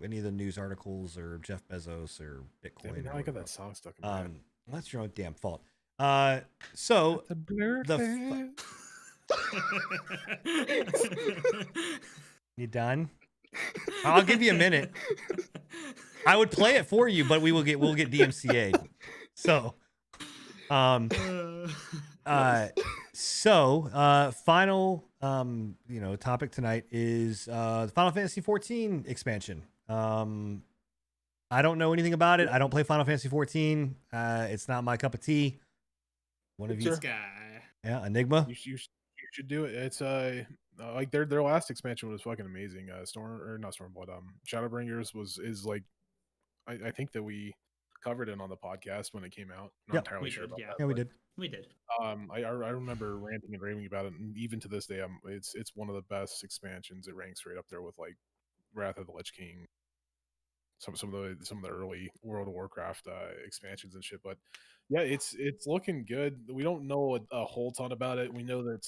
any of the news articles or Jeff Bezos or Bitcoin. I got that song stuck in my head. That's your own damn fault. So you done? I'll give you a minute. I would play it for you, but we'll get DMCA'd. So, final topic tonight is the Final Fantasy 14 expansion. I don't know anything about it. I don't play Final Fantasy 14. It's not my cup of tea. One of you, yeah, Enigma. You should do it. It's like their last expansion was fucking amazing. Stormblood. Shadowbringers is like, I think that we covered it on the podcast when it came out. Not entirely sure about that. Yeah, we did. We did. I remember ranting and raving about it, and even to this day, it's one of the best expansions. It ranks right up there with like Wrath of the Lich King, some of the early World of Warcraft expansions and shit. But yeah, it's looking good. We don't know a whole ton about it. We know that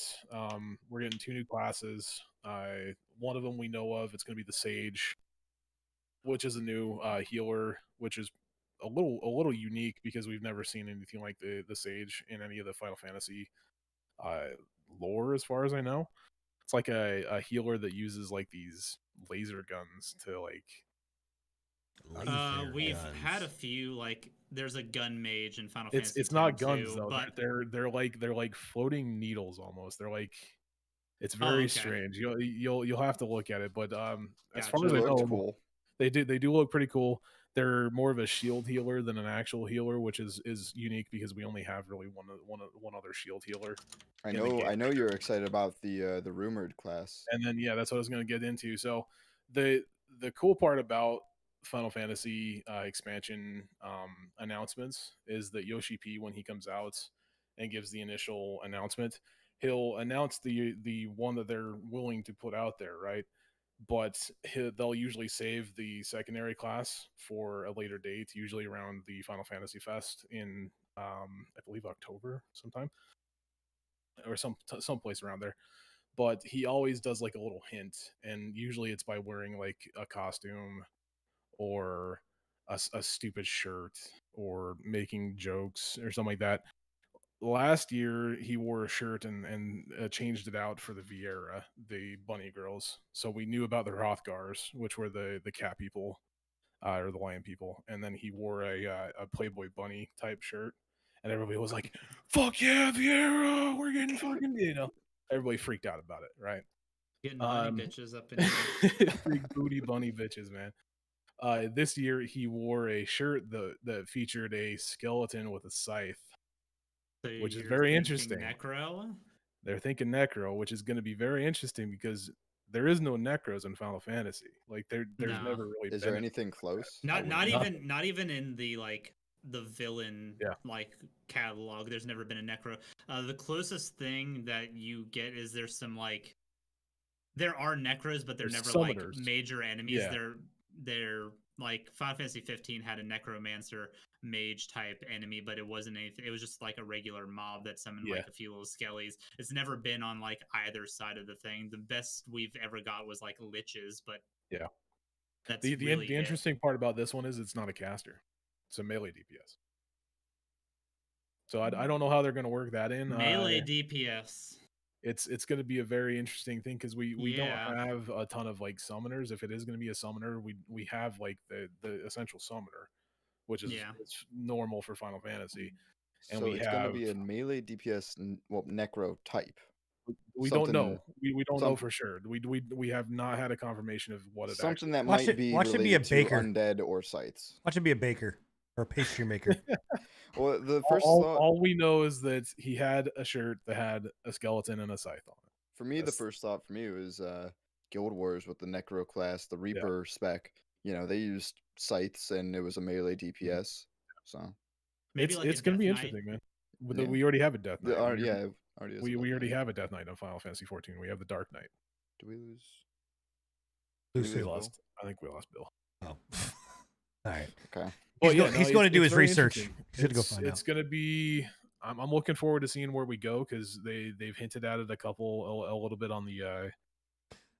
we're getting 2 new classes. One of them we know of. It's going to be the Sage, which is a new healer, which is a little unique because we've never seen anything like the Sage in any of the Final Fantasy lore, as far as I know. It's like a healer that uses like these laser guns to like. We've had a few, like there's a gun mage in Final Fantasy. It's not guns too, though. But they're like floating needles almost. They're like, it's very strange. You'll have to look at it. But as far as I know, cool. they do look pretty cool. They're more of a shield healer than an actual healer, which is unique because we only have really one other shield healer. I know you're excited about the rumored class. And then that's what I was going to get into. So the cool part about Final Fantasy expansion announcements is that Yoshi P, when he comes out and gives the initial announcement, he'll announce the one that they're willing to put out there, right? But they'll usually save the secondary class for a later date, usually around the Final Fantasy Fest in I believe October sometime, or some place around there. But he always does like a little hint, and usually it's by wearing like a costume or a stupid shirt or making jokes or something like that. Last year he wore a shirt and changed it out for the Viera, the bunny girls. So we knew about the Hrothgars, which were the cat people or the lion people, and then he wore a Playboy bunny type shirt. and everybody was like, "Fuck yeah, Viera, we're getting fucking," everybody freaked out about it, right? Getting bunny bitches up in here. Freak booty bunny bitches, man. This year he wore a shirt that featured a skeleton with a scythe, so which is very interesting. Necro? They're thinking Necro, which is going to be very interesting because there is no Necros in Final Fantasy. Like there's never really. Is there anything close? Not even in the the villain catalog. There's never been a Necro. The closest thing that you get is there's some there are Necros, but they're never summoners. Major enemies. Yeah. They're like Final Fantasy 15 had a Necromancer mage type enemy, but it wasn't anything. It was just like a regular mob that summoned a few little skellies. It's never been on either side of the thing. The best we've ever got was liches, but yeah. That's the interesting part about this one is it's not a caster. It's a melee DPS. So I don't know how they're going to work that in. Melee DPS. It's going to be a very interesting thing because we don't have a ton of summoners. If it is going to be a summoner, we have the essential summoner, which is it's normal for Final Fantasy. And so it's going to be a melee DPS, Necro type. We don't know. We don't know for sure. We have not had a confirmation of what it something that might be related to undead or scythes. Watch it be a baker or a pastry maker. Well, the first all we know is that he had a shirt that had a skeleton and a scythe on it. For me, the first thought for me was Guild Wars with the Necro class, the Reaper spec. They used scythes and it was a melee DPS. So maybe it's going to be interesting, man. We already have a Death Knight. We already have a Death Knight on Final Fantasy 14. We have the Dark Knight. Do we lose? We lost. I think we lost Bill. Oh. All right. Okay. Well, he's going to do his research. He's going to go find out. It's going to be. I'm looking forward to seeing where we go because they've hinted at it a little bit on the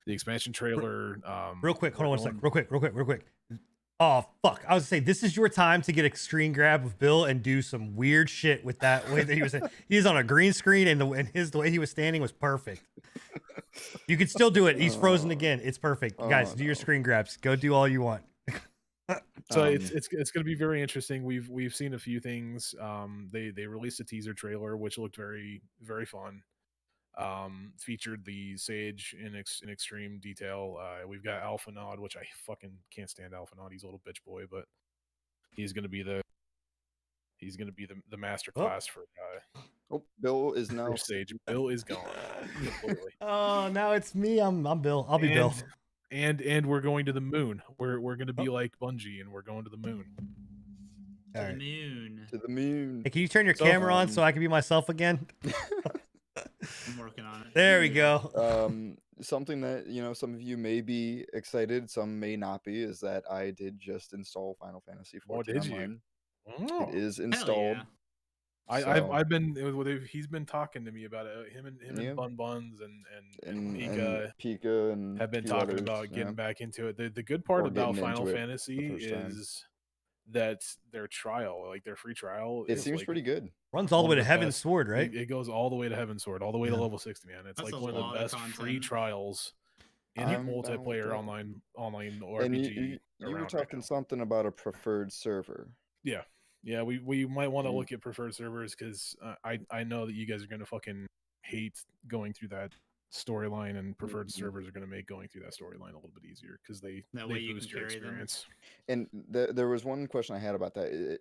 expansion trailer. Real quick, hold on 1 second. Real quick. Oh fuck! I was gonna say this is your time to get a screen grab of Bill and do some weird shit with that way that he was. He was on a green screen and the way he was standing was perfect. You can still do it. He's frozen again. It's perfect, guys. Do your screen grabs. Go do all you want. So it's going to be very interesting. We've seen a few things. They released a teaser trailer which looked very very fun. Featured the Sage in extreme detail. We've got Alpha Nod, which I fucking can't stand Alpha Nod. He's a little bitch boy, but he's going to be the master class for Bill is now Sage. Bill is gone. Oh, now it's me. I'm Bill. I'll be Bill. And we're going to the moon. We're going to be like Bungie, and we're going to the moon. To the moon. Hey, can you turn your camera on so I can be myself again? I'm working on it. There we go. Something that some of you may be excited, some may not be, is that I did just install Final Fantasy 14 online. Oh. It is installed. I've been. He's been talking to me about it. Him and Bun Buns and Pika have been talking about getting back into it. The good part about Final Fantasy is that their trial, their free trial, it seems pretty good. Runs all the way to Heaven's Sword, right? It goes all the way to Heaven's Sword, all the way to level 60, man. It's That's one of the best free trials in multiplayer online RPG. You were talking something about a preferred server. Yeah, we might want to look at preferred servers because I know that you guys are going to fucking hate going through that storyline, and preferred servers are going to make going through that storyline a little bit easier because they boost your experience. And there was one question I had about that.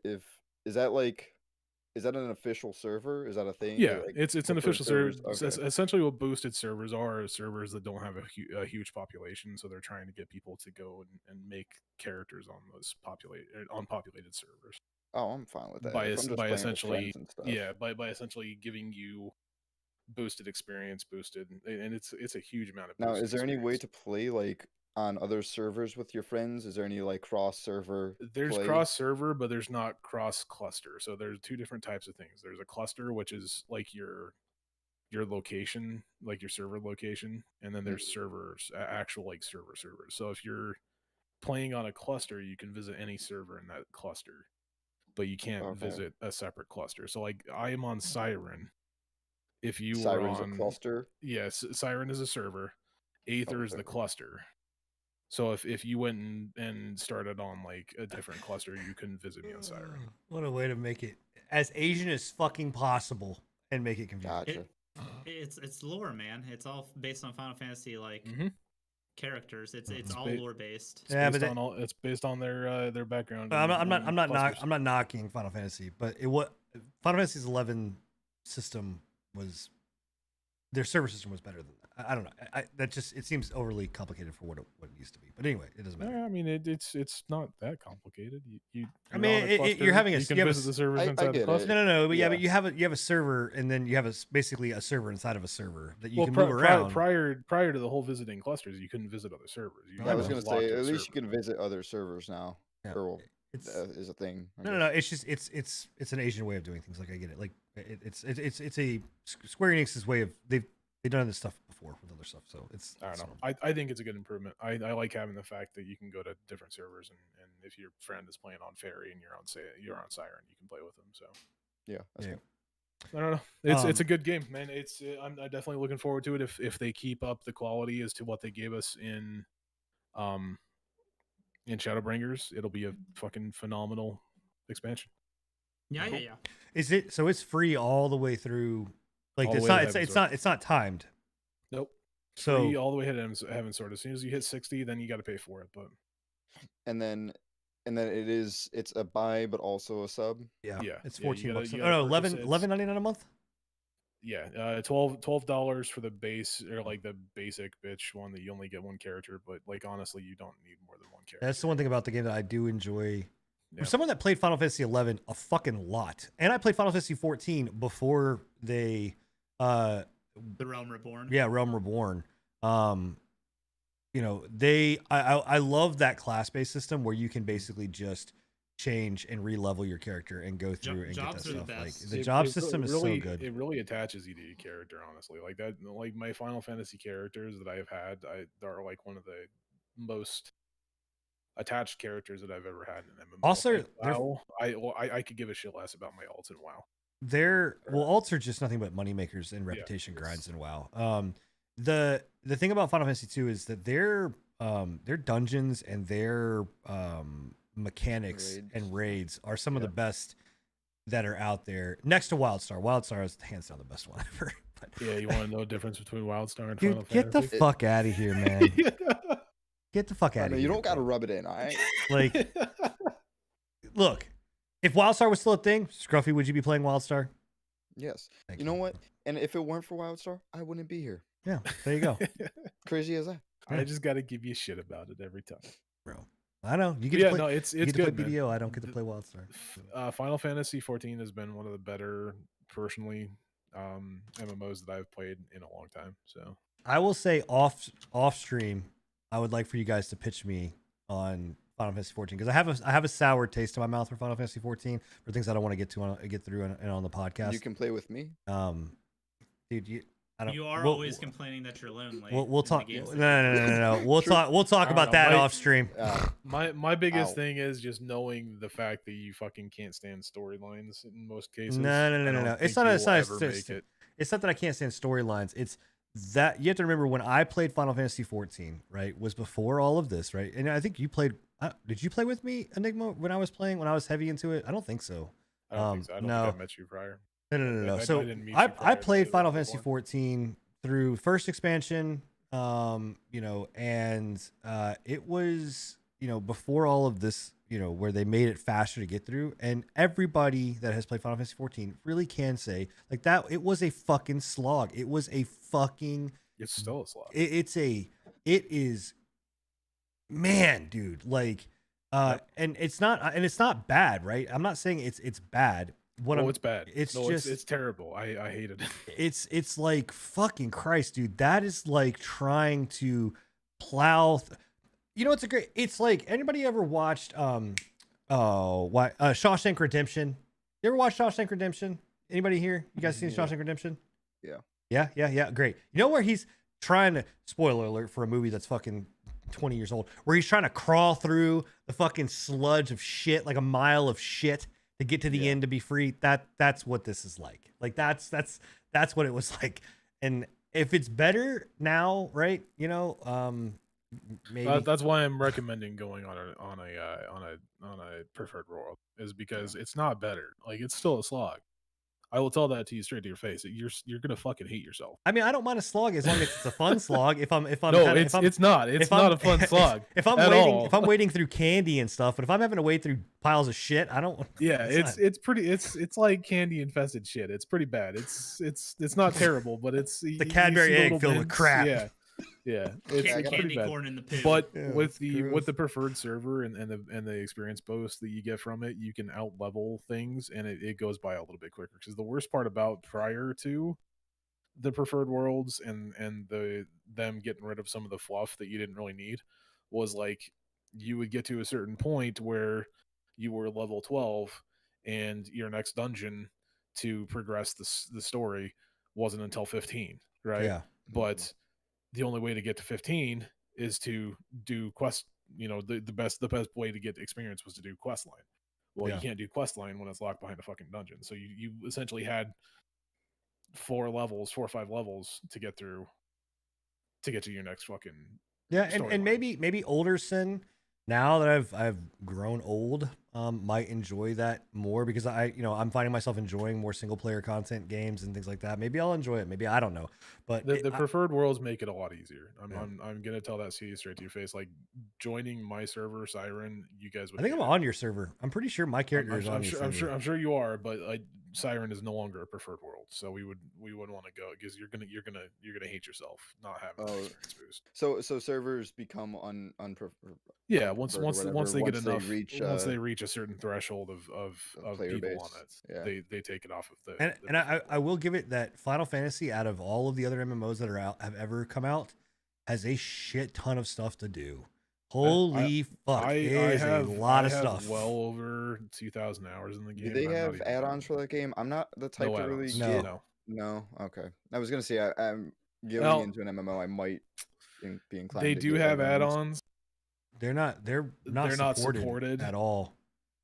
Is that an official server? Is that a thing? Yeah, it's an official server. Okay. Essentially, what boosted servers are servers that don't have a huge population, so they're trying to get people to go and make characters on those unpopulated servers. Oh, I'm fine with that. By essentially giving you boosted experience, and it's a huge amount of. Now, is there any way to play on other servers with your friends? Is there any cross server? There's cross server, but there's not cross cluster. So there's two different types of things. There's a cluster, which is your location, your server location, and then there's servers, actual servers. So if you're playing on a cluster, you can visit any server in that cluster, but you can't visit a separate cluster. So I am on Siren. If you Siren's a cluster? Yes, Siren is a server. Aether is the cluster. So if you went and started on a different cluster, you couldn't visit me on Siren. What a way to make it as Asian as fucking possible and make it confusing. Gotcha. It's lore, man. It's all based on Final Fantasy characters. It's all lore based. It's based on their background. I'm not knocking Final Fantasy, but Final Fantasy's 11 system was, their server system was better than that. I don't know. It seems overly complicated for what it used to be. But anyway, it doesn't matter. Yeah, I mean, it's not that complicated. You you're having you can visit the servers inside the cluster. No, but but you have a server, and then you have basically a server inside of a server that you can move around. Prior to the whole visiting clusters, you couldn't visit other servers. I was going to say, at least you can visit other servers now. Yeah. Is a thing. No. It's just it's an Asian way of doing things. Like I get it. Like it's a Square Enix's way of they've done this stuff before with other stuff. So I don't know. I think it's a good improvement. I like having the fact that you can go to different servers and if your friend is playing on Fairy and you're on Siren, you can play with them. So yeah. Cool. I don't know. It's a good game, man. I'm definitely looking forward to it if they keep up the quality as to what they gave us in Shadowbringers. It'll be a fucking phenomenal expansion. Yeah. Is it so? It's free all the way through. Like it's not timed. Nope. So free all the way to Heaven Sword. As soon as you hit 60, then you got to pay for it. But and then it's a buy but also a sub. Yeah. It's $14. No, $11.99 a month. Yeah, $12 for the base, or like the basic bitch one that you only get one character. But like honestly, you don't need more than one character. That's the one thing about the game that I do enjoy. For someone that played Final Fantasy 11 a fucking lot, and I played Final Fantasy 14 before they the Realm Reborn. Yeah, Realm Reborn. I love that class-based system where you can basically just change and re-level your character and go through and get that stuff. Like the job system is so good. It really attaches you to your character, honestly. Like that, like my Final Fantasy characters that I have had, are like one of the most attached characters that I've ever had in MMO. Also, WoW, I could give a shit less about my alts in WoW. Alts are just nothing but money makers and reputation grinds in WoW. The thing about Final Fantasy 2 is that their dungeons and their mechanics and raids are some of the best that are out there. Next to WildStar. WildStar is hands down the best one ever. Yeah, you want to know the difference between WildStar and Dude, Final get Fantasy? the fuck out of here, man. Get the fuck out of here. You don't got to rub it in, all right? Like, look, if WildStar was still a thing, Scruffy, would you be playing WildStar? Yes. You know what? And if it weren't for WildStar, I wouldn't be here. Yeah, there you go. Crazy as that. I just got to give you shit about it every time, bro. I know you get to play. No, it's you get good. To play BDO. I don't get to play WildStar. Final Fantasy 14 has been one of the better, personally, MMOs that I've played in a long time. So I will say off stream, I would like for you guys to pitch me on Final Fantasy 14 because I have a sour taste in my mouth for Final Fantasy 14 for things I don't want to get through on the podcast. You can play with me, dude. You are always complaining that you're lonely. We'll talk. No. We'll talk about that off stream. My biggest thing is just knowing the fact that you fucking can't stand storylines in most cases. No. It's not that I can't stand storylines. It's that you have to remember when I played Final Fantasy 14, right, was before all of this, right? And I think you played. Did you play with me, Enigma, when I was playing? When I was heavy into it? I don't think so. I don't think so. I don't think I met you prior. No. So I played Final Fantasy 14 through first expansion, and it was, before all of this, where they made it faster to get through. And everybody that has played Final Fantasy 14 really can say like that. It was a fucking slog. It was a fucking. It's still a slog. It is, man, dude. Like, and it's not bad, right? I'm not saying it's bad. It's bad. It's terrible. I hate it. It's like fucking Christ, dude. That is like trying to plow. It's like anybody ever watched Shawshank Redemption? You ever watched Shawshank Redemption? Anybody here? You guys seen Shawshank Redemption? Yeah. Great. You know where he's trying to, spoiler alert for a movie that's fucking 20 years old, where he's trying to crawl through the fucking sludge of shit, like a mile of shit, to get to the end to be free. That's what this is like. Like that's what it was like. And if it's better now, right? maybe. That's why I'm recommending going on a preferred world, is because it's not better. Like, it's still a slog. I will tell that to you straight to your face. You're gonna fucking hate yourself. I mean, I don't mind a slog as long as it's a fun slog. If I'm no, it's not. It's not a fun slog. If I'm wading through candy and stuff, but if I'm having to wade through piles of shit, I don't. Yeah, it's like candy infested shit. It's pretty bad. It's not terrible, but it's the Cadbury egg filled with crap. Yeah, it's candy bad. corn in the poo. But with the preferred server and the experience boost that you get from it, you can out level things, and it goes by a little bit quicker. Because the worst part about prior to the preferred worlds and them getting rid of some of the fluff that you didn't really need was, like, you would get to a certain point where you were level 12 and your next dungeon to progress the story wasn't until 15, right? Yeah. But the only way to get to 15 is to do quest. The best way to get experience was to do quest line. Well, you can't do quest line when it's locked behind a fucking dungeon. So you essentially had 4 or 5 levels to get through to get to your next fucking and maybe older Sin, now that I've grown old, might enjoy that more, because I'm finding myself enjoying more single player content games and things like that. Maybe I'll enjoy it. Maybe I don't know. But the preferred worlds make it a lot easier. I'm gonna tell that straight to your face. Like, joining my server, Siren, you guys would. I think I'm on your server. I'm pretty sure my character is on your server. I'm sure you are, but Siren is no longer a preferred world, so we wouldn't want to go, because you're gonna hate yourself not having the experience boost. So servers become unpreferred. Yeah, once they get enough, once they reach a certain threshold of people base. on it, they take it off of the. And I will give it that Final Fantasy, out of all of the other MMOs that have ever come out, has a shit ton of stuff to do. Holy fuck! It is a lot of stuff. Well over 2,000 hours in the game. Do they have add-ons for that game? I'm not the type to really get. No. Okay. I was gonna say I'm getting into an MMO. I might be inclined. They do have add-ons. They're not supported at all.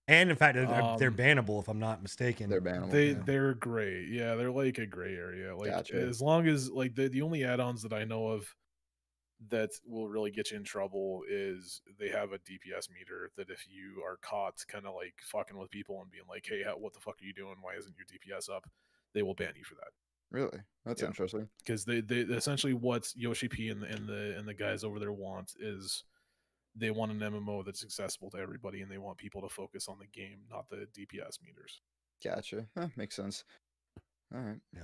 And in fact, they're bannable, if I'm not mistaken. They're bannable. They're gray. Yeah, they're like a gray area. Like, gotcha. As long as, like, the only add-ons that I know of that will really get you in trouble is they have a DPS meter that if you are caught kind of like fucking with people and being like, hey, what the fuck are you doing? Why isn't your DPS up? They will ban you for that. Really? That's interesting. Because they essentially, what Yoshi P and the guys over there want is, they want an MMO that's accessible to everybody, and they want people to focus on the game, not the DPS meters. Gotcha. Makes sense. All right. Yeah.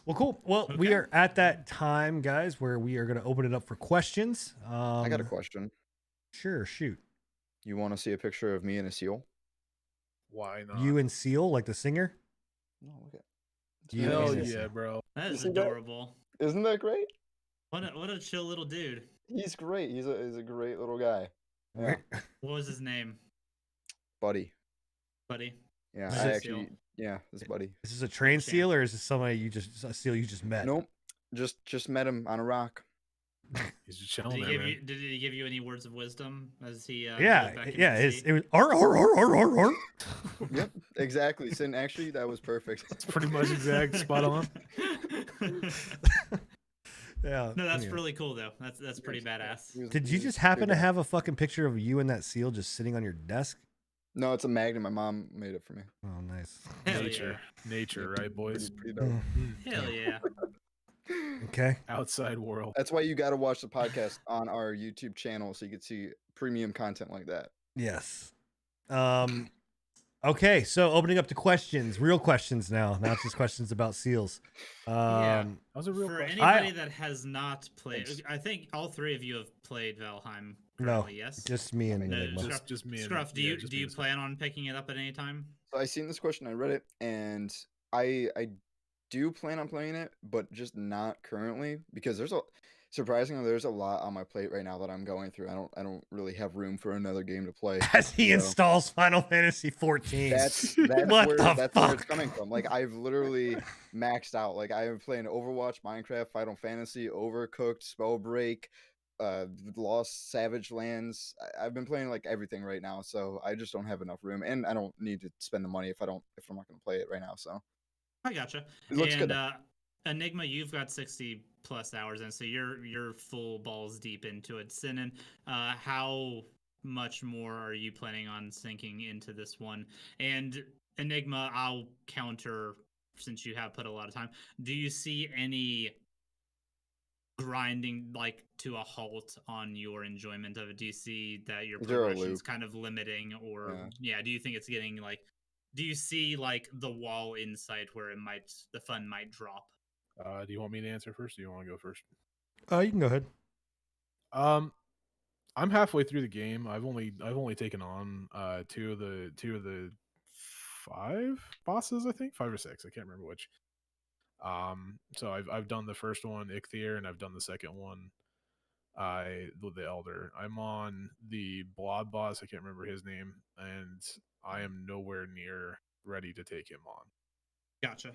Well, cool. Well, we are at that time, guys, where we are going to open it up for questions. I got a question. Sure, shoot. You want to see a picture of me and a seal? Why not? You and Seal, like the singer? No, look at. Hell yeah, bro. That is adorable. Isn't that great? What a chill little dude. He's great. He's a great little guy. Yeah. What was his name? Buddy. Buddy. Yeah, this Buddy. Is this a trained seal, or is this somebody a seal you just met? Nope. Just met him on a rock. He's just chilling there, man. Did he give you any words of wisdom as he? It was ar. Yep, exactly. Sin, actually, that was perfect. It's pretty much spot on. Yeah. No, that's really cool though. That's pretty badass. Did you just happen to have a fucking picture of you and that seal just sitting on your desk? No, it's a magnet. My mom made it for me. Oh, nice. Nature, right, boys? Pretty dope. Hell yeah. Okay. Outside world. That's why you got to watch the podcast on our YouTube channel so you can see premium content like that. Yes. Okay, so opening up to questions, real questions now. Not just questions about seals. That was a real for question. anybody that has not played, I think all 3 of you have played Valheim. No, yes, just me and just me. Scruff, do you plan on picking it up at any time? So I seen this question, I read it, and I do plan on playing it, but just not currently, because surprisingly, there's a lot on my plate right now that I'm going through. I don't really have room for another game to play. As he installs Final Fantasy 14. That's what where it's coming from. Like, I've literally maxed out. Like, I am playing Overwatch, Minecraft, Final Fantasy, Overcooked, Spellbreak, Lost Savage Lands. I've been playing like everything right now, so I just don't have enough room, and I don't need to spend the money if I'm not going to play it right now. So I gotcha. It looks and good. Enigma, you've got 60 plus hours in, so you're full balls deep into it. S1N, how much more are you planning on sinking into this one? And Enigma, I'll counter since you have put a lot of time. Do you see any grinding like to a halt on your enjoyment of it? Do you see that your progression's kind of limiting, or do you think it's getting like, do you see like the wall in sight where the fun might drop? Do you want me to answer first, or do you want to go first? You can go ahead. I'm halfway through the game. I've only taken on two of the 5 bosses, I think 5 or 6. I can't remember which. So I've done the first one, Ichthyr, and I've done the second one, the Elder. I'm on the Blob boss. I can't remember his name, and I am nowhere near ready to take him on. Gotcha.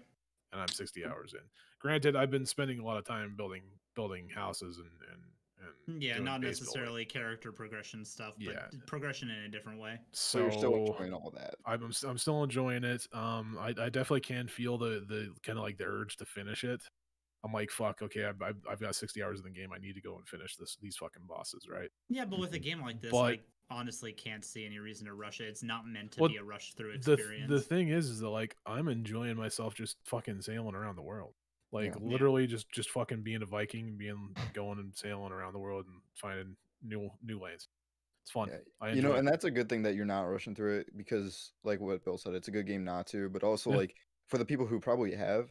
And I'm 60 hours in. Granted, I've been spending a lot of time building houses and not necessarily character progression stuff, but progression in a different way. So you're still enjoying all that. I'm still enjoying it. I definitely can feel the kind of like the urge to finish it. I'm like, fuck, okay, I've got 60 hours in the game. I need to go and finish these fucking bosses, right? Yeah, but with a game like this, I honestly can't see any reason to rush it. It's not meant to be a rush through experience. The thing is that like I'm enjoying myself just fucking sailing around the world. Like literally just fucking being a Viking, going and sailing around the world and finding new lanes. It's fun. Yeah. And that's a good thing that you're not rushing through it, because like what Bill said, it's a good game not to, but also like for the people who probably have,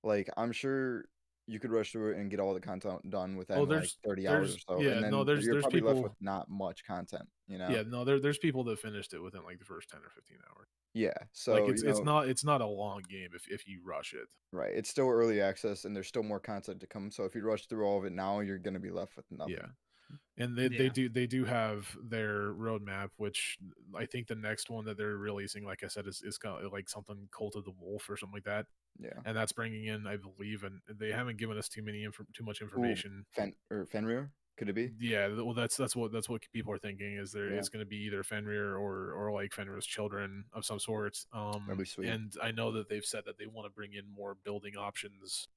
like I'm sure you could rush through it and get all the content done within like 30 hours or so. Yeah, and then you're probably left with not much content, Yeah, no, there's people that finished it within like the first 10 or 15 hours. Yeah, so like it's not a long game if you rush it. Right, it's still early access, and there's still more content to come. So if you rush through all of it now, you're going to be left with nothing. Yeah, and they do have their roadmap, which I think the next one that they're releasing, like I said, is kind of like something Cult of the Wolf or something like that. Yeah, and that's bringing in, I believe, and they haven't given us too much information. Fenrir. Could it be? Yeah, well, that's what people are thinking. Is it's going to be either Fenrir or like Fenrir's children of some sort. That'd be sweet. And I know that they've said that they want to bring in more building options.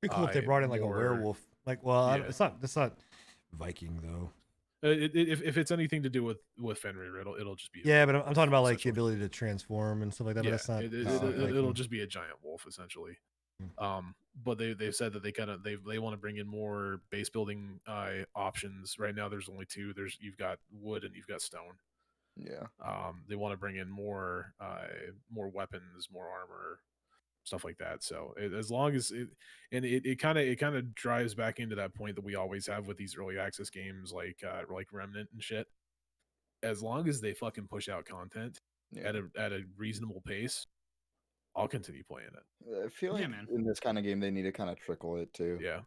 It'd be cool if they brought in like a werewolf. Like, it's not Viking though. If it's anything to do with Fenrir, it'll just be but I'm talking about like the ability to transform and stuff like that. But that's not. It'll just be a giant wolf essentially. But they've said that they want to bring in more base building options. Right now there's only 2. You've got wood and you've got stone. Yeah. They want to bring in more weapons, more armor, stuff like that. So as long as it kind of drives back into that point that we always have with these early access games like Remnant and shit. As long as they fucking push out content at a reasonable pace, I'll continue playing it. I feel like in this kind of game they need to kind of trickle it too. Yeah,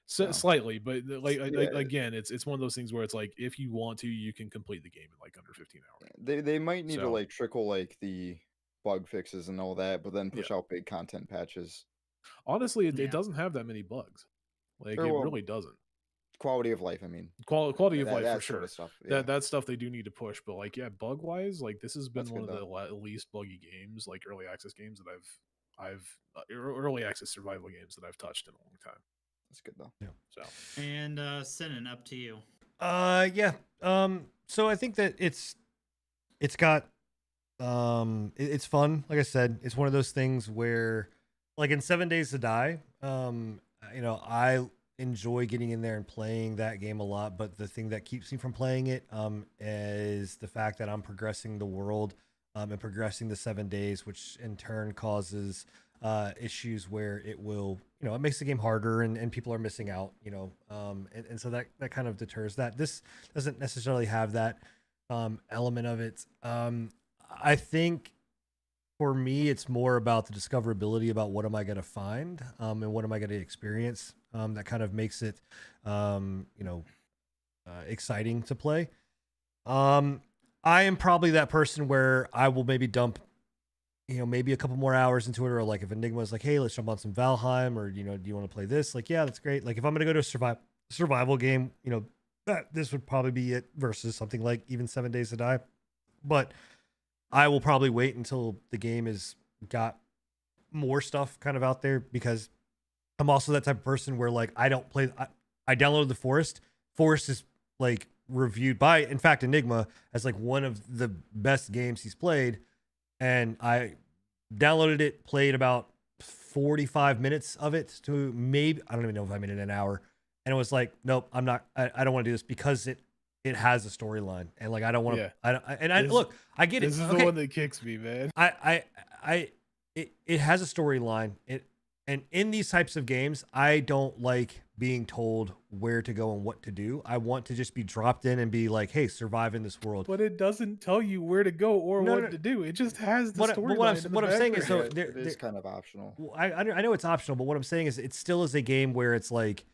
slightly, but again, it's one of those things where it's like if you want to, you can complete the game in like under 15 hours. They might need to like trickle like the bug fixes and all that, but then push out big content patches. Honestly, it doesn't have that many bugs. Like it really doesn't. Quality of life, I mean. Quality of life for sure. Sort of stuff, that stuff they do need to push, but like bug wise, like this has been one of the least buggy games, like early access games that I've early access survival games that I've touched in a long time. That's good though. Yeah. So and S1N, up to you. So I think that it's got it's fun. Like I said, it's one of those things where like in 7 Days to Die, I enjoy getting in there and playing that game a lot, but the thing that keeps me from playing it is the fact that I'm progressing the world and progressing the 7 days, which in turn causes issues where it will, it makes the game harder and people are missing out, and so that kind of deters that. This doesn't necessarily have that element of it. I think for me, it's more about the discoverability about what am I going to find and what am I going to experience. That kind of makes it, exciting to play. I am probably that person where I will maybe dump, maybe a couple more hours into it, or like if Enigma is like, hey, let's jump on some Valheim, or, do you want to play this? Like, yeah, that's great. Like if I'm going to go to a survival game, this would probably be it versus something like even 7 Days to Die. But I will probably wait until the game has got more stuff kind of out there, because I'm also that type of person where like I don't play. I downloaded the Forest. Forest is like reviewed by, in fact, Enigma as like one of the best games he's played, and I downloaded it, played about 45 minutes of it to maybe, I don't even know if I made it an hour, and it was like, nope, I'm not. I don't want to do this because it has a storyline, and like I don't want to. Yeah. Look, I get this it. This is the one that kicks me, man. It has a storyline. And in these types of games, I don't like being told where to go and what to do. I want to just be dropped in and be like, hey, survive in this world. But it doesn't tell you where to go or what to do. It just has the storyline. What I'm saying is, so it is kind of optional. I know it's optional, but what I'm saying is it still is a game where it's like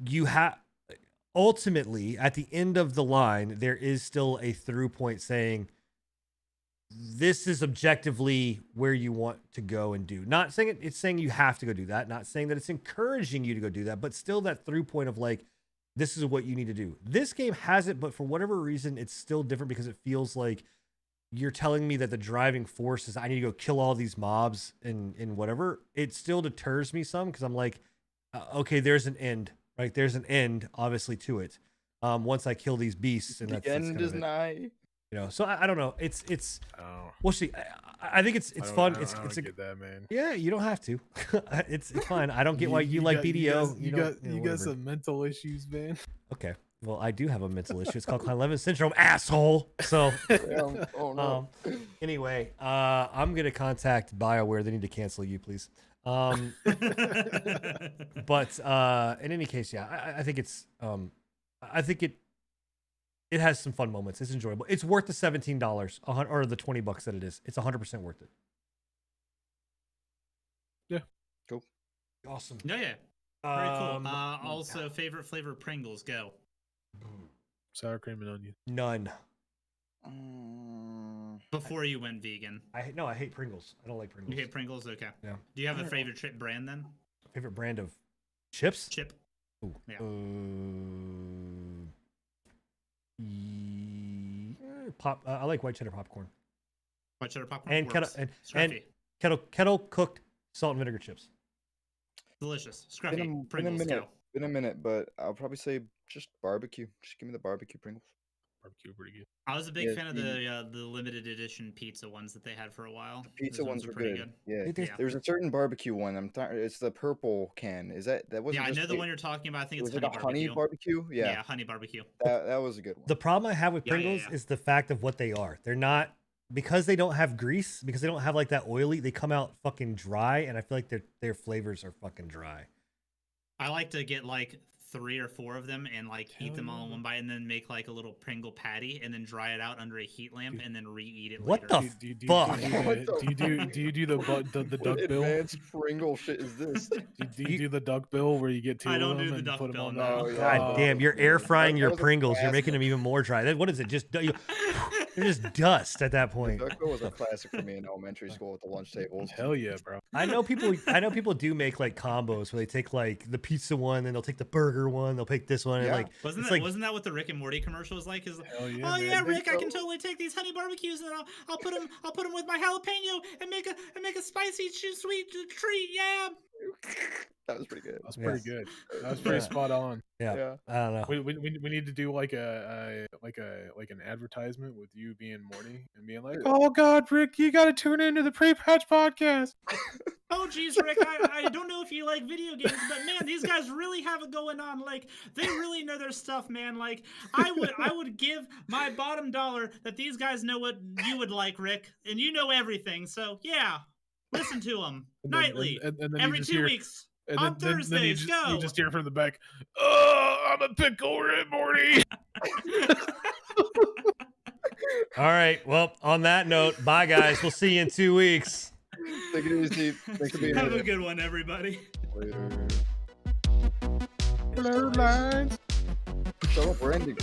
you have, ultimately, at the end of the line, there is still a through point saying, this is objectively where you want to go and do. Not saying it's saying you have to go do that. Not saying that it's encouraging you to go do that, but still that through point of like, this is what you need to do. This game has it, but for whatever reason, it's still different because it feels like you're telling me that the driving force is I need to go kill all these mobs and whatever. It still deters me some because I'm like, okay, there's an end, right? There's an end, obviously, to it. Once I kill these beasts, and the end is nigh. You know, so I don't know. It's we'll see. I think it's fun. I don't get that, man. Yeah, you don't have to. it's fine. I don't get why you like BDO. You got some mental issues, man. Okay. Well, I do have a mental issue. It's called Klein Levin syndrome, asshole. So, oh no. Anyway, I'm gonna contact BioWare. They need to cancel you, please. But in any case, yeah, I think it's I think it has some fun moments. It's enjoyable. It's worth the $17 or the $20 that it is. It's 100% worth it. Yeah. Cool. Awesome. Yeah. Very cool. Also, favorite flavor Pringles. Go. Sour cream and onion. None. Before you went vegan. I hate Pringles. I don't like Pringles. You hate Pringles? Okay. Yeah. Do you have a favorite chip brand then? Favorite brand of chips? Chip. Ooh. Yeah. Pop. I like white cheddar popcorn. White cheddar popcorn and works. kettle cooked salt and vinegar chips. Delicious. Scruffy. Pringles. Been a minute, but I'll probably say just barbecue. Just give me the barbecue Pringles. Barbecue, pretty good. I was a big fan of the limited edition pizza ones that they had for a while. The pizza ones were pretty good. Yeah. Yeah. There's a certain barbecue one. It's the purple can. Is that wasn't? Yeah, I know the one you're talking about. I think it's honey barbecue. Yeah. Yeah, honey barbecue. That was a good one. The problem I have with Pringles is the fact of what they are. They're not, because they don't have grease, because they don't have like that oily. They come out fucking dry, and I feel like their flavors are fucking dry. I like to get like 3 or 4 of them and like eat them all in one bite, and then make like a little Pringle patty and then dry it out under a heat lamp and then reheat it later. What the fuck? Do you do the duck bill? Advanced Pringle shit is this? Do you do the duck bill where you get 2 of them and put them on? God damn, you're air frying your Pringles. You're making them even more dry. What is it? Just they're just dust at that point. Duck bill was a classic for me in elementary school at the lunch tables. Hell yeah, bro. I know people do make like combos where they take like the pizza one, then they'll take the burger one, they'll take this one, and like wasn't that what the Rick and Morty commercial was like? Yeah, Rick, I can totally take these honey barbecues and I'll put them with my jalapeno and make a spicy sweet treat. Yeah. That was pretty good. That was pretty good. That was pretty spot on. Yeah. I don't know. We need to do like an advertisement with you being Morty and being like, oh God, Rick, you got to tune into the PrePatch podcast. Oh geez, Rick, I don't know if you like video games, but man, these guys really have it going on. Like they really know their stuff, man. Like I would give my bottom dollar that these guys know what you would like, Rick, and you know everything. So yeah, listen to them nightly, and then every 2 weeks. On Thursdays, go. You just hear from the back, oh, I'm a pickle, Rick Morty. All right. Well, on that note, bye guys. We'll see you in 2 weeks. Take it easy. Thanks for being Have here. a good one, everybody. Later. Blurred lines. Shut up, we're ending.